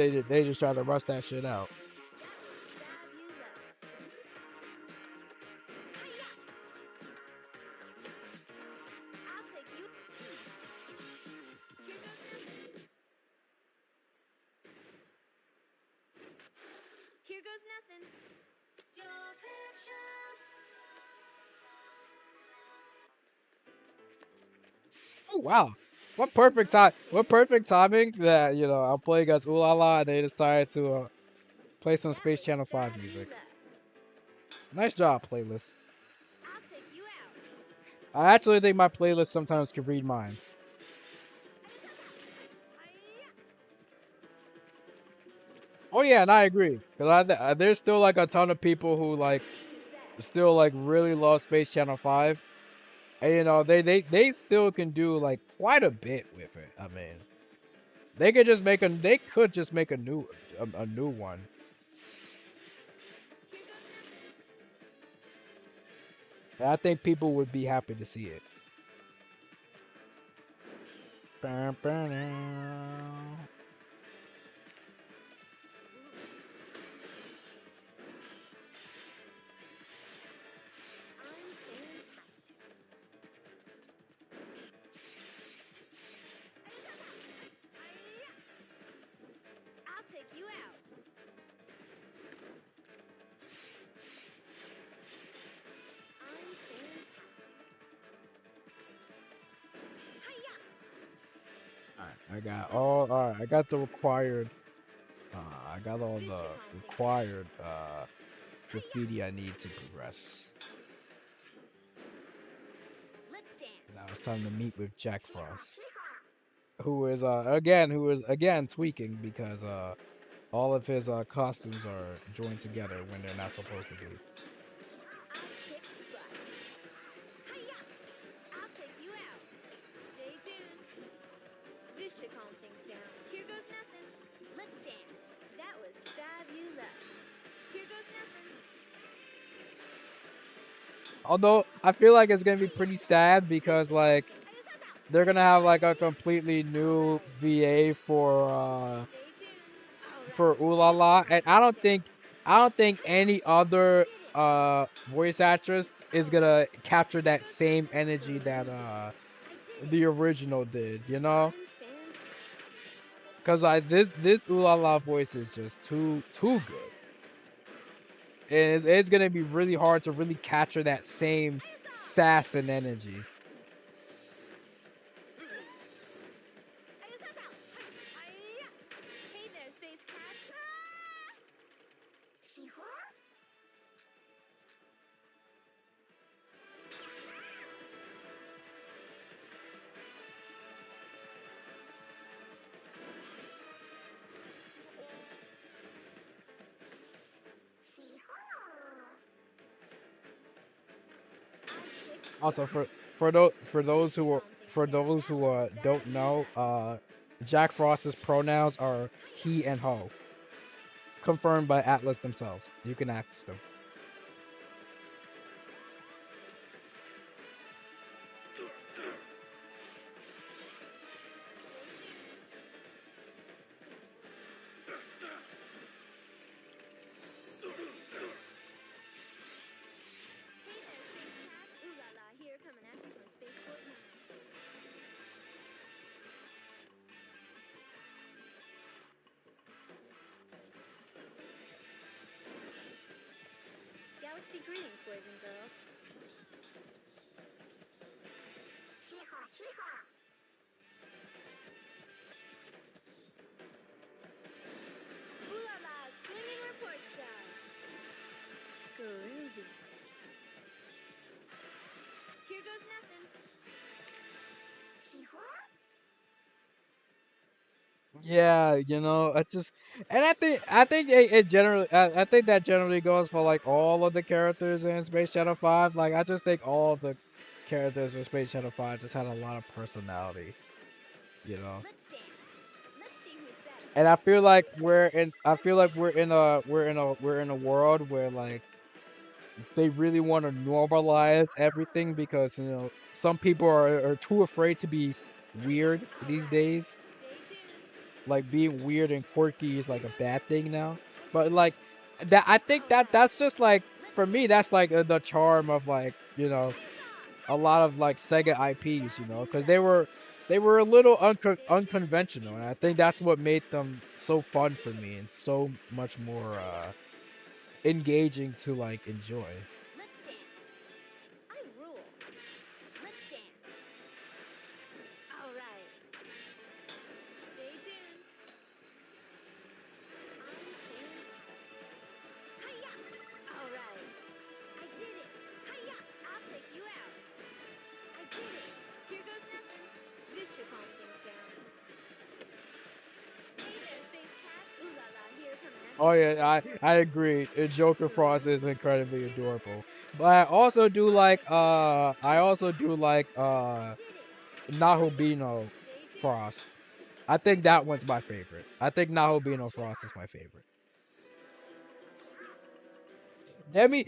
try to rush that shit out. Here goes nothing. Oh wow. What perfect time! What perfect timing that I'm playing as Ooh La La and they decided to play some Space Channel 5 music. Nice job, playlist. I'll take you out. I actually think my playlist sometimes can read minds. Oh yeah, and I agree because there's still like a ton of people who like still like really love Space Channel 5, and they still can do like quite a bit with it. I mean, they could just make a new one. And I think people would be happy to see it. you out. I'm fantastic. Hiya! All right. I got the required. I got all This the should calm things required graffiti I need to progress. Let's dance. Now it's time to meet with Jack Frost, who is again tweaking because all of his costumes are joined together when they're not supposed to be. I'll kick butt. Hiya! I'll take you out. Stay tuned. This should calm things down. Here goes nothing. Let's dance. That was fabulous. Here goes nothing. Although I feel like it's gonna be pretty sad because like they're gonna have like a completely new VA Stay tuned. for Ooh La La, and I don't think any other voice actress is gonna capture that same energy that the original did, you know? I'm fantastic. Cause like this Ooh La La voice is just too good. And it's gonna be really hard to really capture that same sass and energy. Hey there, space cats. Also for those who don't know, Jack Frost's pronouns are he and ho. Confirmed by Atlas themselves. You can ask them. Ooh la la, here coming at you from Spaceport 9. Galaxy greetings, boys and girls. Ooh la la, swinging report show. Groovy. Here goes nothing. Yeah, you know, it's just, and I think it generally, I think that generally goes for like all of the characters in Space Shuttle 5. Like, I just think all of the characters in Space Shuttle 5 just had a lot of personality, you know. Let's dance. Let's see who's better. And I feel like we're in a world where like they really want to normalize everything because you know some people are too afraid to be weird these days. Stay tuned. Like being weird and quirky is like a bad thing now. But like that, I think that's just like for me that's like the charm of like you know a lot of like Sega IPs, you know, because they were a little unconventional, and I think that's what made them so fun for me and so much more engaging to like enjoy. Let's dance. I rule. Let's dance. All right. Stay tuned. I'm fantastic. Hiya! All right. I did it. Hiya! I'll take you out. I did it. Here goes nothing. This should calm things down. Hey there, space cats. Ooh la la, here coming at you. Oh yeah, I agree. Joker Frost is incredibly adorable. But I also do like Nahobino Frost. I think that one's my favorite. I think Nahobino Frost is my favorite. Demi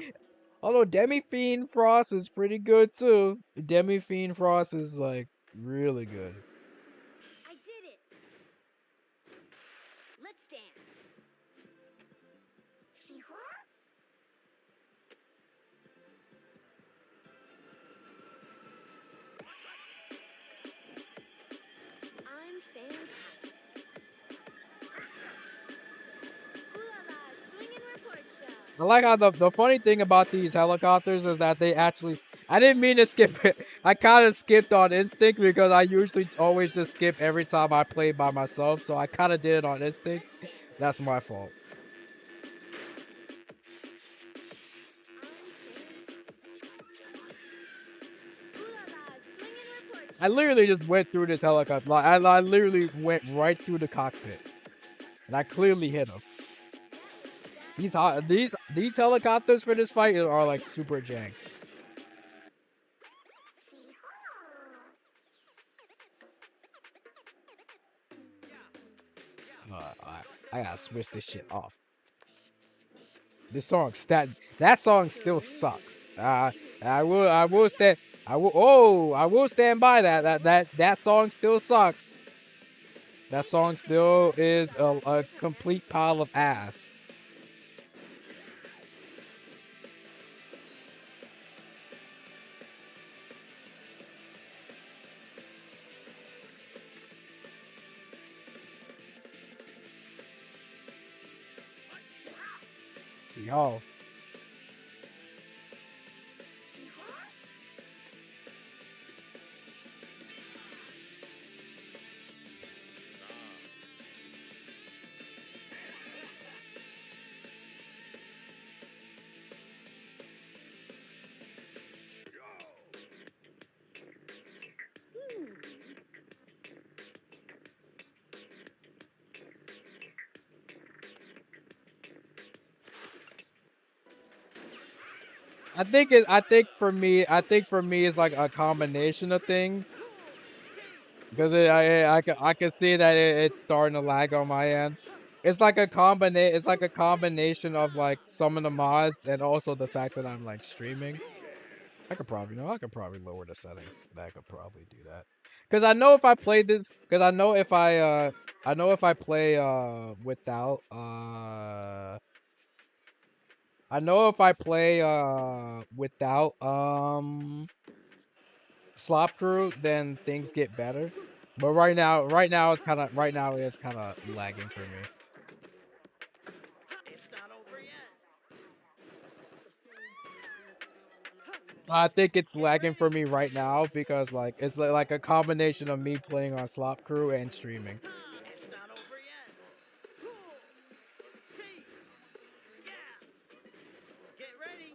although Demi Fiend Frost is pretty good too. Demi Fiend Frost is like really good. I did it. Let's dance. I'm fantastic. I like how the funny thing about these helicopters is that they actually. I didn't mean to skip it. I kind of skipped on instinct because I usually always just skip every time I play by myself. So I kind of did it on instinct. That's my fault. Ooh la la, swing and report I ya. literally just went through this helicopter. Like, I literally went right through the cockpit, and I clearly hit him. These helicopters for this fight are like super jank. I gotta switch this shit off. This song that song still sucks. I will stand I will stand by that song still sucks. That song still is a complete pile of ass. Yo. I think for me it's like a combination of things because I can see that it's starting to lag on my end. It's like a combination of like some of the mods and also the fact that I'm like streaming. I could probably lower the settings. I could probably do that. Cuz I know if I play this cuz I know if I play without I know if I play without Slop Crew, then things get better. But right now it's kind of lagging for me. It's not over yet. I think it's lagging for me right now because like it's like a combination of me playing on Slop Crew and streaming. It's not over yet. T. Yeah. Get ready.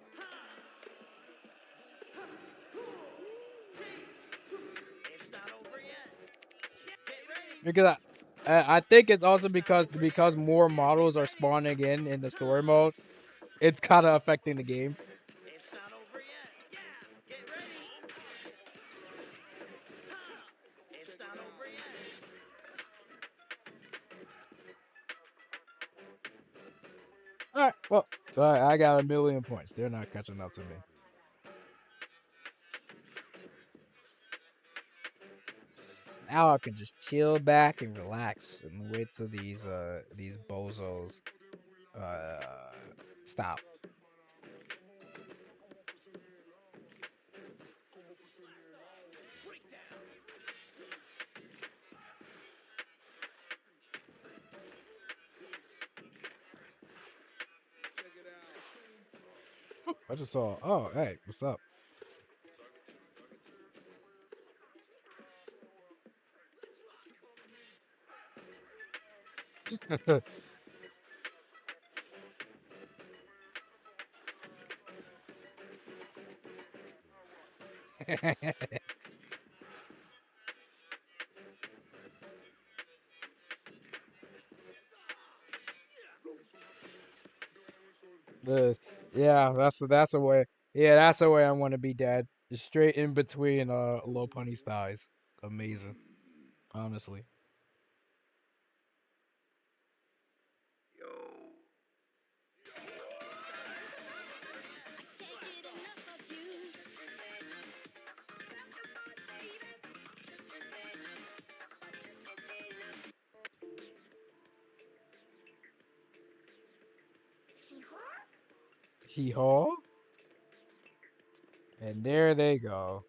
It's not over yet. Get ready. Because I think it's also because more models are spawning in the story mode. It's kind of affecting the game. It's not over yet. Get ready. It's not over yet. All right, well, I got 1,000,000 points. They're not catching up to me. So now I can just chill back and relax and wait till these bozos uh stop. I just saw. Oh, hey, what's up? Uh, yeah, that's a way. Yeah, that's a way I want to be dead. Just straight in between low punny's thighs. Amazing, honestly. Hee haw. And there they go.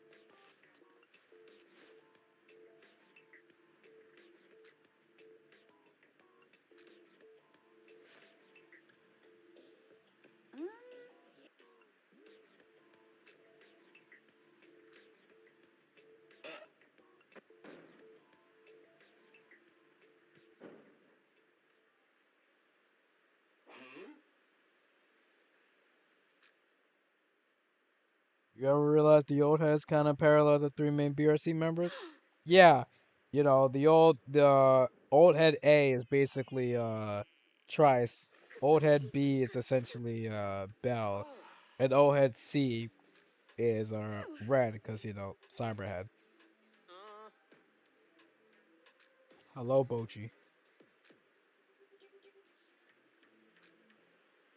You ever realize the old heads kind of parallel the three main BRC members? Yeah, the old head A is basically Trice. Old head B is essentially Bell, and old head C is Red because Cyberhead. Hello, Bochi.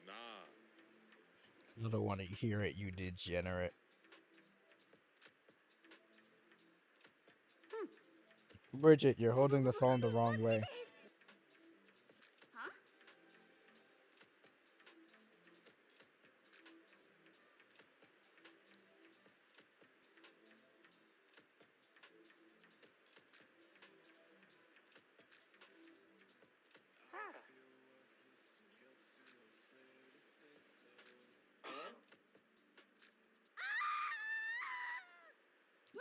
Nah. I don't want to hear it, you degenerate. Bridget, you're holding the phone the wrong way. Huh?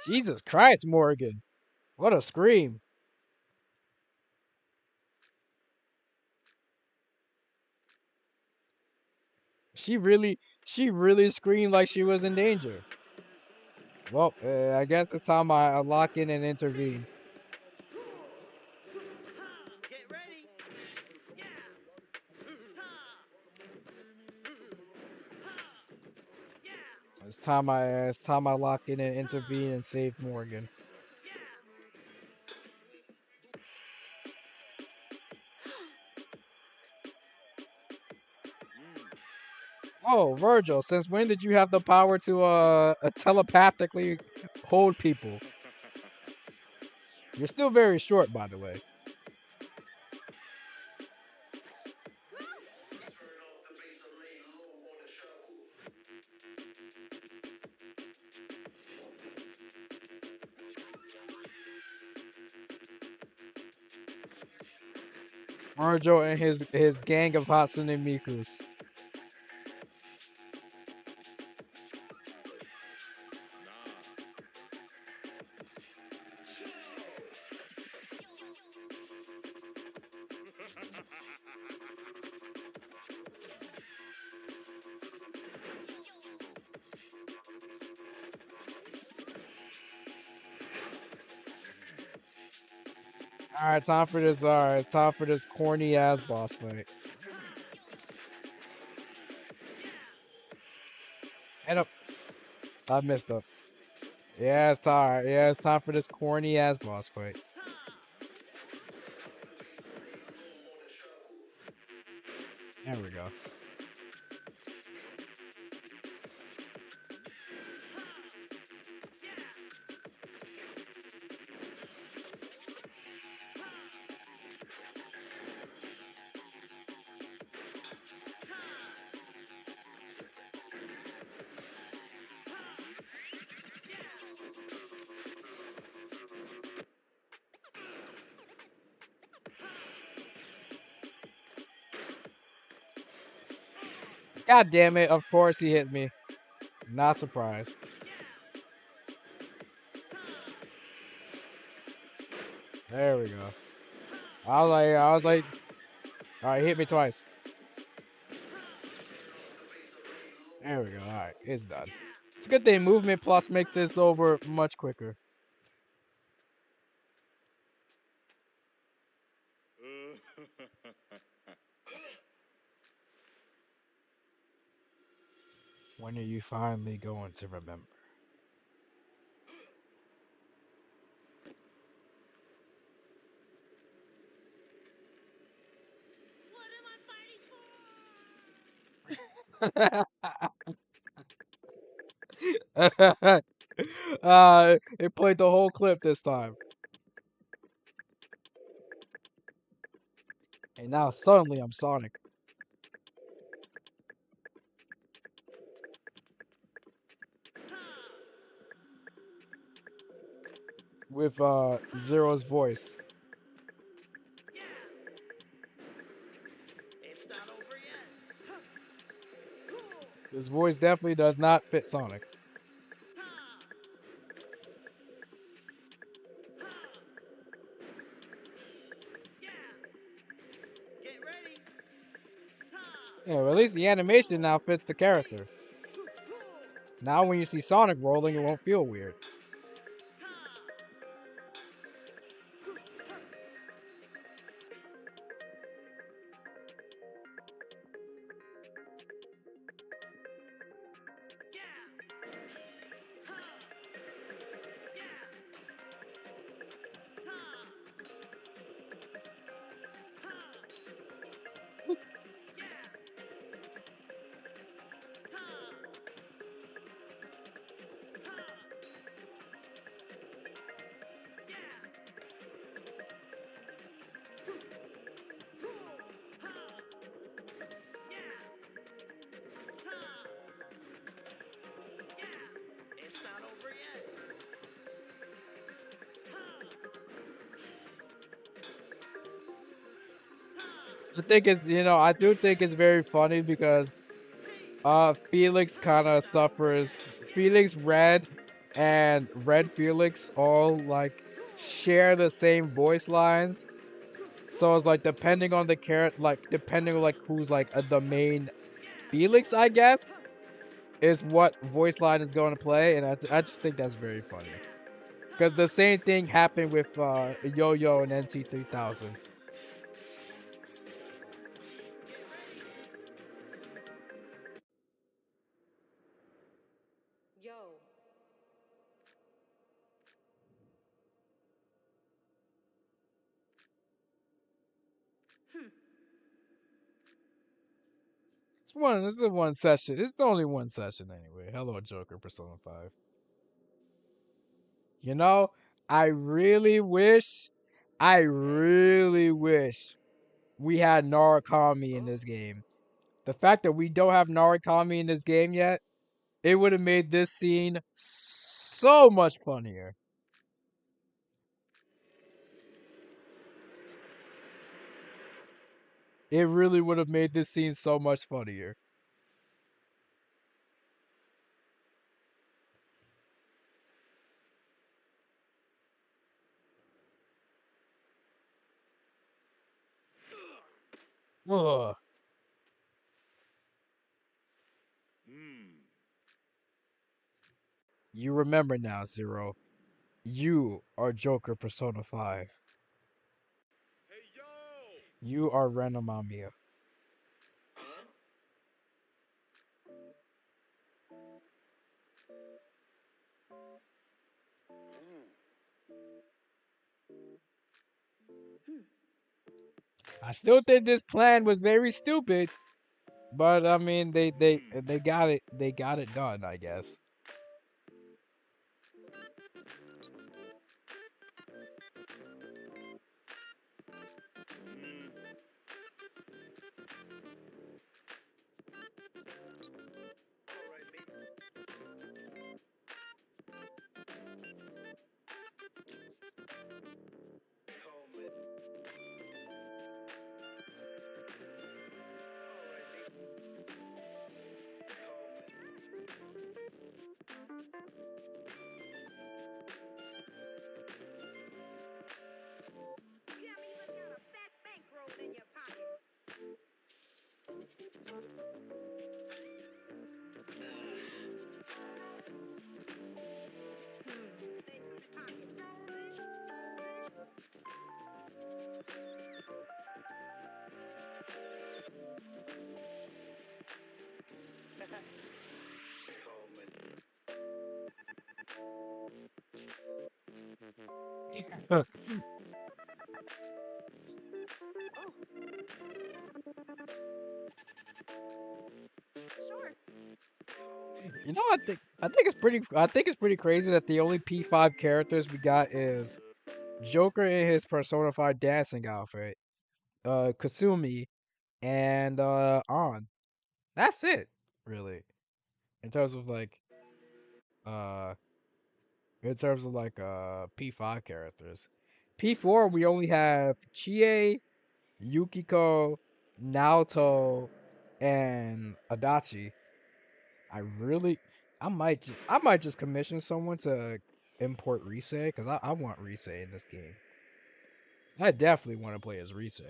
Jesus Christ, Morgan! What a scream! She really screamed like she was in danger. Well, I guess it's time I lock in and intervene. Get ready. Yeah. Yeah. It's time I lock in and intervene and save Morgan. Oh, Virgil, since when did you have the power to telepathically hold people? You're still very short, by the way. Virgil and his gang of Hatsune Mikus. All right, time for this. All right, it's time for this corny ass boss fight. And up, I missed up. Yeah, it's time. Yeah, it's time for this corny ass boss fight. There we go. God damn it! Of course he hit me. Not surprised. There we go. I was like, all right, hit me twice. There we go. All right, it's done. It's a good thing movement plus makes this over much quicker. When are you finally going to remember? It played the whole clip this time. And now suddenly I'm Sonic. With Zero's voice. It's not over yet. His voice definitely does not fit Sonic. Get ready. Yeah, well, at least the animation now fits the character. Now when you see Sonic rolling, it won't feel weird. It's not over yet. I think it's I do think it's very funny because Felix kind of suffers. Felix Red and Red Felix all like share the same voice lines. So it's like depending on the character, like depending on like who's like the main Felix, I guess, is what voice line is going to play, and I just think that's very funny. Because the same thing happened with Yo-Yo and NT3000. Yo. This is one session. It's only one session anyway. Hello, Joker, Persona 5. You know, I really wish, I really wish we had Narukami in this game. The fact that we don't have Narukami in this game yet, it would have made this scene so much funnier. It really would have made this scene so much funnier. Ugh. You remember now, Zero. You are Joker Persona 5. Hey, yo! You are Renomamiya. I still think this plan was very stupid, but I mean they got it done, I guess. You haven't even got a fat bankroll in your pocket. Sure. I think it's pretty crazy that the only P5 characters we got is Joker in his Persona 5 dancing outfit, Kasumi, and On. That's it, really. In terms of like uh P5 characters. P4 we only have Chie, Yukiko, Naoto, and Adachi. I really I might just commission someone to import Rise because I want Rise in this game. I definitely want to play as Rise.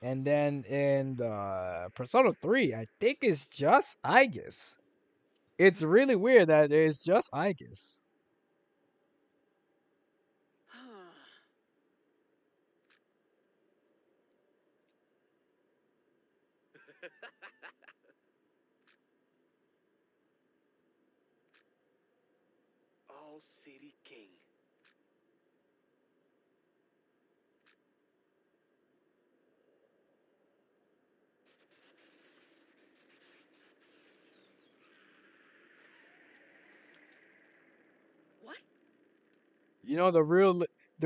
And then in Persona 3, I think it's just Aegis. It's really weird that it's just Aegis. All City King. What? You know the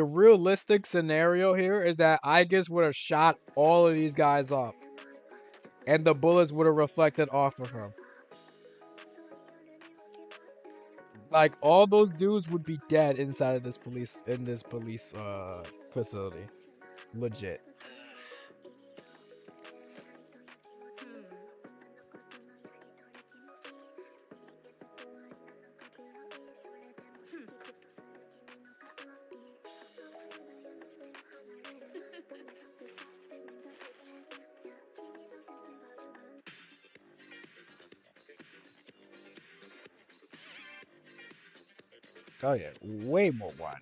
realistic scenario here is that Aegis would have shot all of these guys up, and the bullets would have reflected off of him. Like all those dudes would be dead inside of this police facility. Legit. Oh yeah, way more whiny.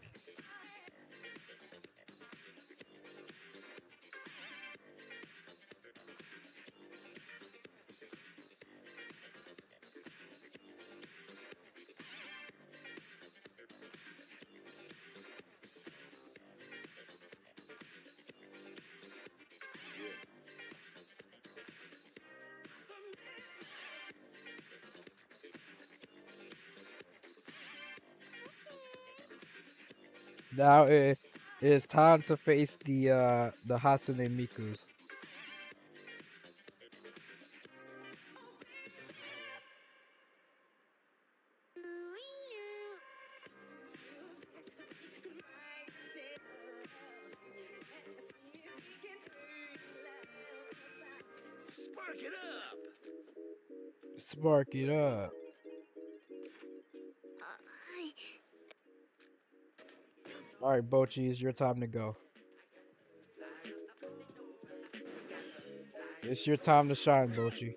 Now it is time to face the Hatsune Mikus. Spark it up! Spark it up. All right, Bochi, it's your time to go. It's your time to shine, Bochi.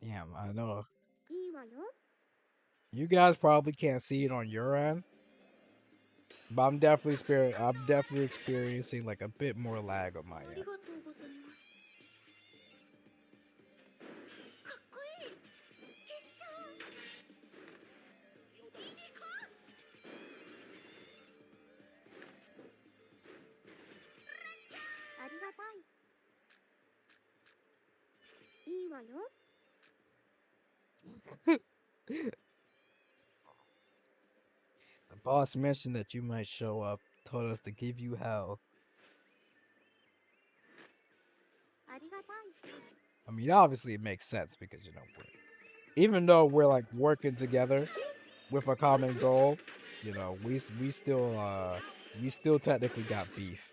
Damn, I know. You guys probably can't see it on your end, but I'm definitely experiencing like a bit more lag on my end. The boss mentioned that you might show up, told us to give you hell. I mean, obviously it makes sense because even though we're like working together with a common goal, we still technically got beef.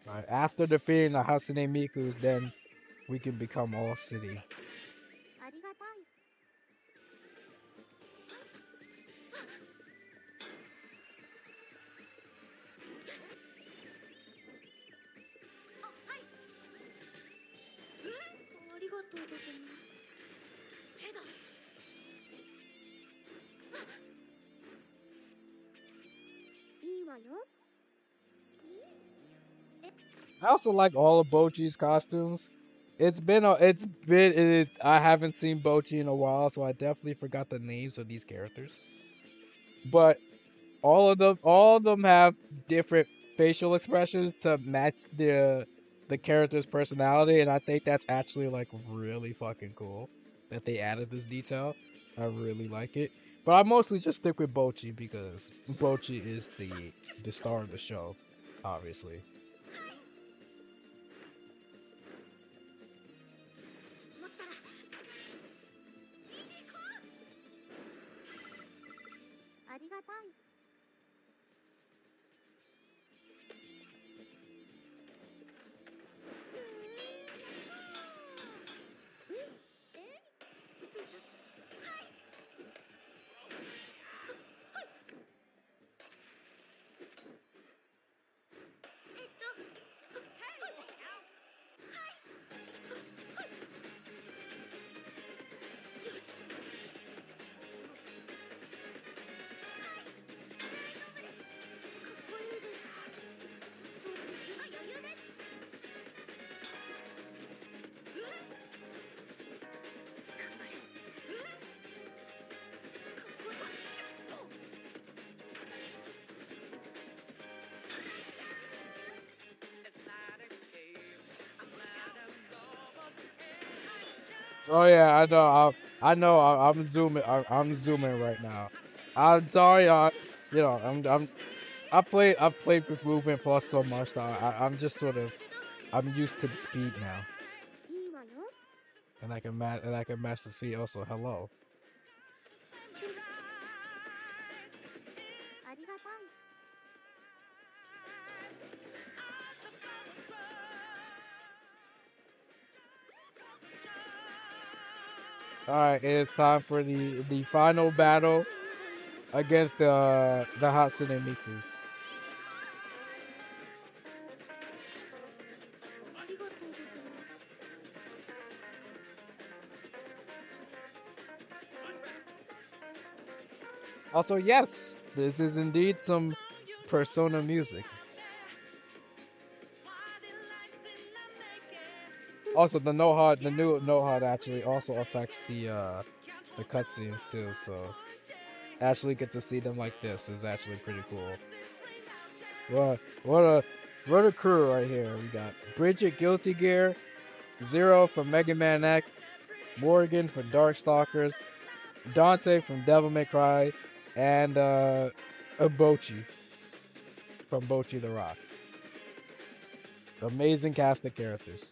Right, after defeating the Hatsune Mikus, then we can become all city. I also like all of Bochi's costumes. I haven't seen Bochi in a while, so I definitely forgot the names of these characters. But all of them have different facial expressions to match the character's personality, and I think that's actually like really fucking cool that they added this detail. I really like it. But I mostly just stick with Bochi because Bochi is the star of the show, obviously. 持ったら見に行こう。ありがたい。Oh yeah, I know. I'm zooming. I'm zooming right now. I'm sorry. I've played with Movement Plus so much that I'm just sort of I'm used to the speed now, いいわよ。and I can match the speed also. Hello. ありがたい。All right, it is time for the final battle against the Hatsune Mikus. ありがとうございます。Also, yes, this is indeed some Persona music. Also, the new no HUD actually also affects the cutscenes too. So actually get to see them like this is actually pretty cool. What a crew right here. We got Bridget Guilty Gear, Zero from Mega Man X, Morgan from Darkstalkers, Dante from Devil May Cry, and Bochi from Bochi the Rock. Amazing cast of characters.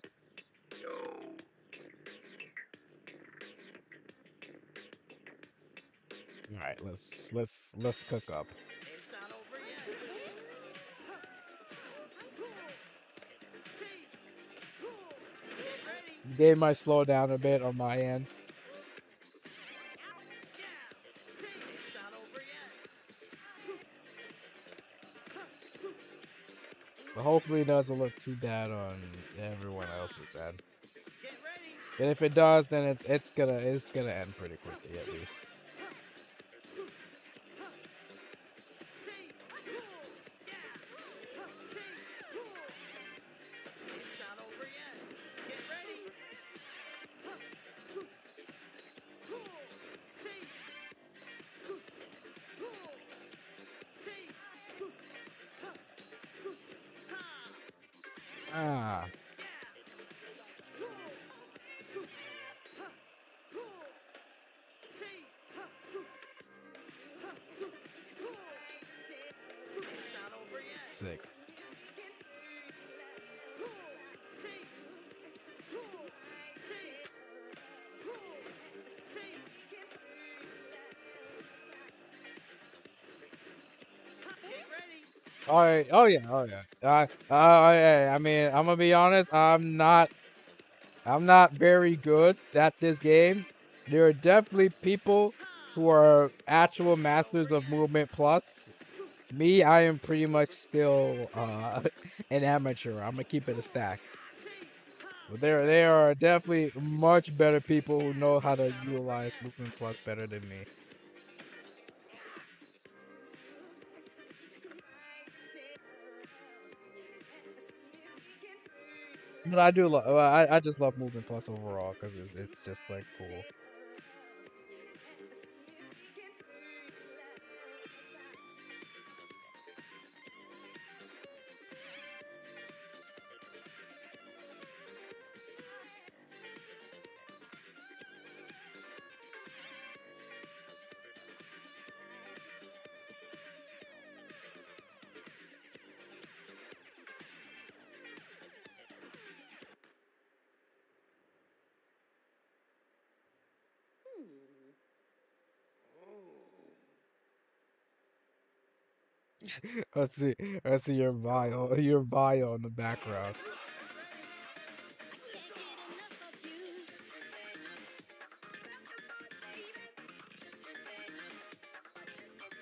All right, let's cook up. It's not over yet. Get ready. Game might slow down a bit on my end, It's not over yet. but hopefully it doesn't look too bad on everyone else's end. Get ready. And if it does, then it's gonna end pretty quickly at least. It's not over yet. Get ready. Ah, It's not over yet. sick. Get ready. All right. Oh yeah. Oh yeah. Yeah. I mean, I'm gonna be honest. I'm not very good at this game. There are definitely people who are actual masters of Movement Plus. Me, I am pretty much still an amateur. I'm gonna keep it a stack. But there are definitely much better people who know how to utilize Movement Plus better than me. But I do love. I just love Movement Plus overall because it's just like cool. Let's see. Let's see your bio in the background.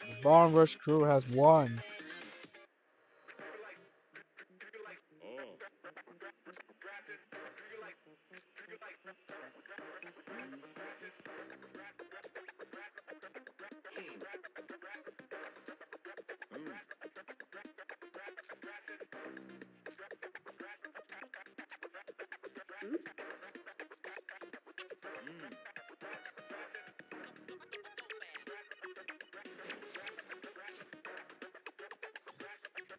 The Bomb Rush crew has won.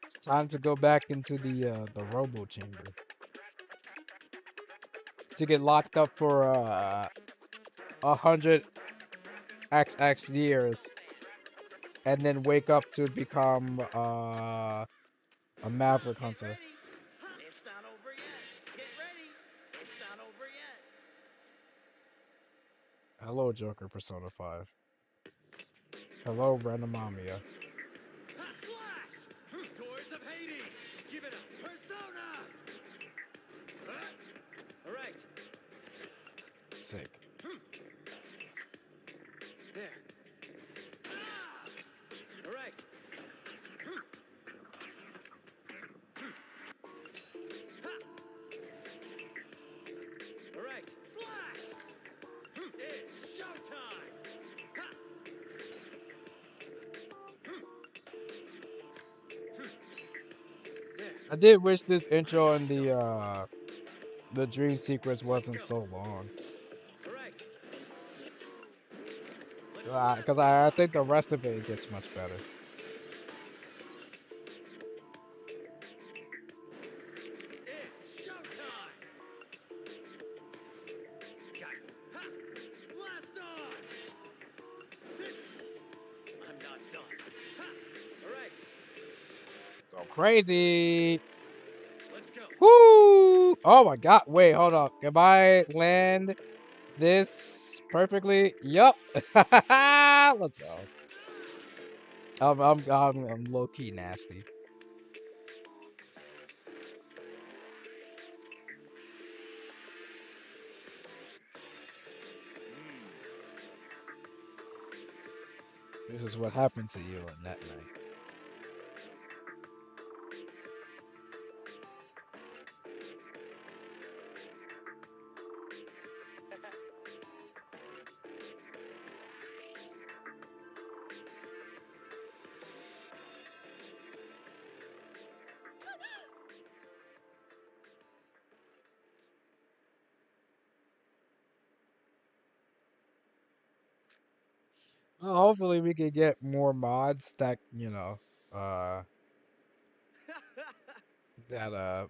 It's time to go back into the robo chamber to get locked up for 100 XX years, and then wake up to become a maverick hunter. It's not over yet. Get ready. It's not over yet. Hello, Joker Persona 5. Hello, Randomamia. Flash! Doors of Hades! Give it up! Persona! Alright. Sick. There. Alright. Alright. Flash! It's showtime! I did wish this intro and the dream sequence wasn't so long. Because I think the rest of it gets much better. It's showtime! Blast on! Sit! I'm not done. Alright, Go crazy! let's go. Woo! Oh my god! Wait, hold up. If I land this perfectly, yup. Let's go. I'm low key nasty. This is what happened to you on that night. Well, hopefully we could get more mods that, that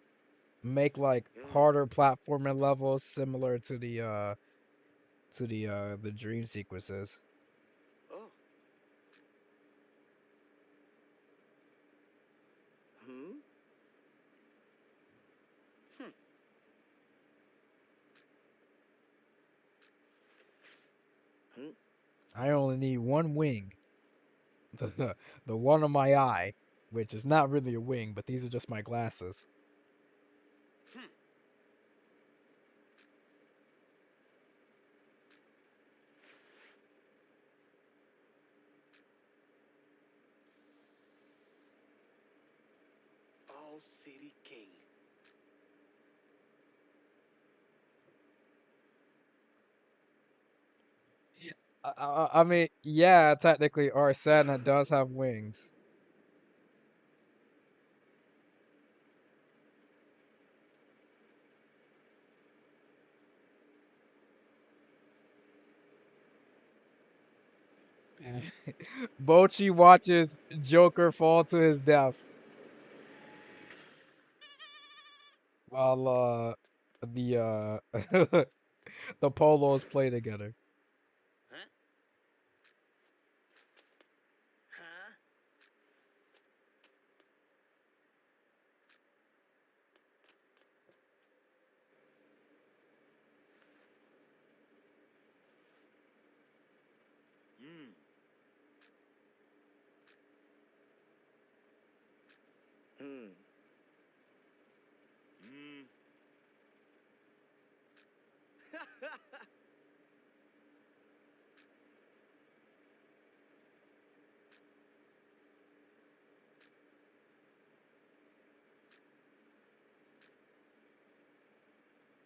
make like harder platforming levels similar to the dream sequences. Oh. Hmm? I only need one wing. The one on my eye, which is not really a wing, but these are just my glasses. All City King. I mean, yeah, technically, Arsena does have wings. Bochi watches Joker fall to his death while the polos play together. Huh? Huh? Hmm.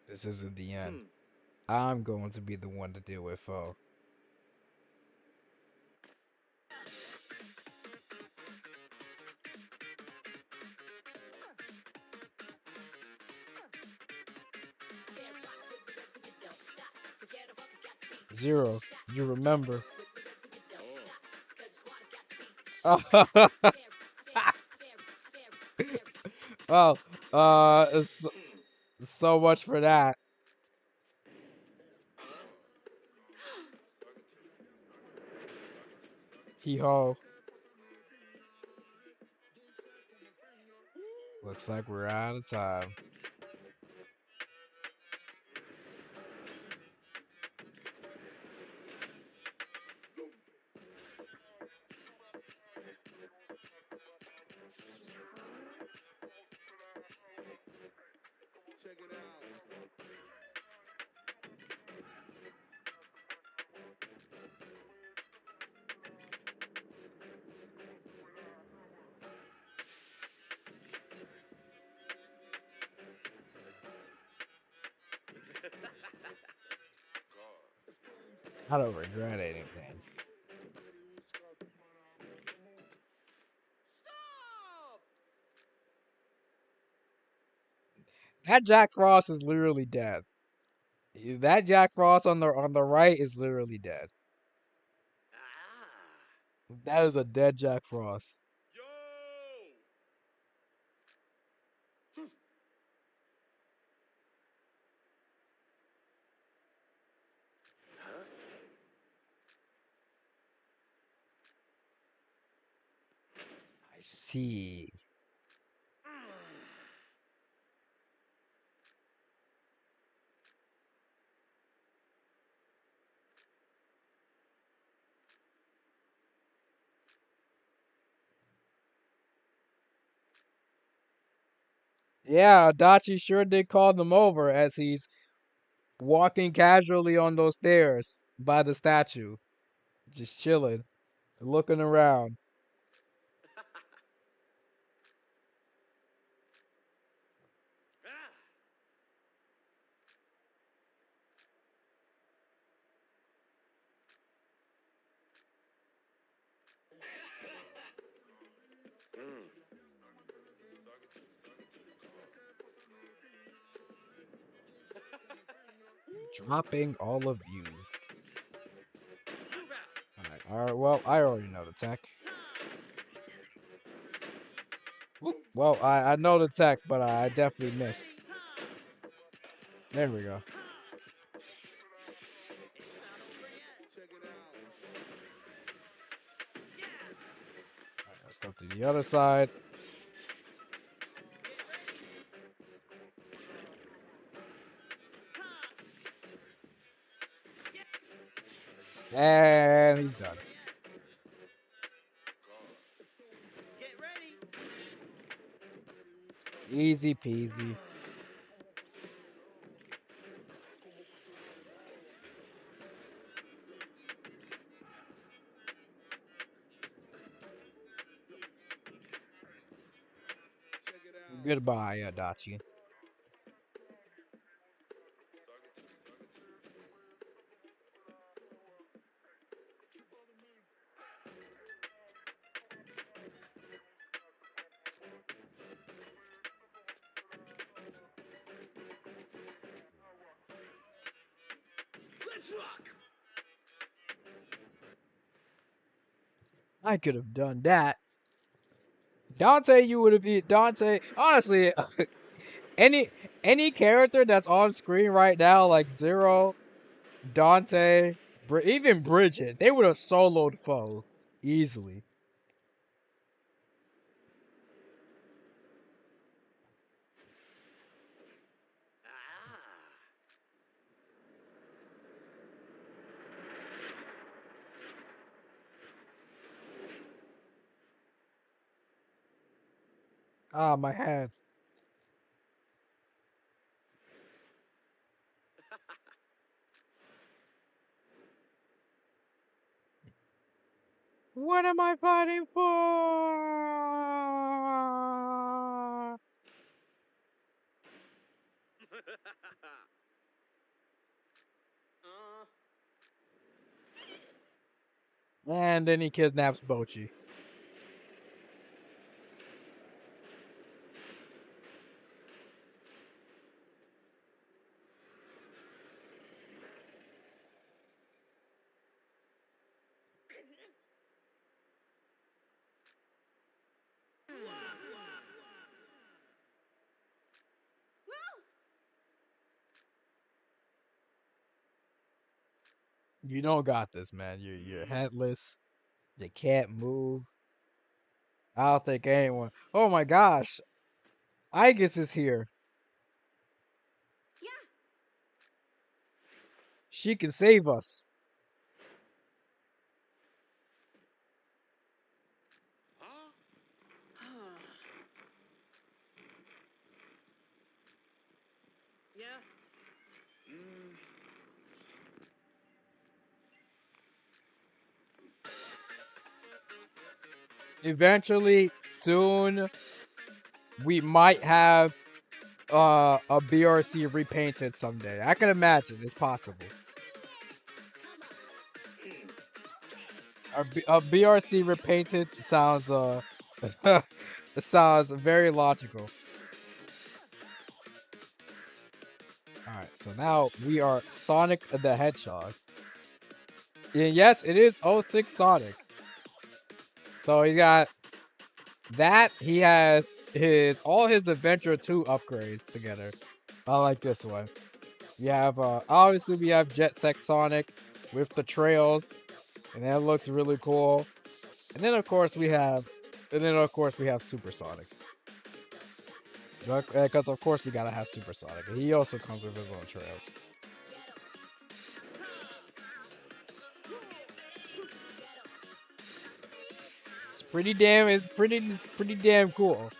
This isn't the end. Hmm. I'm going to be the one to deal with foe. Zero. You remember. Well, so, so much for that. Hee ho. Looks like we're out of time. I don't regret anything. That Jack Frost is literally dead. That Jack Frost on the right is literally dead. Ah. That is a dead Jack Frost. Huh? I see. Yeah, Adachi sure did call them over as he's walking casually on those stairs by the statue, just chilling, looking around. Ah. Mm. Dropping all of you. Alright, well, I already know the tech. Oop, well, I know the tech, but I definitely missed. There we go. Alright, let's go to the other side. And he's done. Easy peasy. Goodbye, Adachi. Let's rock. I could have done that. Dante, you would have been Dante. Honestly, any any character that's on screen right now, like Zero, Dante, even Bridget, they would have soloed foe easily. Ah. Ah, my hand. What am I fighting for? And then he kidnaps Bochi. You don't got this, man. You're headless. You can't move. I don't think anyone. Oh my gosh, Igus is here. Yeah. She can save us. Yeah. Eventually, soon, we might have a BRC repainted someday. I can imagine it's possible. A BRC repainted sounds it sounds very logical. Alright, so now we are Sonic the Hedgehog. And yes, it is '06 Sonic. So he got that. He has all his Adventure 2 upgrades together. I like this one. We have obviously we have Jet Set Sonic with the trails, and that looks really cool. And then of course we have Super Sonic. Because of course we gotta have Super Sonic. And he also comes with his own trails. It's pretty damn cool.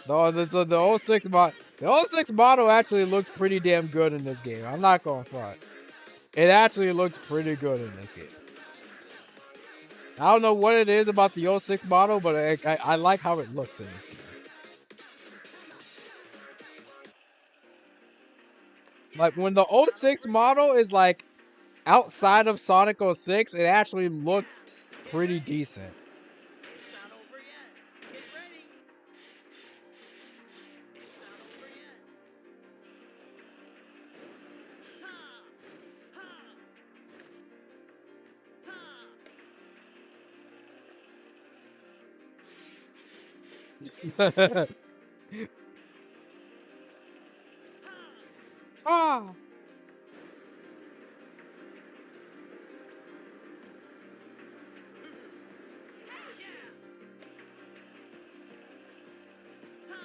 Though the 06 mod the 06 model actually looks pretty damn good in this game. I'm not going front. It actually looks pretty good in this game. I don't know what it is about the 06 model, but I like how it looks in this game. Like when the 06 model is like outside of Sonic 06, it actually looks pretty decent. It's not over yet. Get ready. It's not over yet. Ah. It's not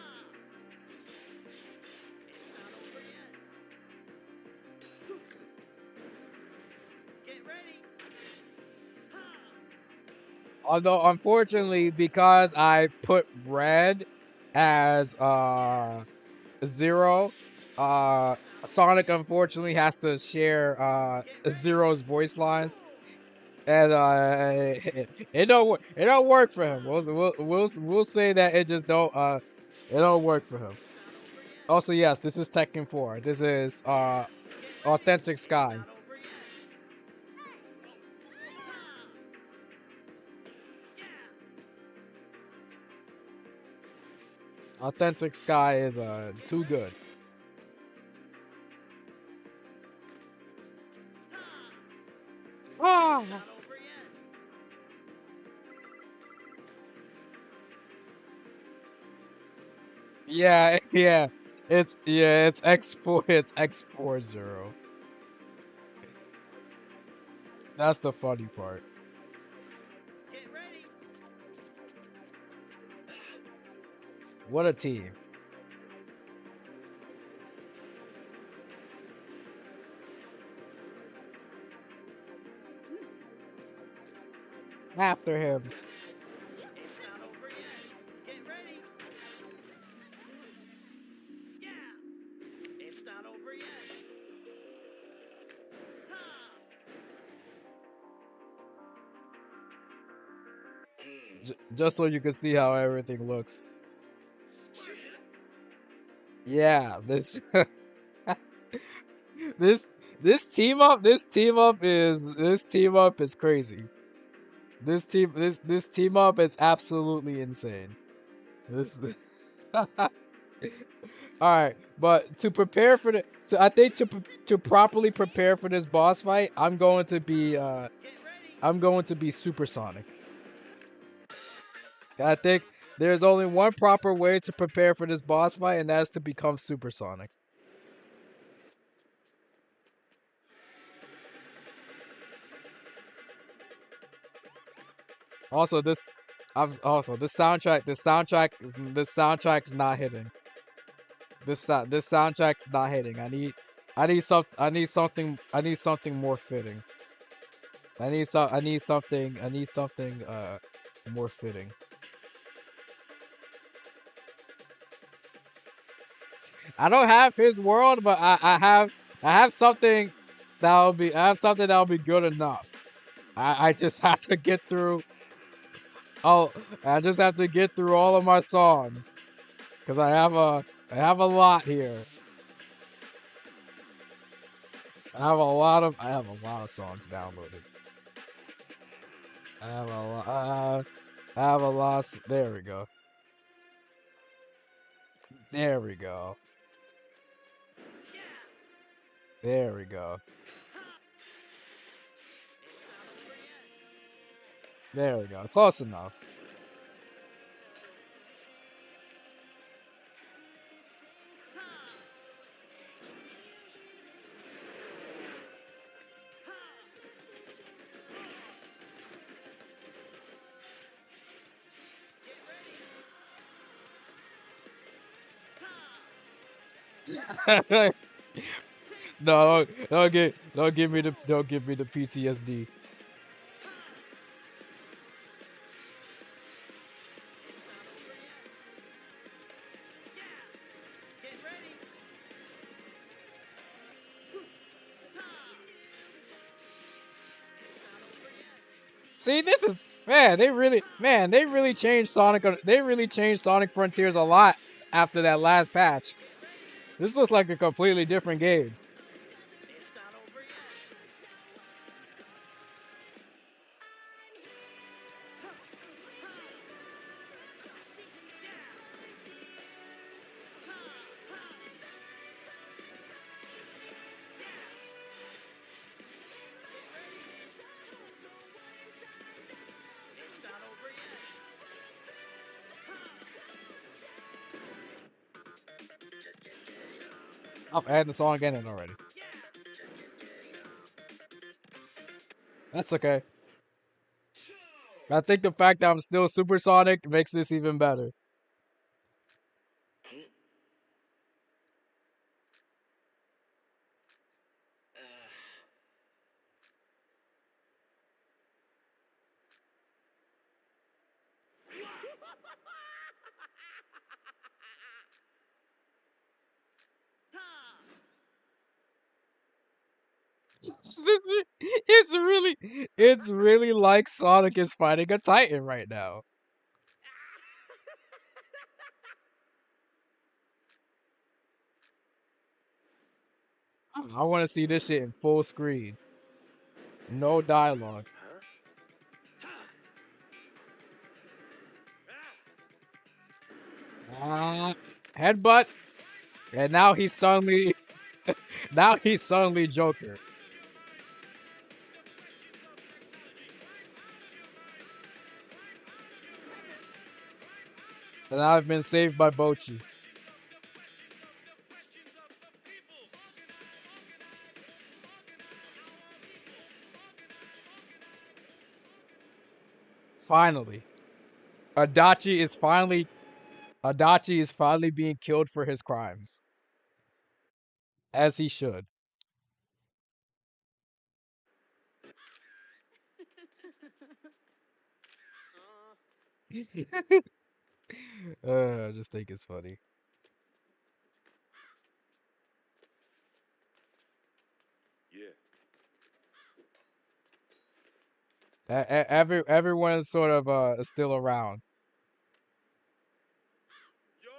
over yet. Get ready. Although unfortunately, because I put red as 0, Sonic unfortunately has to share Zero's voice lines, and it don't work for him. We'll say that it just don't it don't work for him. Also, yes, this is Tekken 4. This is Authentic Sky. Not over yet. Authentic Sky is too good. Ah. Not over yet. Yeah. It's X4 0. That's the funny part. Get ready. What a team. After him. It's not over yet. Get ready. just so you can see how everything looks. Yeah, this this team up is crazy. This team up is absolutely insane. This all right, but to prepare for I think to properly prepare for this boss fight, I'm going to be supersonic. I think there's only one proper way to prepare for this boss fight, and that's to become supersonic. Also, this soundtrack is not hitting. This soundtrack's not hitting. I need something more fitting. I need something more fitting. I don't have his world, but I have something I have something that'll be good enough. I just have to get through oh I just have to get through all of my songs. Cause I have a lot here. I have a lot of songs downloaded. I have a lot I have a lot there we go. There we go. There we go. There we go. Close enough. No, don't give me the PTSD. See, this is they really changed they really changed Sonic Frontiers a lot after that last patch. This looks like a completely different game. I'm adding the song in already. That's okay. I think the fact that I'm still supersonic makes this even better. It's really like Sonic is fighting a Titan right now. I want to see this shit in full screen. No dialogue. Headbutt. And now he's suddenly now he's suddenly Joker. And I've been saved by Bochi. Finally. Adachi is finally Adachi is finally being killed for his crimes. As he should. I just think it's funny. Yeah. Everyone's sort of still around. Yo!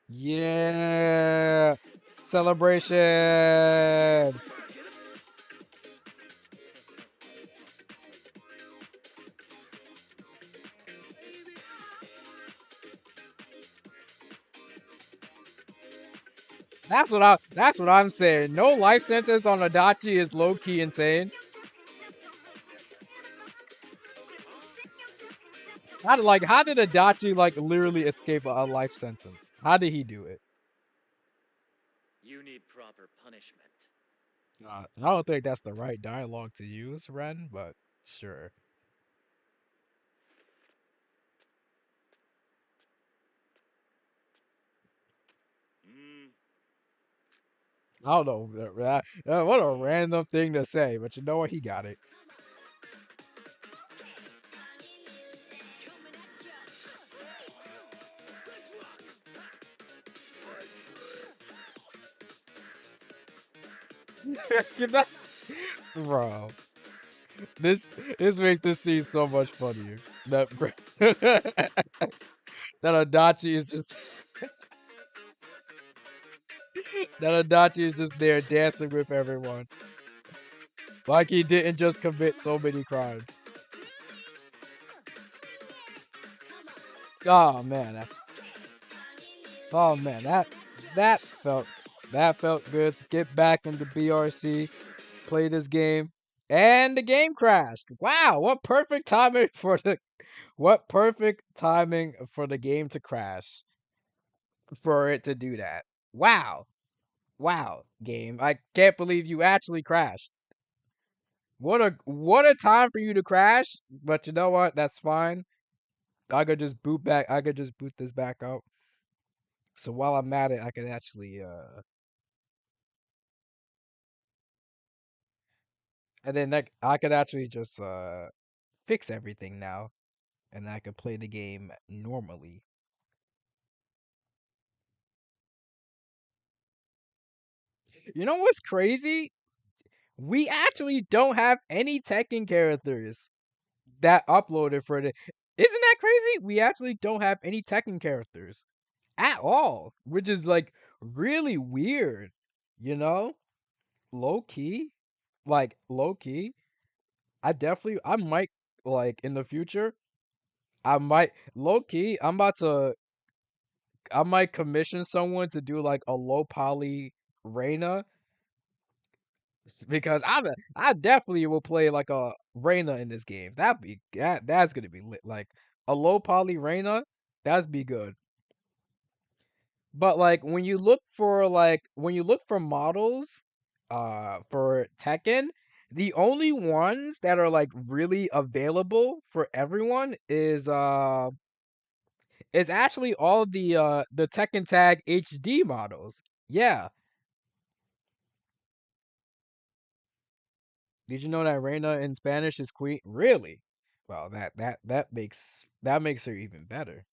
Yeah, celebration. That's what I'm saying. No life sentence on Adachi is low key insane. How did Adachi like literally escape a life sentence? How did he do it? You need proper punishment. I don't think that's the right dialogue to use, Ren, but sure. Mm. I don't know. What a random thing to say, but you know what? He got it. That- Bro, this this makes this scene so much funnier. That that Adachi is just that Adachi is just there dancing with everyone, like he didn't just commit so many crimes. Oh man, oh man, that felt that felt good to get back into BRC, play this game, and the game crashed. Wow, what perfect timing for the game to crash for it to do that. Wow, wow, game, I can't believe you actually crashed. What a time for you to crash. But you know what? That's fine. I could just boot back. I could just boot this back up. So while I'm at it, I could actually and then like I could actually just fix everything now, and I could play the game normally. You know what's crazy? We actually don't have any Tekken characters that uploaded for the. Isn't that crazy? We actually don't have any Tekken characters at all, which is like really weird. You know, low key, like low key. I might like in the future. I might low key. I might commission someone to do like a low poly Reina because I definitely will play like a Reina in this game. That's gonna be lit. Like a low poly Reina, that'd be good. But like when you look for models for Tekken, the only ones that are like really available for everyone is actually all the Tekken Tag HD models. Yeah. Did you know that Reina in Spanish is queen? Really? Well, that makes her even better.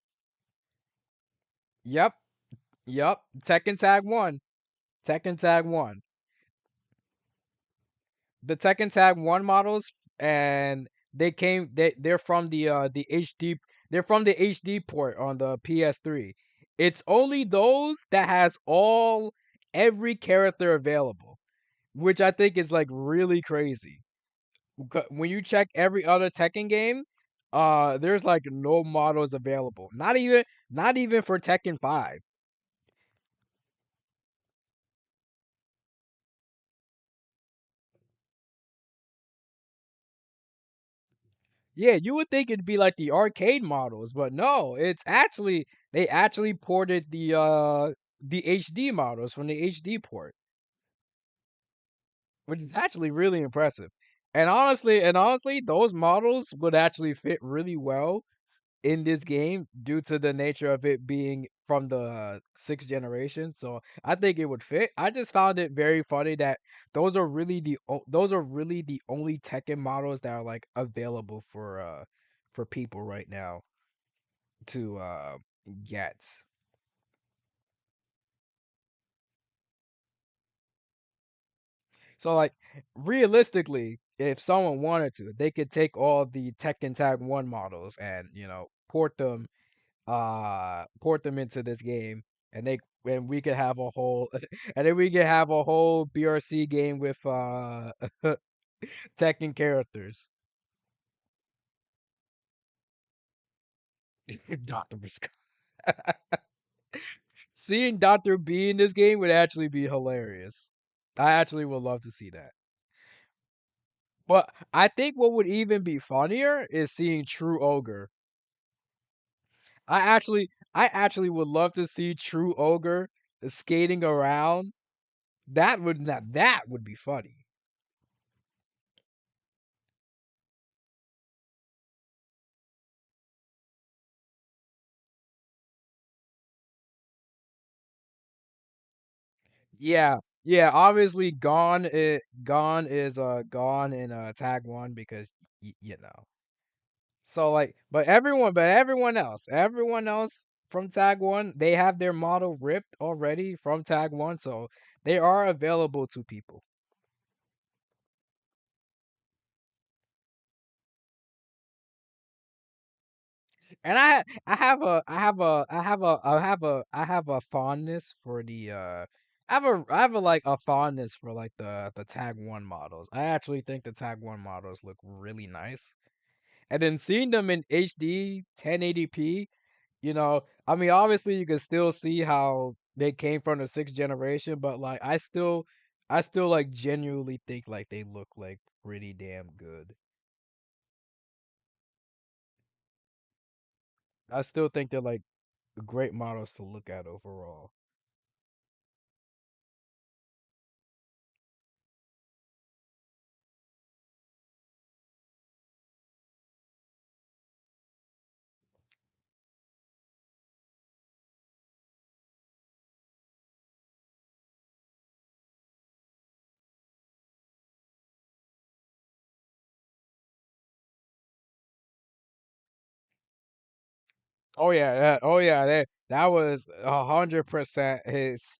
Yep. Yep. Tekken Tag 1. Tekken Tag 1. The Tekken Tag 1 models and they're from the HD they're from the HD port on the PS3. It's only those that has every character available, which I think is like really crazy. When you check every other Tekken game, there's like no models available. Not even for Tekken 5. Yeah, you would think it'd be like the arcade models, but no, they actually ported the HD models from the HD port, which is actually really impressive. And honestly, those models would actually fit really well in this game due to the nature of it being from the sixth generation. So I think it would fit. I just found it very funny that those are really the only Tekken models that are like available for people right now to get. So like realistically, if someone wanted to, they could take all the Tekken Tag 1 models and, port them into this game, and we could have a whole and then we could have a whole BRC game with Tekken characters. Dr. Briscoe. Seeing Dr. B in this game would actually be hilarious. I actually would love to see that. But I think what would even be funnier is seeing True Ogre. I actually would love to see True Ogre skating around. That would be funny. Yeah, yeah. Obviously, gone in tag one because you know. So like, everyone else from tag one, they have their model ripped already from tag one, so they are available to people. And I have a fondness for the I have a like a fondness for like the tag one models. I actually think the tag one models look really nice. And then seeing them in HD 1080p, I mean, obviously you can still see how they came from the sixth generation, but like I still like genuinely think like they look like pretty damn good. I still think they're like great models to look at overall. Oh yeah, that was 100% his.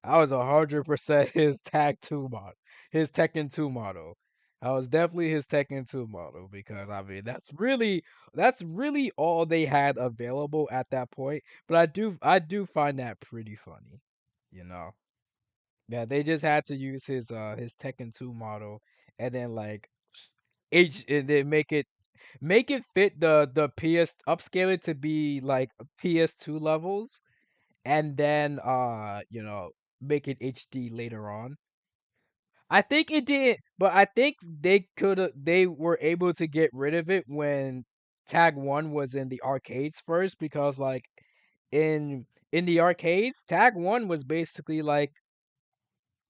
That was 100% his tag two model, his Tekken two model. That was definitely his Tekken two model because I mean that's really all they had available at that point. But I do find that pretty funny, you know. Yeah, they just had to use his Tekken two model and then like and then make it fit the PS, upscale it to be like PS2 levels, and then make it HD later on. I think it did, but I think they were able to get rid of it when Tag 1 was in the arcades first, because like in the arcades, Tag 1 was basically like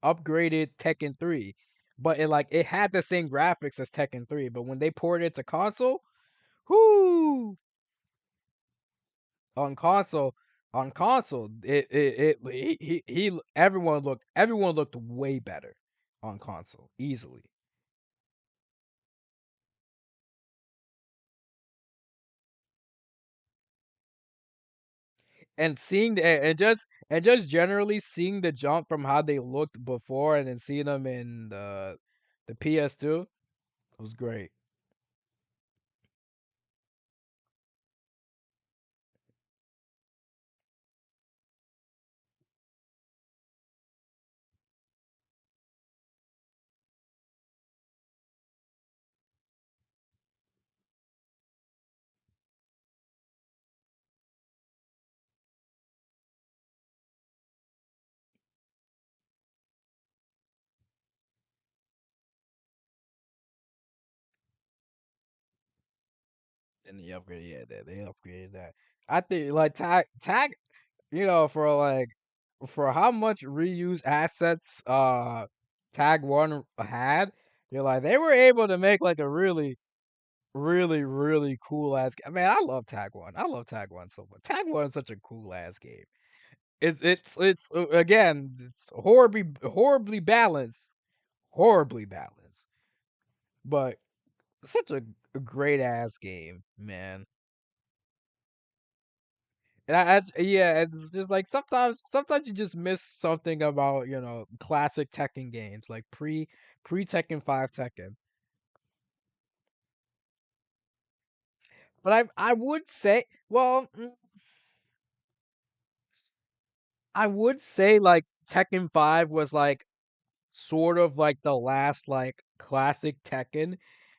upgraded Tekken 3. But it had the same graphics as Tekken 3, but when they ported it to console, whoo, on console on console he everyone looked way better on console easily. And seeing and just generally seeing the jump from how they looked before and then seeing them in the PS2 was great. And they upgraded, yeah, they upgraded that. I think like tag, for how much reuse assets tag one had, you're like they were able to make like a really really really cool ass game. Man, I love tag one. I love tag one so much. Tag one is such a cool ass game. It's again, it's horribly balanced, but such a great ass game, man. And yeah, it's just like sometimes you just miss something about classic Tekken games like pre Tekken 5 Tekken. But I would say, well, I would say like Tekken 5 was like sort of like the last like classic Tekken,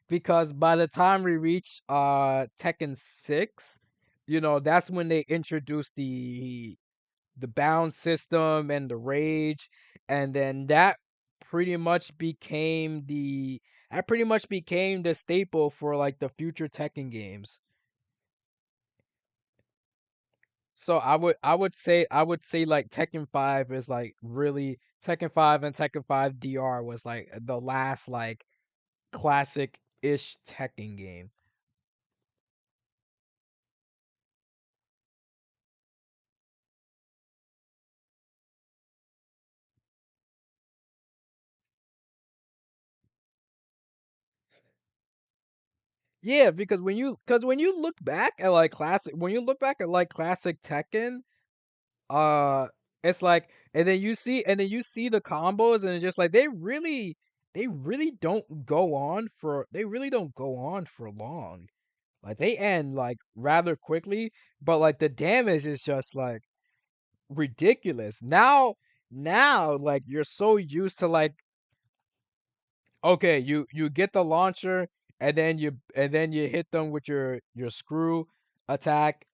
because by the time we reach Tekken 6, that's when they introduced the bound system and the rage, and then pretty much became the staple for like the future Tekken games. So I would say like Tekken 5 is like really Tekken 5 and Tekken 5 DR was like the last like classic ish Tekken game. Yeah, because when you look back at like classic Tekken, uh it's like, and then you see the combos, and it's just like they really don't go on for long. Like they end like rather quickly, but like the damage is just like ridiculous. Now like you're so used to like, okay, you get the launcher, and then you hit them with your screw attack,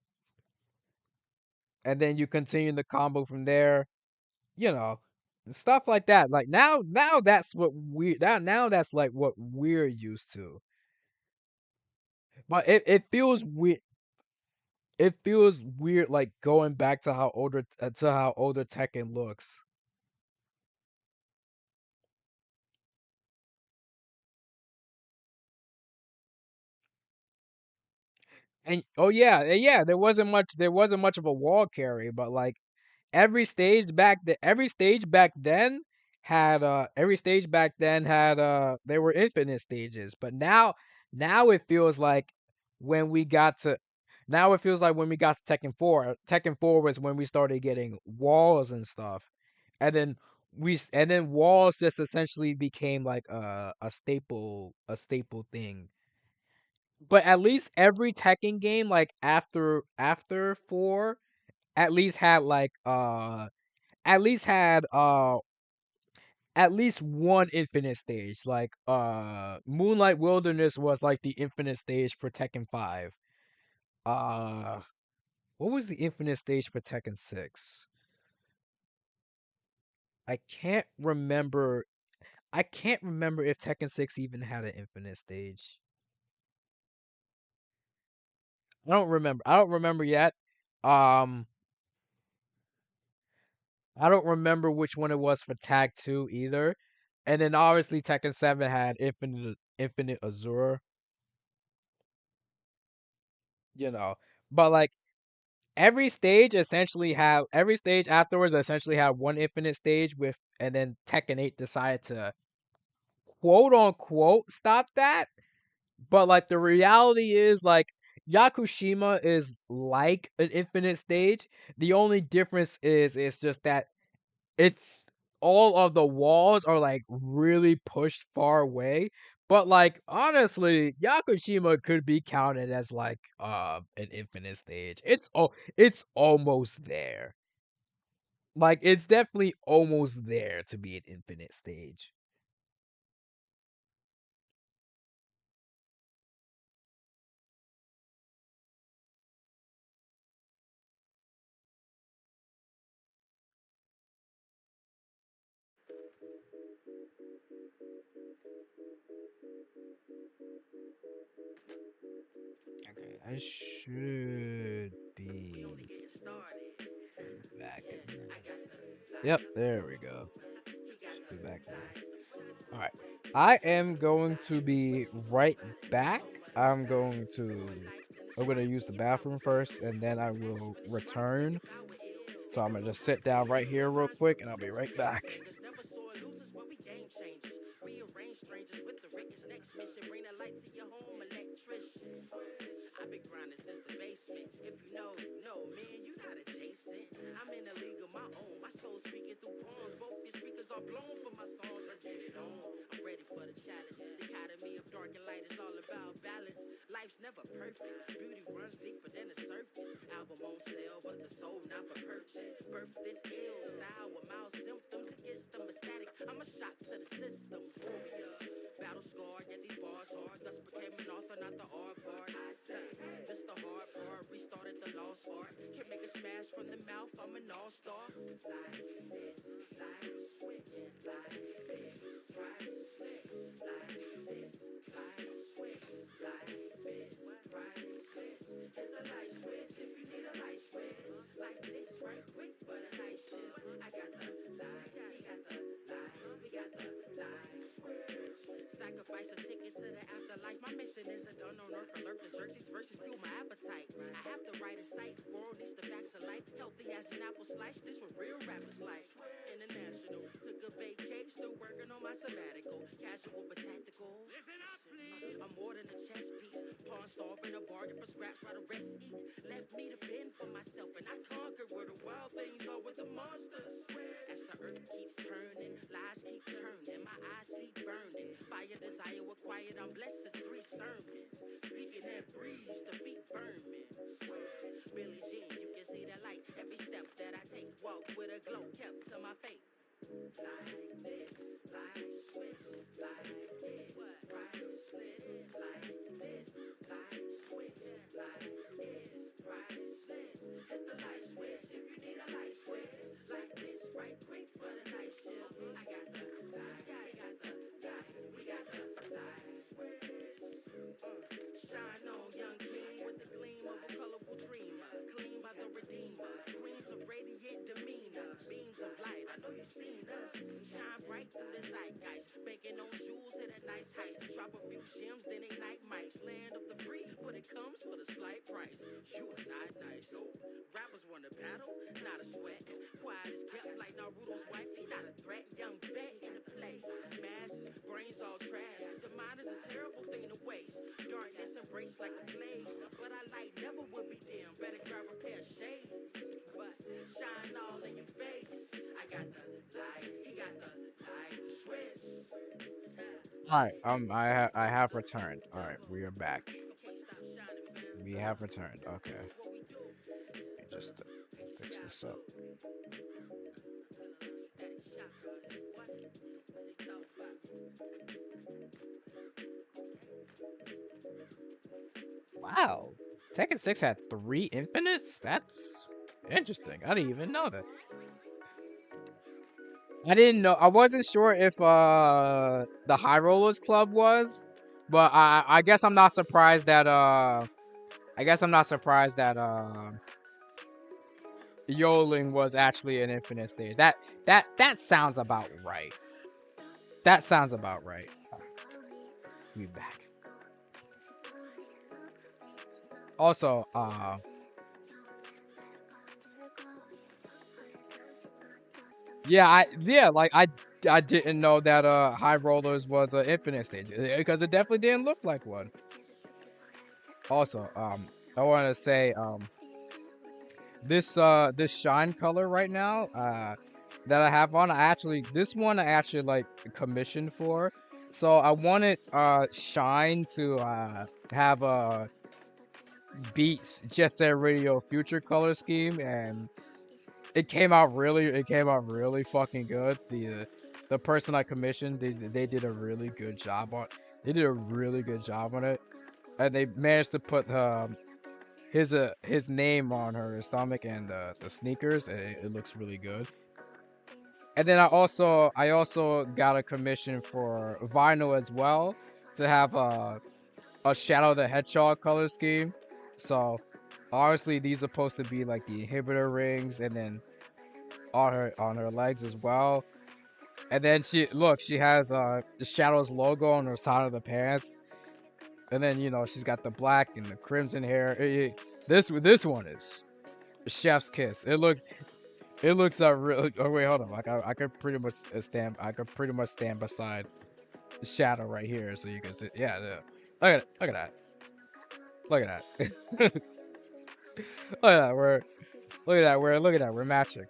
and then you continue the combo from there, you know, stuff like that. Like now that's like what we're used to. But it feels weird like going back to how older Tekken looks. And oh yeah, there wasn't much of a wall carry, but like every stage back then had they were infinite stages. But now it feels like when we got to when we got to Tekken 4 was when we started getting walls and stuff. And then walls just essentially became like a staple thing. But at least every Tekken game, like after 4, at least had like at least had at least one infinite stage. Like Moonlight Wilderness was like the infinite stage for Tekken 5. Uh what was the infinite stage for Tekken 6? I can't remember. I can't remember if Tekken 6 even had an infinite stage. I don't remember yet. Um I don't remember which one it was for Tag 2 either. And then obviously Tekken 7 had Infinite Azure, you know. But like every stage afterwards essentially had one infinite stage with, and then Tekken 8 decided to quote unquote stop that. But like the reality is like Yakushima is like an infinite stage. The only difference is it's just that it's all of the walls are like really pushed far away. But like honestly, Yakushima could be counted as like an infinite stage. It's almost there. Like it's definitely almost there to be an infinite stage. Okay, I should be back now. Yep, there we go. Should be back now. All right. I am going to be right back. I'm going to I'm going to use the bathroom first, and then I will return. So I'm going to just sit down right here real quick, and I'll be right back. Never sore losers when we game changers. Rearrange strangers with the Rick's next mission. Bring the light to your home, electrician. I've been grinding since the basement. If you know, you know, man, you not accent. I'm in a league of my own. My soul speaking through poems. Both your speakers are blown for my songs. Let's get it on. I'm ready for the challenge. Dichotomy of dark and light is all about balance. Life's never perfect. Beauty runs deeper than the surface. Album on sale, but the soul not for purchase. Birth this ill style with mild symptoms. It gets them ecstatic. I'm a shock to the system. Warrior. Battle scarred, yet these bars hard. Thus became an author, not the art part. I say, this the hard part. Restarted the lost art. Can make a smash from the mouth. I'm an all-star. Like this, like switch, like this, priceless. Like this, like switch, like this, priceless. Hit the light switch if you need a light switch. Like this, right quick for the night shift. I got the light, he got the light, we got the light switch. Sacrifice a ticket to the afterlife. My mission isn't done on earth. Alert the Xerxes versus fuel my appetite. I have the right insight. World needs the facts of life. Healthy as an apple slice. This what real rappers like. International. Took a vacation. Still working on my sabbatical. Casual but tactical. Listen up, please. I'm more than a chess piece. Pawn starving a bargain for scraps while the rest eat. Left me to fend for myself. And I conquered where the wild things are with the monsters. As the earth keeps turning. Lies keep turning. My eyes see burning. Fire desire with quiet. I'm blessed as 3 sermons. Speaking that breeze, the feet burning. Billie Jean, you can see the light. Every step that I take, walk with a glow kept to my faith. Like this, like switch, like this, priceless. Like this, like switch, like this, priceless. Hit the light switch if you need a light switch. Like this, right quick for the night shift. I got the light, I got the light, we got the light switch. Shine on, young king, with the gleam of a colorful dreamer. Clean by the redeemer, queens of radiant demeanor. Beams of light, I know you've seen us. Shine bright through the zeitgeist. Banking on jewels, hit a nice heist. Drop a few gems, then ignite mics. Land of the free, but it comes with a slight price. You are not nice. Rappers want to battle, not a sweat. Quiet is kept like Naruto's wife. He not a threat, young vet in the place. Masses, brains all trash. The mind is a terrible thing to waste. Darkness embraced like a plague. But I light never would be dim. Better grab a pair of shades. But shine all in your face. I got the light, he got the light switch. All right, I have returned. All right, we are back. We have returned. Okay. Let me just fix this up. Wow. Tekken 6 had 3 infinites? That's interesting. I didn't even know that. I didn't know. I wasn't sure if the High Rollers Club was, but I guess I'm not surprised that Yoling was actually an infinite stage. That sounds about right. That sounds about right. We back. Also, I didn't know that High Rollers was an infinite stage because it definitely didn't look like one. Also, I want to say this shine color right now that I have on, this one I actually like commissioned for. So I wanted shine to have a Beats Jet Set Radio Future color scheme, and it came out really fucking good. The person I commissioned, they did a really good job on. They did a really good job on it, and they managed to put his name on her stomach and the sneakers. It looks really good. And then I also got a commission for vinyl as well to have a Shadow the Hedgehog color scheme. So obviously these are supposed to be like the inhibitor rings, and then on her legs as well. And then she has the Shadow's logo on her side of the pants. And then she's got the black and the crimson hair. This one is chef's kiss. It looks really. Oh wait, hold on. I could pretty much stand beside Shadow right here, so you can see. Yeah. Look at that. Look at that. Look at that. Look at that. We're matching.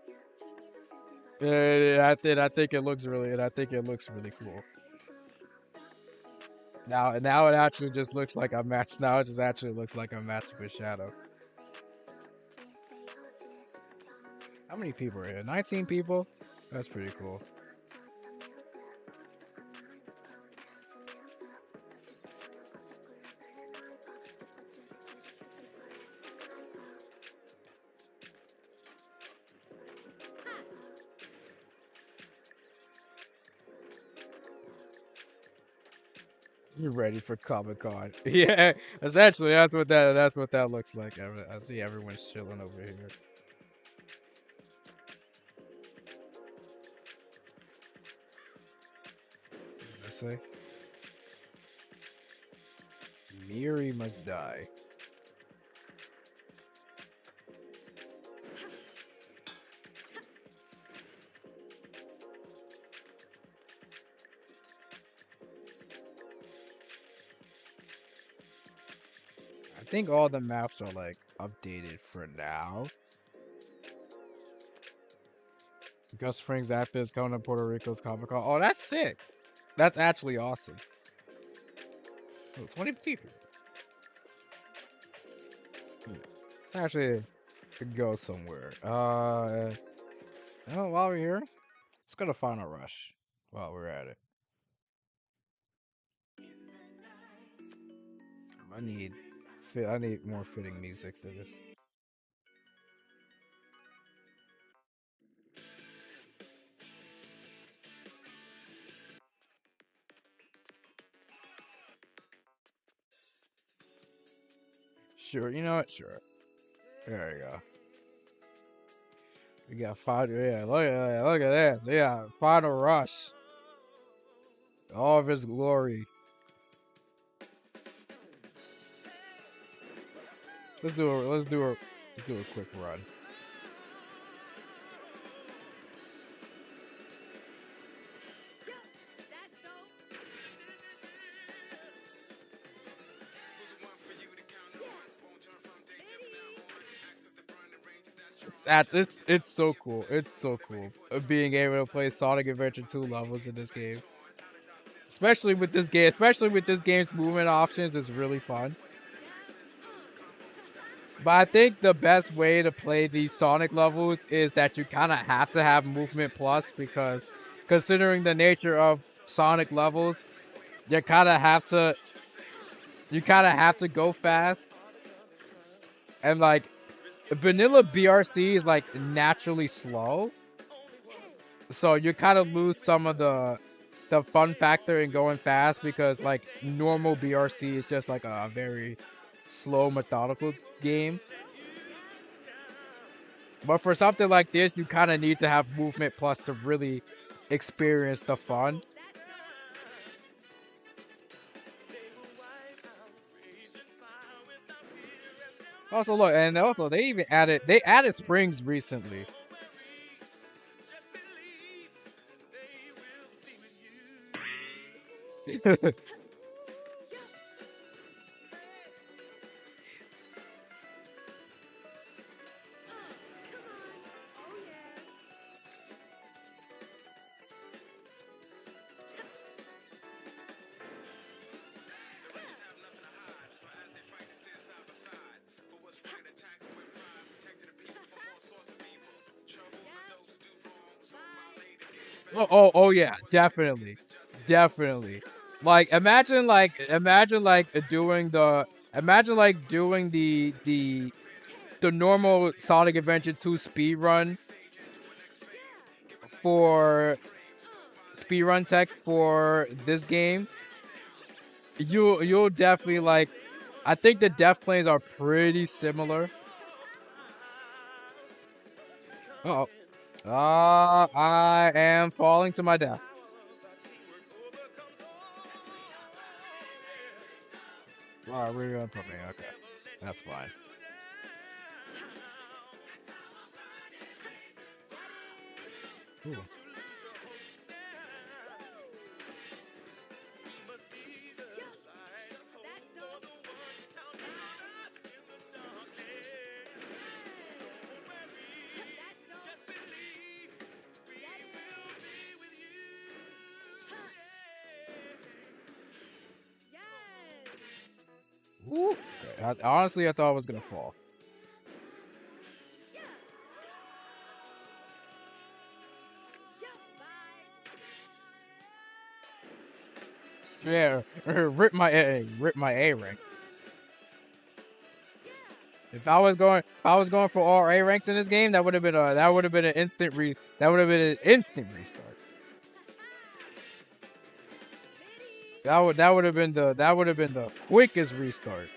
Yeah, I think it looks really cool. Now it actually just looks like a match. Now it just actually looks like I'm matching with Shadow. How many people are here? 19 people? That's pretty cool. You're ready for Comic-Con. Yeah, essentially that's what that looks like. I see everyone's chilling over here. What does this say? Miri must die. I think all the maps are like updated for now. Gus Springs after is coming to Puerto Rico's Comic-Con. Oh, that's sick. That's actually awesome. Oh, 20 people. Let's actually go somewhere. Oh, while we're here, let's go to Final Rush while we're at it. I need more fitting music for this. Sure, you know what? Sure. There you go. We got Final. Yeah, look at this. Yeah, Final Rush. All of his glory. Let's do a quick run. It's so cool. It's so cool being able to play Sonic Adventure 2 levels in this game. Especially with this game's movement options is really fun. But I think the best way to play these Sonic levels is that you kind of have to have movement plus, because considering the nature of Sonic levels, you kind of have to go fast. And like vanilla BRC is like naturally slow, so you kind of lose some of the fun factor in going fast, because like normal BRC is just like a very slow, methodical game. But for something like this, you kind of need to have movement plus to really experience the fun. Also, look, and also they added springs recently. Oh yeah, definitely. Like imagine doing the normal Sonic Adventure 2 speed run for speedrun tech for this game. You'll definitely like. I think the death planes are pretty similar. Uh-oh. I am falling to my death. Alright, we're gonna put me. Okay, that's fine. Ooh. Honestly, I thought I was gonna fall. Yeah, rip my A rank. If I was going for all A ranks in this game, that would have been an instant restart. That would have been the quickest restart.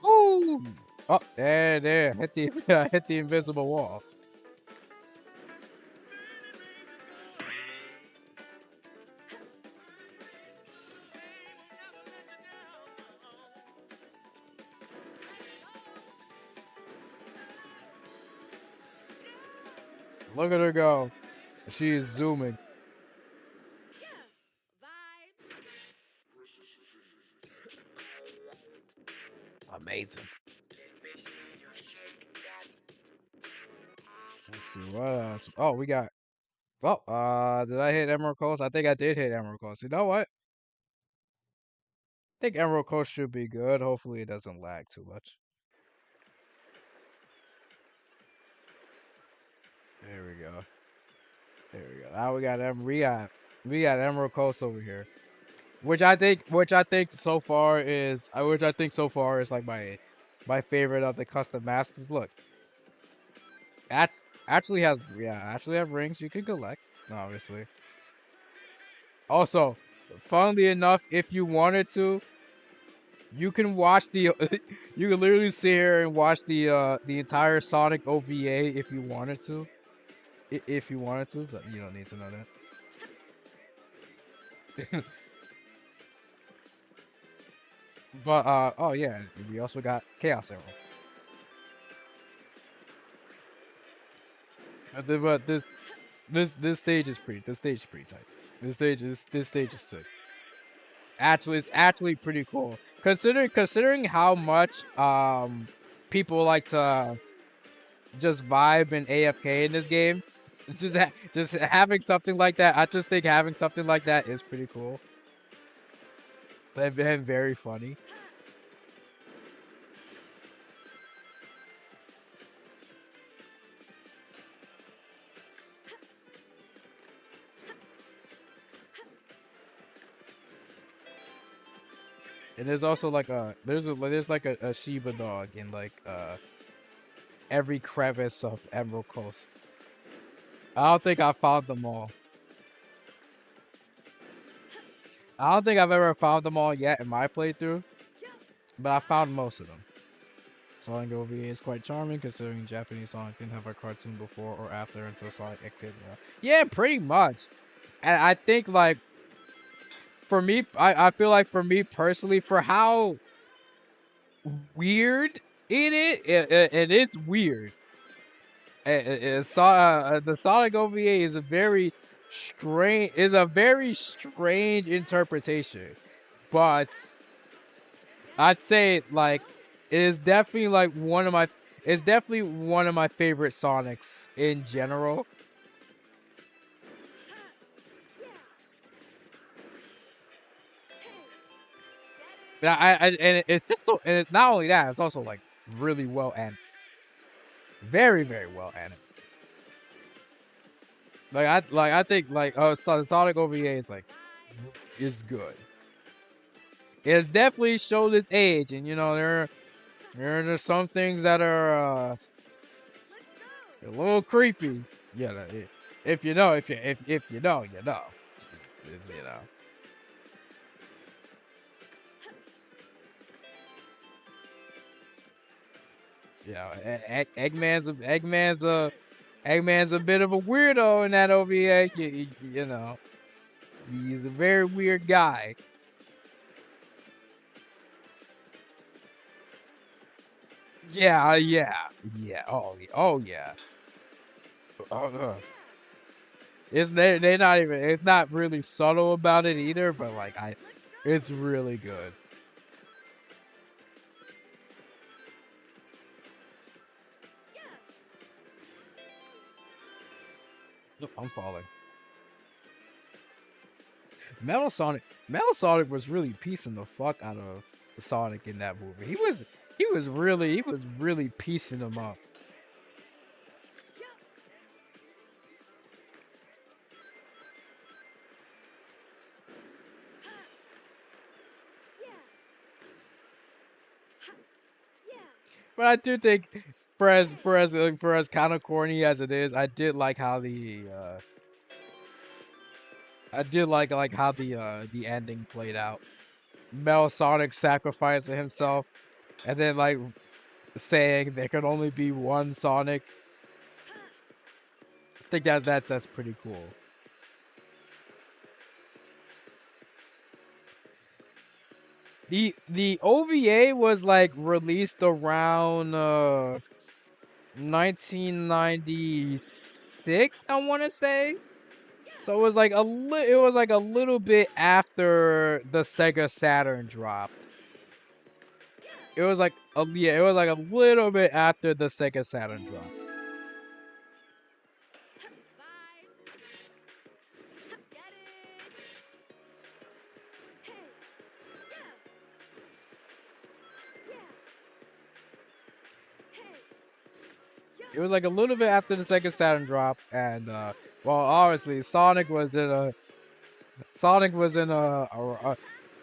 Ooh! Oh, there, hit the hit the invisible wall. Look at her go. She is zooming. Amazing. Let's see what else. Oh, we got. Well, did I hit Emerald Coast? I think I did hit Emerald Coast. You know what? I think Emerald Coast should be good. Hopefully, it doesn't lag too much. There we go. There we go. Now we got Emerald Coast over here, which I think so far is like my favorite of the custom masters. Look, actually have rings you can collect, obviously. Also, funnily enough, if you wanted to, you can watch the you can literally sit here and watch the entire Sonic OVA if you wanted to. If you wanted to, but you don't need to know that. But oh yeah, we also got Chaos Emeralds. But this stage is pretty tight. This stage is sick. It's actually pretty cool. Considering how much people like to just vibe and AFK in this game. It's just having something like that. I just think having something like that is pretty cool and very funny. And there's also like there's like a Shiba dog in like every crevice of Emerald Coast. I don't think I found them all. I don't think I've ever found them all yet in my playthrough, but I found most of them. Sonic OVA is quite charming considering Japanese Sonic didn't have a cartoon before or after until Sonic X hit. Yeah, pretty much. And I think like for me, I feel like for me personally, for how weird it is weird. The Sonic OVA is a very strange interpretation, but I'd say like it is definitely like it's definitely one of my favorite Sonics in general. And it's just so, and it's not only that, it's also like really well animated, very well animated. I think like Sonic OVA is like is good. It's definitely showed its age, and you know there are some things that are a little creepy. Yeah, if you know, if you know, you know. It's, you know. Yeah, Eggman's a bit of a weirdo in that OVA. You know, he's a very weird guy. Yeah. Oh yeah. They're not even. It's not really subtle about it either, but like it's really good. Look, I'm falling. Metal Sonic was really piecing the fuck out of Sonic in that movie. He was really piecing him up. But I do think for as kind of corny as it is, I did like how the ending played out. Metal Sonic sacrificing himself, and then like saying there could only be one Sonic. I think that's pretty cool. The OVA was like released around 1996, I want to say. So it was like it was like a little bit after the Sega Saturn dropped. It was like it was like a little bit after the Sega Saturn dropped. It was like a little bit after the Sega Saturn drop, and well, obviously Sonic was in a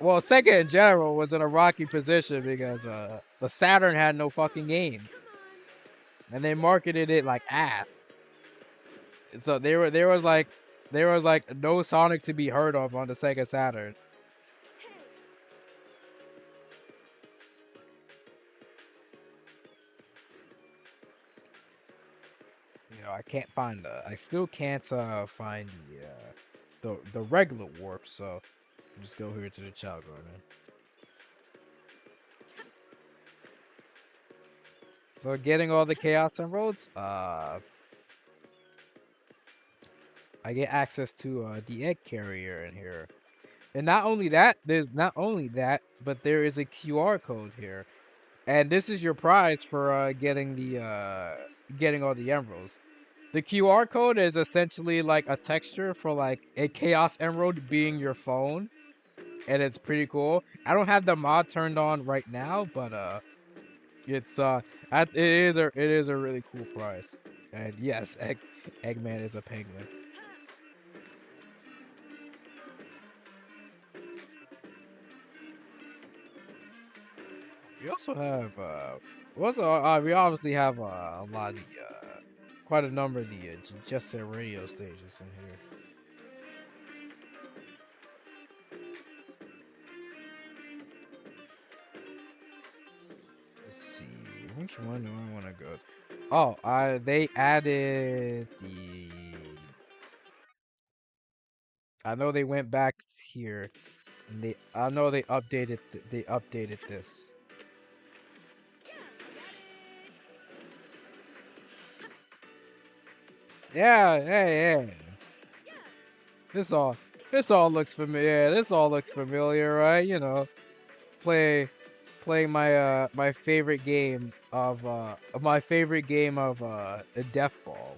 well, Sega in general was in a rocky position because the Saturn had no fucking games, and they marketed it like ass. So there was like no Sonic to be heard of on the Sega Saturn. You know, I still can't find the regular warp, so I'll just go here to the Child Garden. So getting all the Chaos Emeralds, I get access to the egg carrier in here. And not only that, but there is a QR code here. And this is your prize for getting getting all the emeralds. The QR code is essentially like a texture for like a Chaos Emerald being your phone, and it's pretty cool. I don't have the mod turned on right now, but it is a really cool prize. And yes, Eggman is a penguin. We also have we obviously have a lot of the quite a number of the Just Set radio stages in here. Let's see, which one do I want to go? Oh, they added the. I know they went back here, and I know they updated this. Yeah, yeah. This all looks familiar. This all looks familiar, right? You know, playing my favorite game of Death Ball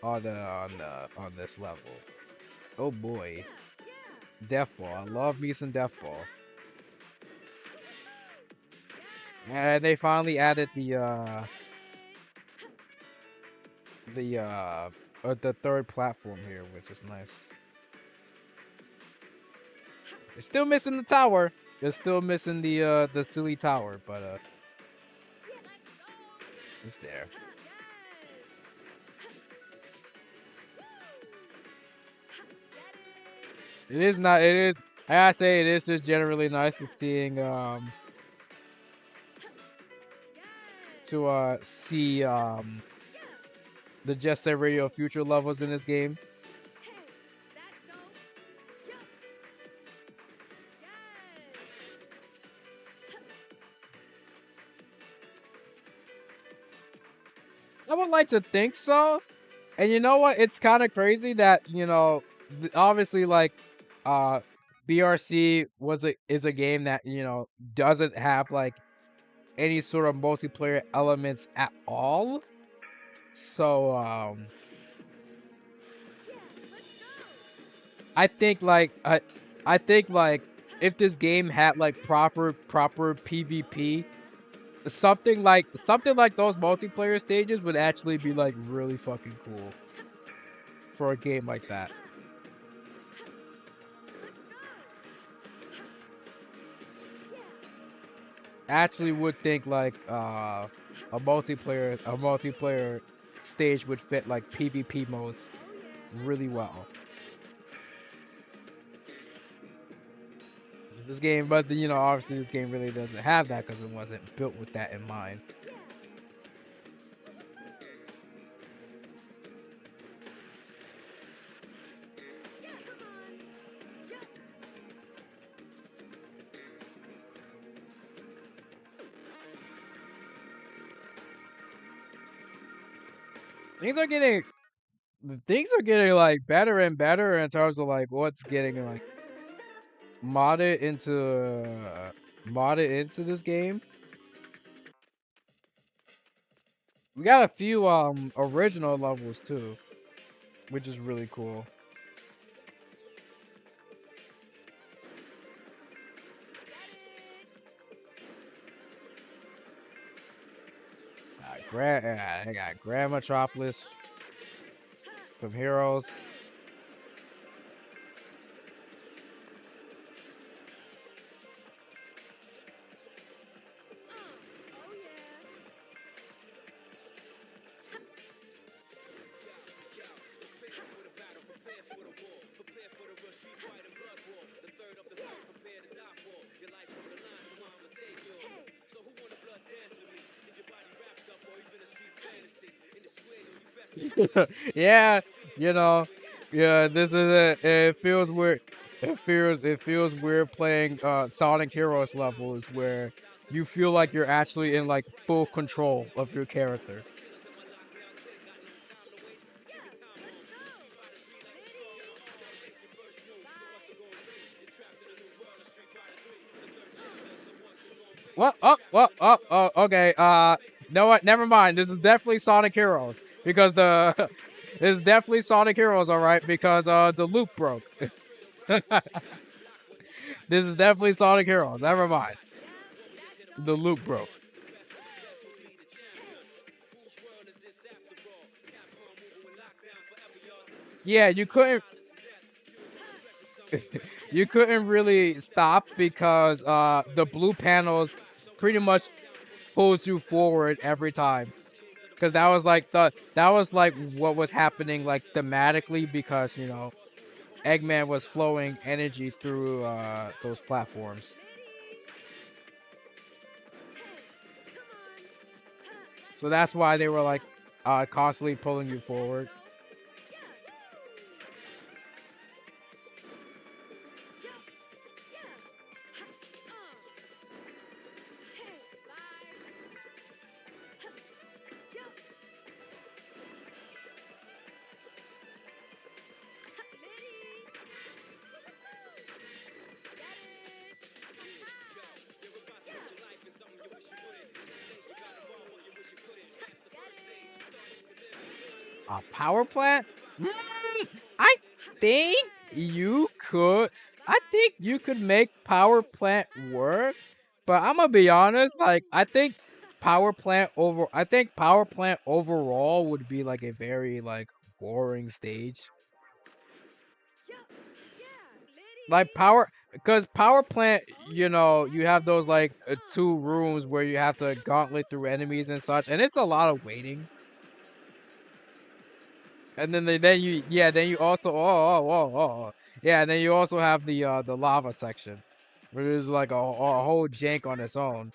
on this level. Oh boy, Death Ball. I love me some Death Ball. And they finally added the third platform here, which is nice. It's still missing the tower. It's still missing the silly tower, but it's there. It is not. It is. I gotta say, it is just generally nice to seeing see the Jet Set Radio future levels in this game. I would like to think so. And you know what? It's kind of crazy that, obviously like uh BRC is a game that, doesn't have like any sort of multiplayer elements at all. So I think like I think like if this game had like proper PvP, something like those multiplayer stages would actually be like really fucking cool for a game like that. Actually would think like a multiplayer stage would fit like PvP modes really well. This game, but obviously this game really doesn't have that because it wasn't built with that in mind. Things are getting like better and better in terms of like what's getting like modded into this game. We got a few original levels too, which is really cool. I got Grand Metropolis from Heroes. Yeah, you know, yeah. This is it. It feels weird. It feels weird playing Sonic Heroes levels where you feel like you're actually in like full control of your character. What? Oh, okay. Know what? Never mind. This is definitely Sonic Heroes because this is definitely Sonic Heroes, all right? Because the loop broke. This is definitely Sonic Heroes. Never mind. The loop broke. Yeah, you couldn't really stop because the blue panels pretty much pulls you forward every time. Because that was like what was happening like thematically because Eggman was flowing energy through those platforms. So that's why they were like constantly pulling you forward. A power plant? Mm, I think you could. I think you could make power plant work, but I'm gonna be honest. Like, I think power plant overall would be like a very like boring stage. Like because power plant, you have those like two rooms where you have to gauntlet through enemies and such, and it's a lot of waiting. And then you also yeah, and then you also have the lava section, where there's like a whole jank on its own.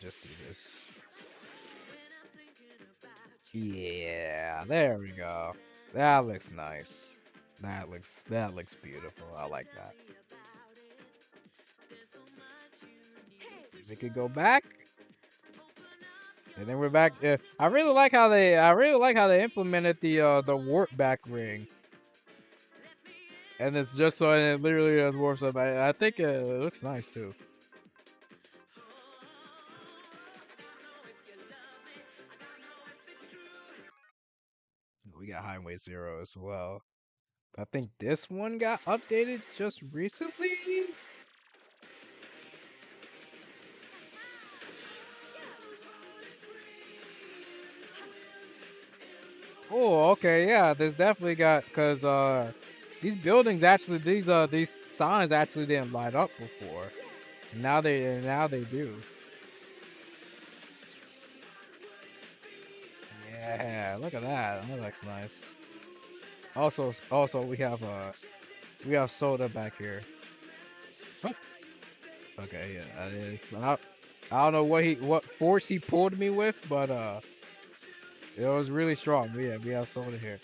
just do this. Yeah, there we go. That looks nice. That looks beautiful. I like that. We could go back. And then we're back. I really like how they implemented the warp back ring. And it's just so it literally just warps up. I think it looks nice too. We got Highway 0 as well. I think this one got updated just recently. Oh, okay, yeah. There's definitely got because these buildings actually these signs actually didn't light up before. Now they do. Yeah, look at that. That looks nice. Also we have soda back here. What? Okay, yeah. I don't know what force he pulled me with, but it was really strong. But yeah, we have soda here.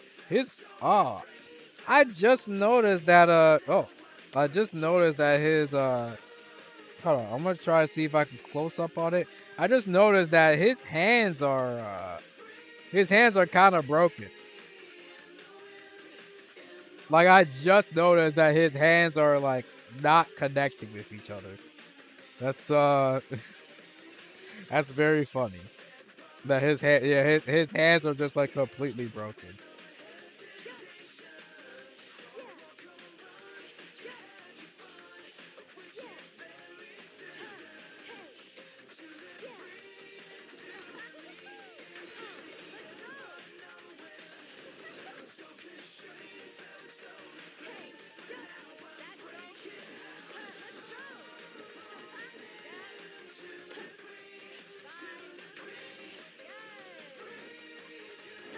I just noticed that his hold on, I'm gonna try to see if I can close up on it. I just noticed that his hands are kind of broken. Like I just noticed that his hands are like not connecting with each other. That's that's very funny. That his hands are just like completely broken.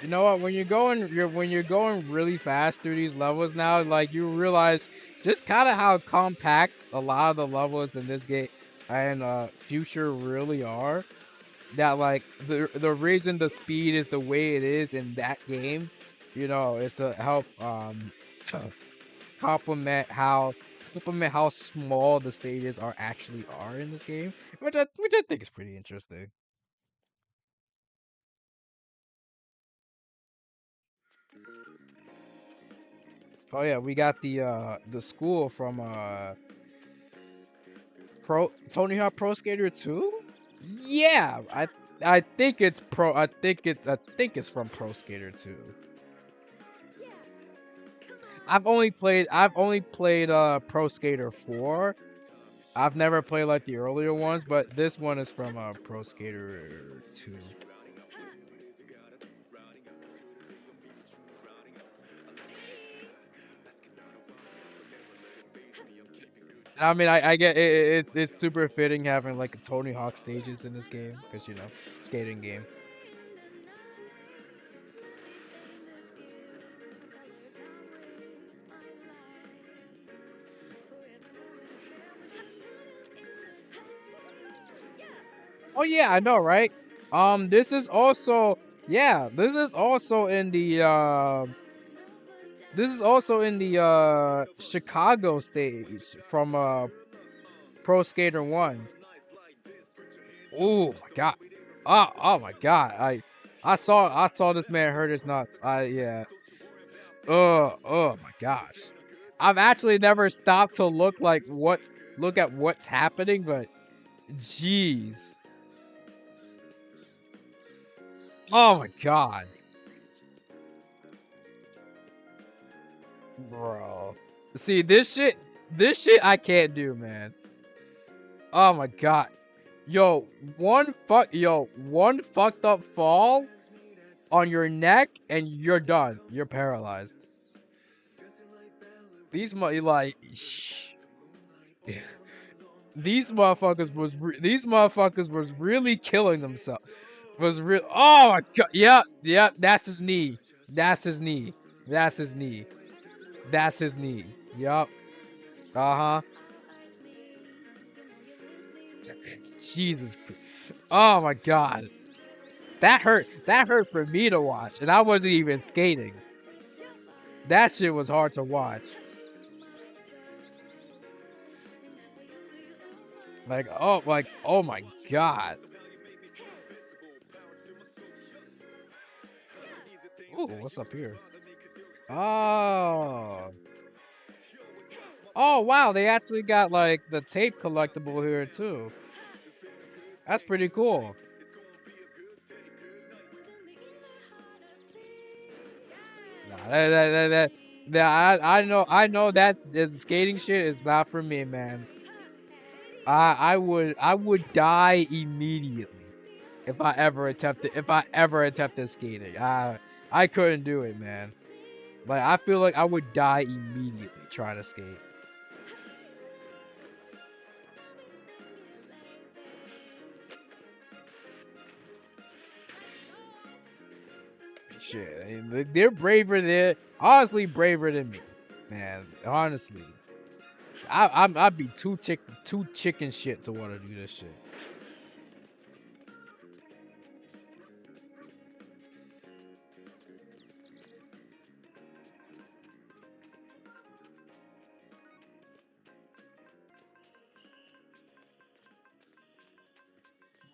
You know what? When you're going really fast through these levels now, like you realize just kind of how compact a lot of the levels in this game and Future really are. That like the reason the speed is the way it is in that game, you know, is to help complement how small the stages are in this game, which I think is pretty interesting. Oh yeah, we got the school from Tony Hawk Pro Skater 2? Yeah, I think it's from Pro Skater 2. I've only played Pro Skater 4. I've never played like the earlier ones, but this one is from Pro Skater 2. I mean, I get it's super fitting having like Tony Hawk stages in this game because you know skating game. Oh yeah, I know, right? This is also in the Chicago stage from Pro Skater 1. Oh my god. Oh my god. I saw this man hurt his nuts. Yeah. Oh my gosh. I've actually never stopped to look at what's happening, but jeez. Oh my god. Bro. See, this shit I can't do, man. Oh my god. One fucked up fall on your neck and you're done. You're paralyzed. These motherfuckers was really killing themselves. Was real. Oh my god. Yep. That's his knee. That's his knee. That's his knee. That's his knee. Yup. Uh huh. Jesus. Oh my god. That hurt. That hurt for me to watch, and I wasn't even skating. That shit was hard to watch. Like oh my god. Ooh, what's up here? Oh. Oh wow, they actually got like the tape collectible here too. That's pretty cool. Nah, I know that the skating shit is not for me, man. I would die immediately if I ever attempted skating. I couldn't do it, man. Like I feel like I would die immediately trying to skate. Shit, I mean, they're braver than honestly braver than me, man. Honestly, I'd be too chicken shit to want to do this shit.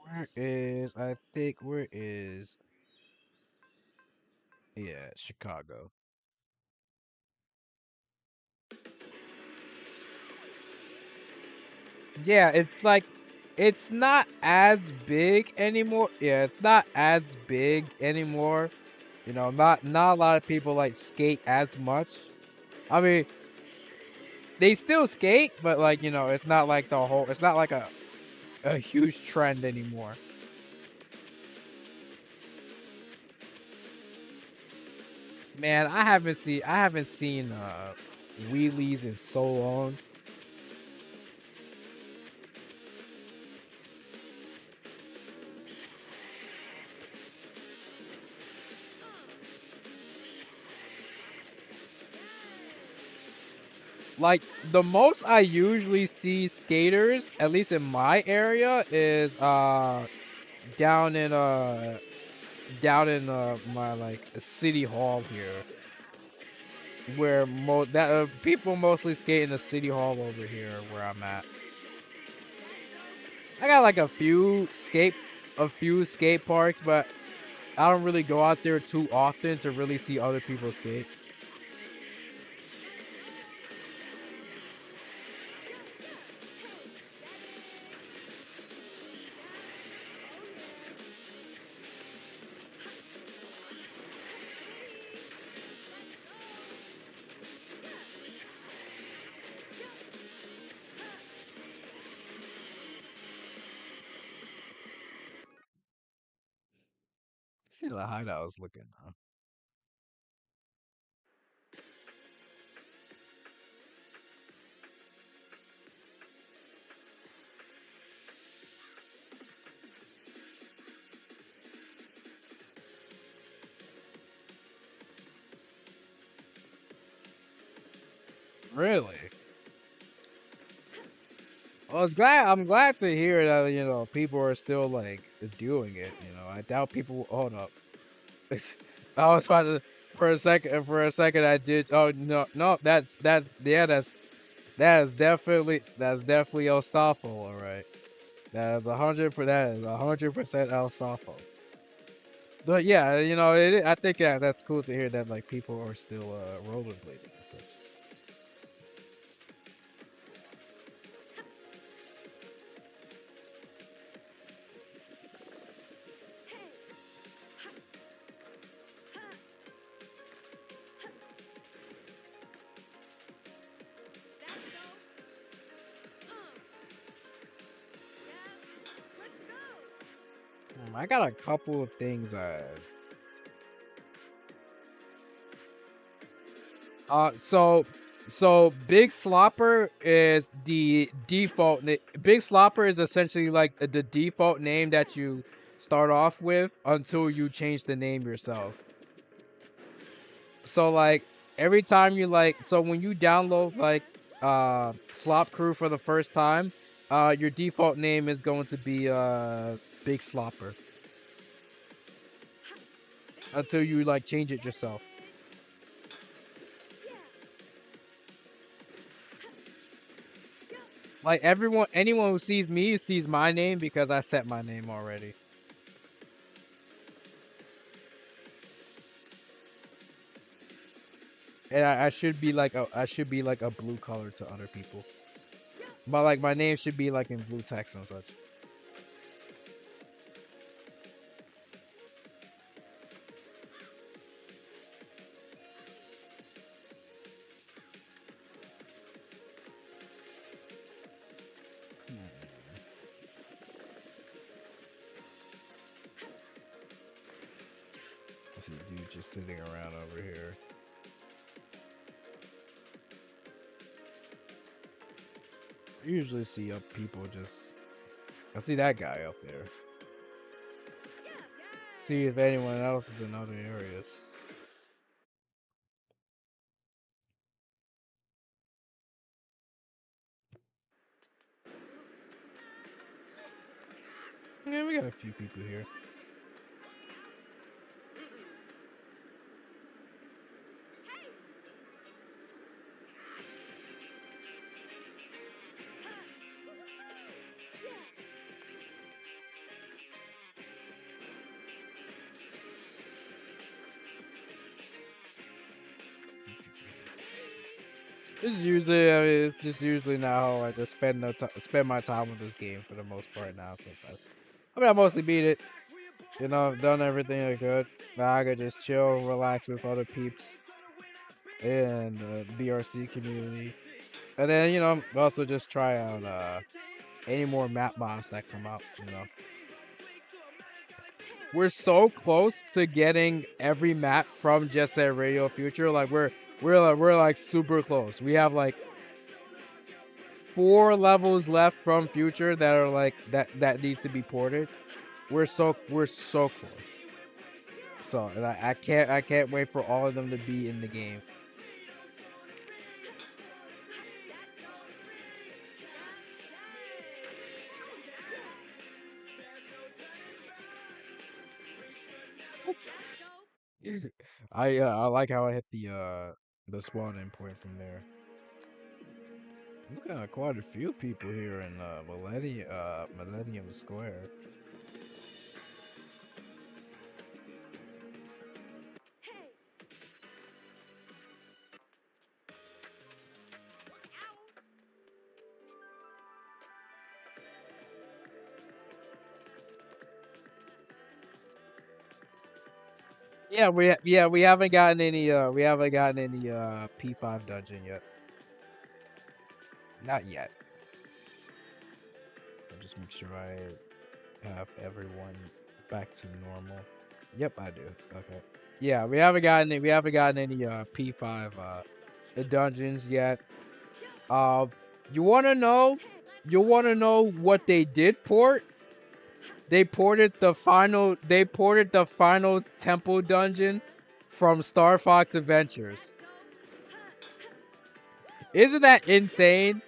Where is yeah, Chicago. Yeah, it's like it's not as big anymore. Yeah, it's not as big anymore. You know, not a lot of people like skate as much. I mean, they still skate, but like, you know, it's not like it's not like a huge trend anymore. Man, I haven't seen wheelies in so long. Like the most I usually see skaters, at least in my area, is down in my like city hall here, where people mostly skate in the city hall over here where I'm at. I got like a few skate parks, but I don't really go out there too often to really see other people skate. See the hideout I was looking, huh? Really? I'm glad to hear that, you know, people are still like doing it. You know, I doubt people. Hold up. I was about to for a second I did. Oh no, that's definitely El Staffo. All right, that is 100% El Staffo. But yeah, you know, I think that's cool to hear that like people are still rollerblading and such. I got a couple of things. So Big Slopper is the default. Big Slopper is essentially like the default name that you start off with until you change the name yourself. So like every time you like, so when you download like Slop Crew for the first time, your default name is going to be big slopper. Until you like change it yourself. Like anyone who sees me sees my name because I set my name already. And I should be like a blue color to other people. But like my name should be like in blue text and such. I see a dude just sitting around over here. I usually see people just. I see that guy up there. See if anyone else is in other areas. Yeah, we got a few people here. This is usually, I mean, it's just usually now how I just spend my time with this game for the most part now. Since I mostly beat it. You know, I've done everything I could. Now I could just chill, relax with other peeps in the BRC community, and then also just try out any more map mods that come out. You know, we're so close to getting every map from Jet Set Radio Future. Like we're like super close. We have like 4 levels left from Future that are like that needs to be ported. We're so close. So and I can't wait for all of them to be in the game. I like how I hit the spawning point from there. Look at quite a few people here in Millennium Square. Yeah, we haven't gotten any P5 dungeon yet. Not yet. I'll just make sure I have everyone back to normal. Yep, I do. Okay. Yeah, we haven't gotten any P5 dungeons yet. You wanna know what they did port? They ported the final temple dungeon from Star Fox Adventures. Isn't that insane?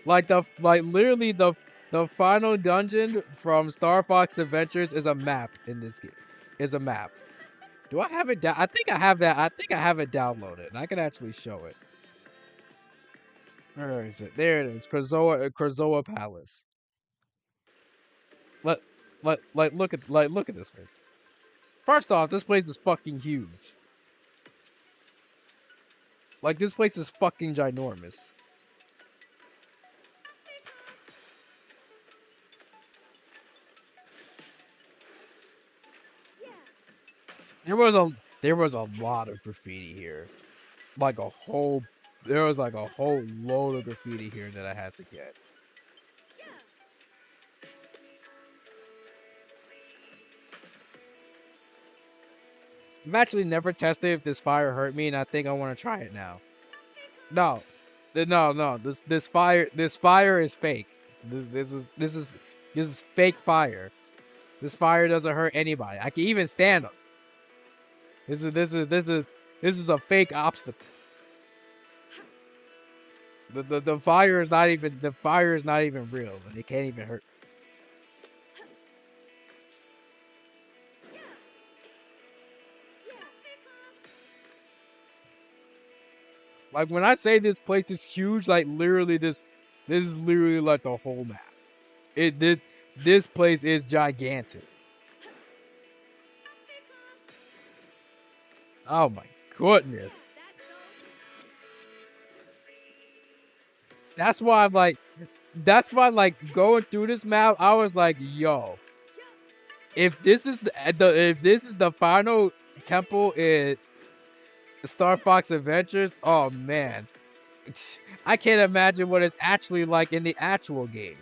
Literally the final dungeon from Star Fox Adventures is a map in this game. Is a map. Do I have it down? I think I have that. I think I have it downloaded. I can actually show it. Where is it? There it is. Krazoa Palace. Look at this place. First off, this place is fucking huge. Like, this place is fucking ginormous. There was a lot of graffiti here. There was like a whole load of graffiti here that I had to get. I've actually never tested if this fire hurt me, and I think I want to try it now. No. This fire is fake. This is fake fire. This fire doesn't hurt anybody. I can even stand up. This is a fake obstacle. The fire is not even real, and it can't even hurt. Like when I say this place is huge, like literally this is literally like the whole map. This place is gigantic. Oh my goodness. That's why I'm like going through this map, I was like, yo, if this is if this is the final temple in Star Fox Adventures, oh man. I can't imagine what it's actually like in the actual game.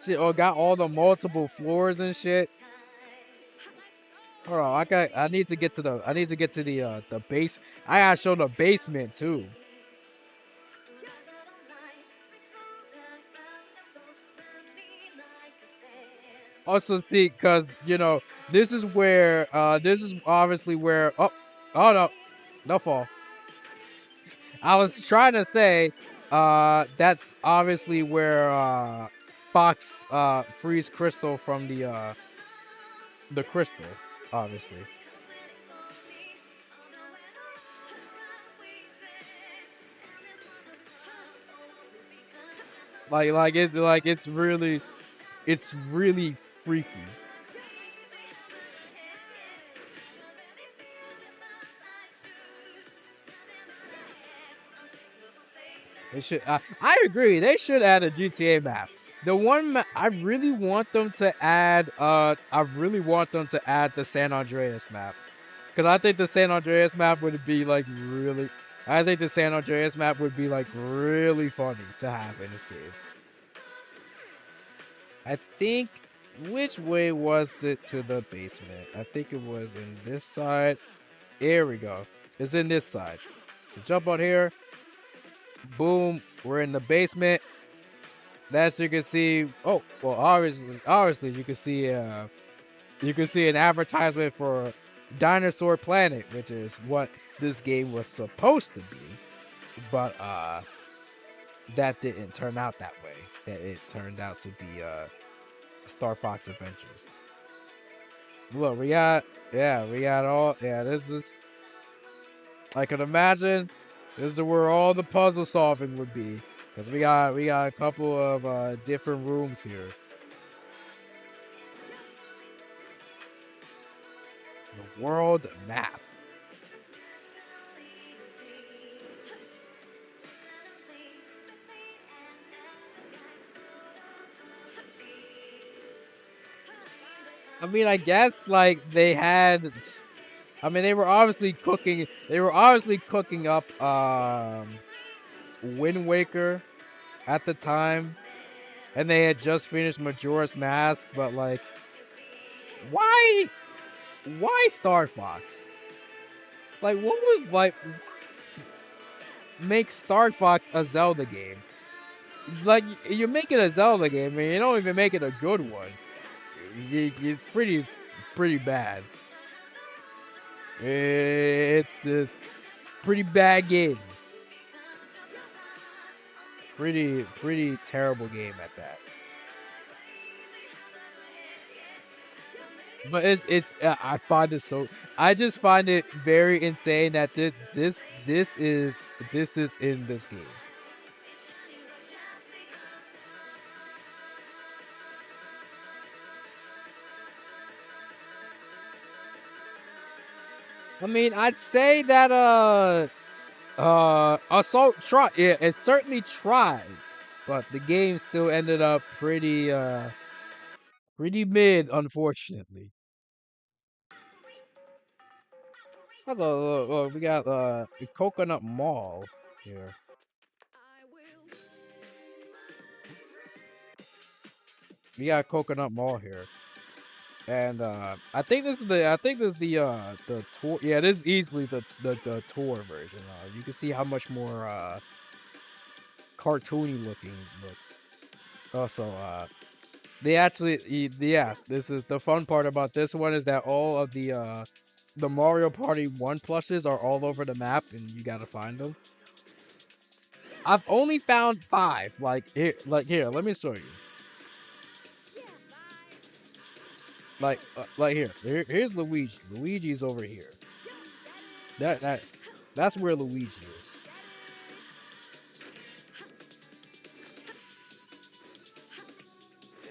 Shit, or got all the multiple floors and shit. Hold on, I need to get to the base. I gotta show the basement too. Also see, cause you know, this is obviously where oh no, no fall. I was trying to say, that's obviously where Fox frees Crystal from the crystal, obviously. It's really freaky. They should. I agree. They should add a GTA map. The one I really want them to add. I really want them to add the San Andreas map, because I think the San Andreas map would be like really. I think the San Andreas map would be like really funny to have in this game. I think. Which way was it to the basement? I think it was in this side. Here we go. It's in this side. So jump on here. Boom. We're in the basement. As you can see. Oh, well, obviously you can see an advertisement for Dinosaur Planet, which is what this game was supposed to be. But that didn't turn out that way. That it turned out to be Star Fox Adventures. Look, we got all, this is, I could imagine, this is where all the puzzle solving would be. Because we got a couple of different rooms here. The world map. I mean, I guess like they had. I mean, they were obviously cooking. They were obviously cooking up Wind Waker at the time, and they had just finished Majora's Mask. But like, why Star Fox? Like, what would like make Star Fox a Zelda game? Like, you make it a Zelda game, and you don't even make it a good one. It's pretty bad. It's a pretty bad game. Pretty terrible game at that. But it's I find it so. I just find it very insane that this is in this game. I mean, I'd say that Assault tried. Yeah, it certainly tried, but the game still ended up pretty mid, unfortunately. We got the Coconut Mall here. We got Coconut Mall here. And I think this is the tour. Yeah, this is easily the tour version. You can see how much more cartoony looking look. Also, they actually, yeah, this is the fun part about this one, is that all of the Mario Party 1 plushes are all over the map, and you gotta find them. I've only found 5. Like here, let me show you. Like here's Luigi. Luigi's over here. That's where Luigi is.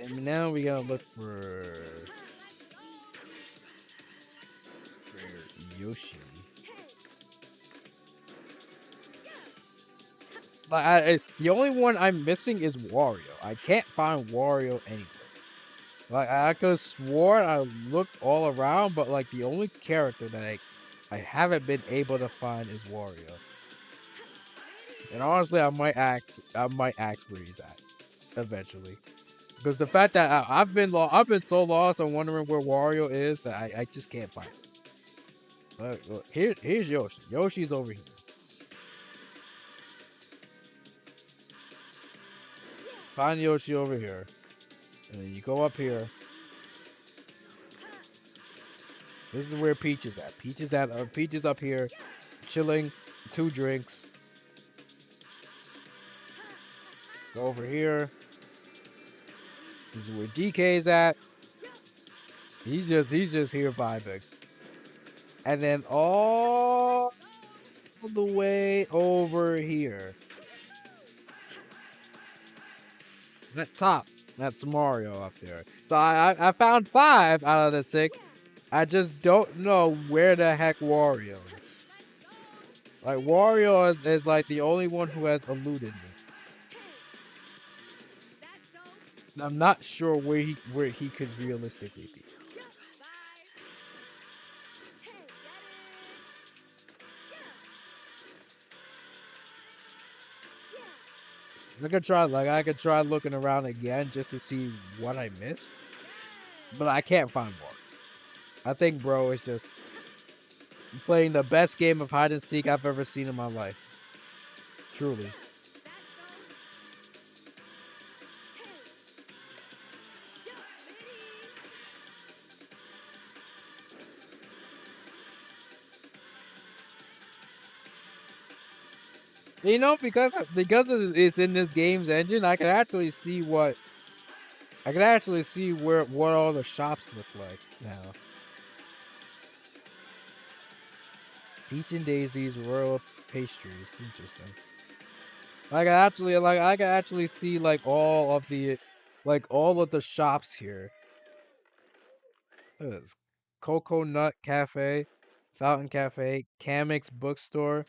And now we gotta look for Yoshi. The only one I'm missing is Wario. I can't find Wario anywhere. Like I could have sworn I looked all around, but like the only character that I haven't been able to find is Wario. And honestly, I might ask where he's at eventually. Because the fact that I've been so lost on wondering where Wario is that I just can't find him. Look, here's Yoshi. Yoshi's over here. Find Yoshi over here. And then you go up here. This is where Peach is at. Peach is up here, chilling, 2 drinks. Go over here. This is where DK's at. He's just here vibing. And then all the way over here. That top. That's Mario up there. So I found 5 out of the 6. I just don't know where the heck Wario is. Like Wario is like the only one who has eluded me. I'm not sure where he could realistically be. I could try looking around again just to see what I missed. But I can't find more. I think bro is just playing the best game of hide and seek I've ever seen in my life. Truly. You know, because it's in this game's engine, I can actually see what what all the shops look like now. Peach and Daisy's royal pastries, interesting. I can actually see all of the shops here. Look at this. Cocoa Nut Cafe, Fountain Cafe, Kamek's Bookstore,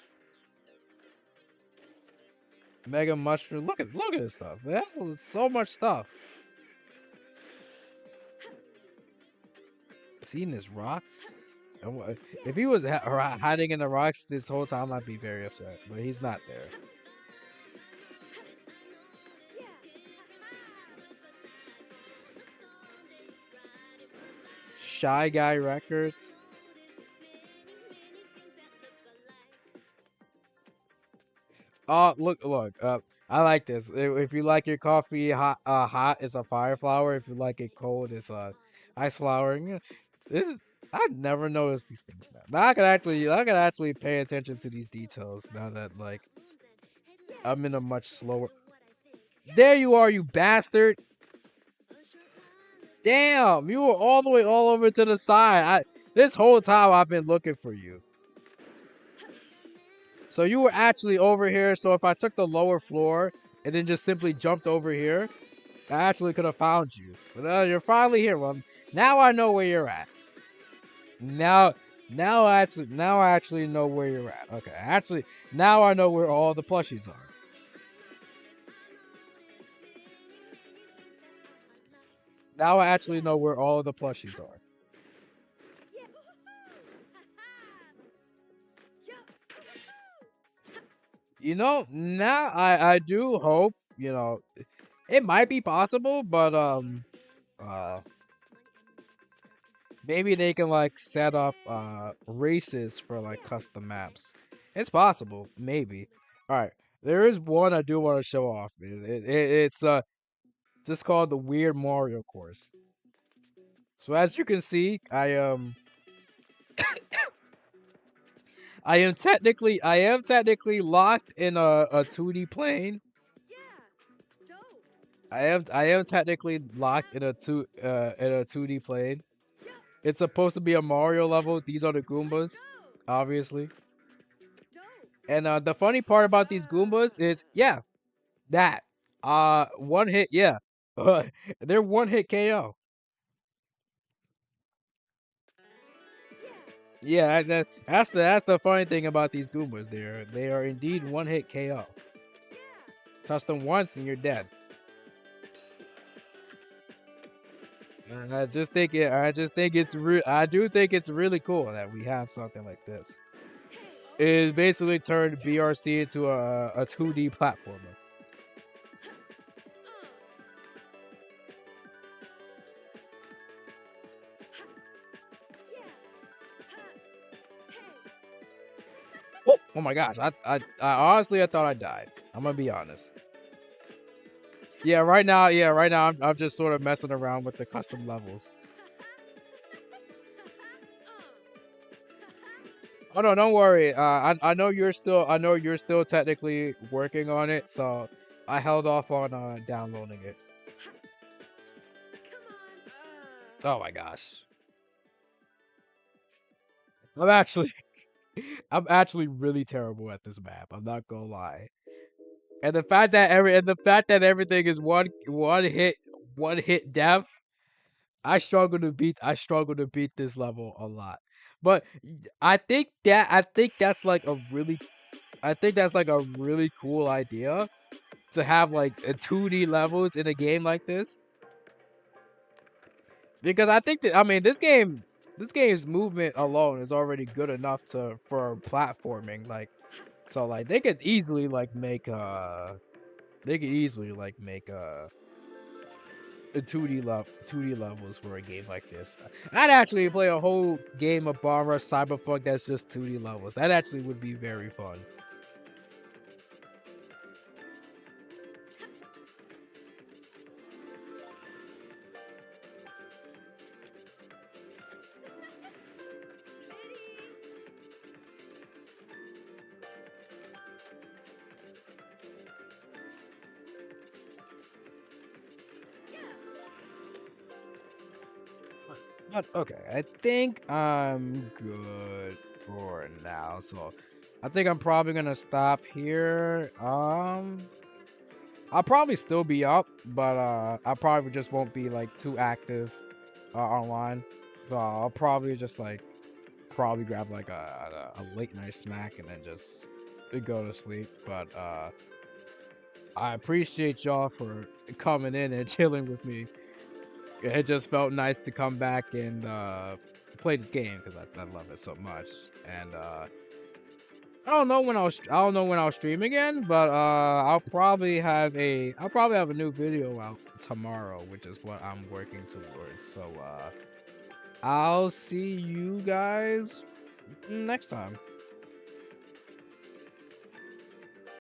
Mega Mushroom. Look at this stuff. There's so much stuff. Is he in his rocks? If he was hiding in the rocks this whole time, I'd be very upset. But he's not there. Shy Guy Records. Oh, look. I like this. If you like your coffee hot, it's a fire flower. If you like it cold, it's a ice flower. I never noticed these things now. Now I can actually pay attention to these details now that I'm in a much slower. There you are, you bastard! Damn, you were all the way all over to the side. This whole time I've been looking for you. So you were actually over here. So if I took the lower floor and then just simply jumped over here, I actually could have found you. But you're finally here. Well, now I know where you're at. Now I actually know where you're at. Okay, actually, now I know where all the plushies are. Now I actually know where all of the plushies are. You know, now I do hope, it might be possible, but maybe they can set up races for custom maps. It's possible, maybe. All right, there is one I do want to show off. It's just called the Weird Mario Course. So as you can see, I am technically locked in a 2D plane. Yeah. Dope. I am technically locked in a 2D plane. Yup. It's supposed to be a Mario level. These are the Goombas, Let's go. obviously. Dope. And the funny part about these Goombas is, yeah, that one hit, yeah, they're one hit KO. Yeah. Yeah, that's the funny thing about these Goombas. They are indeed one hit KO. Yeah. Touch them once and you're dead. And I just think it's I do think it's really cool that we have something like this. It basically turned BRC into a 2D platformer. Yeah. Oh my gosh, I honestly I thought I died. I'm gonna be honest. Yeah, right now I'm just sort of messing around with the custom levels. Oh no, don't worry. I know you're still technically working on it, so I held off on downloading it. Come on. Oh my gosh. I'm actually I'm actually really terrible at this map. I'm not gonna lie. And the fact that everything is one hit death, I struggle to beat this level a lot. But I think that's like a really I think that's like a really cool idea to have like 2D levels in a game like this. Because I think that I mean this game's movement alone is already good enough for platforming. Like so like they could easily like make a 2D levels for a game like this. I'd actually play a whole game of Bomb Rush Cyberfunk that's just 2D levels. That actually would be very fun. But okay, I think I'm good for now. So I think I'm probably gonna stop here. I'll probably still be up, but I probably just won't be like too active online. So I'll probably just like probably grab like a late night snack and then just go to sleep. But I appreciate y'all for coming in and chilling with me. It just felt nice to come back and play this game because I love it so much. And I don't know when I'll stream again, but I'll probably have a new video out tomorrow, which is what I'm working towards. So I'll see you guys next time.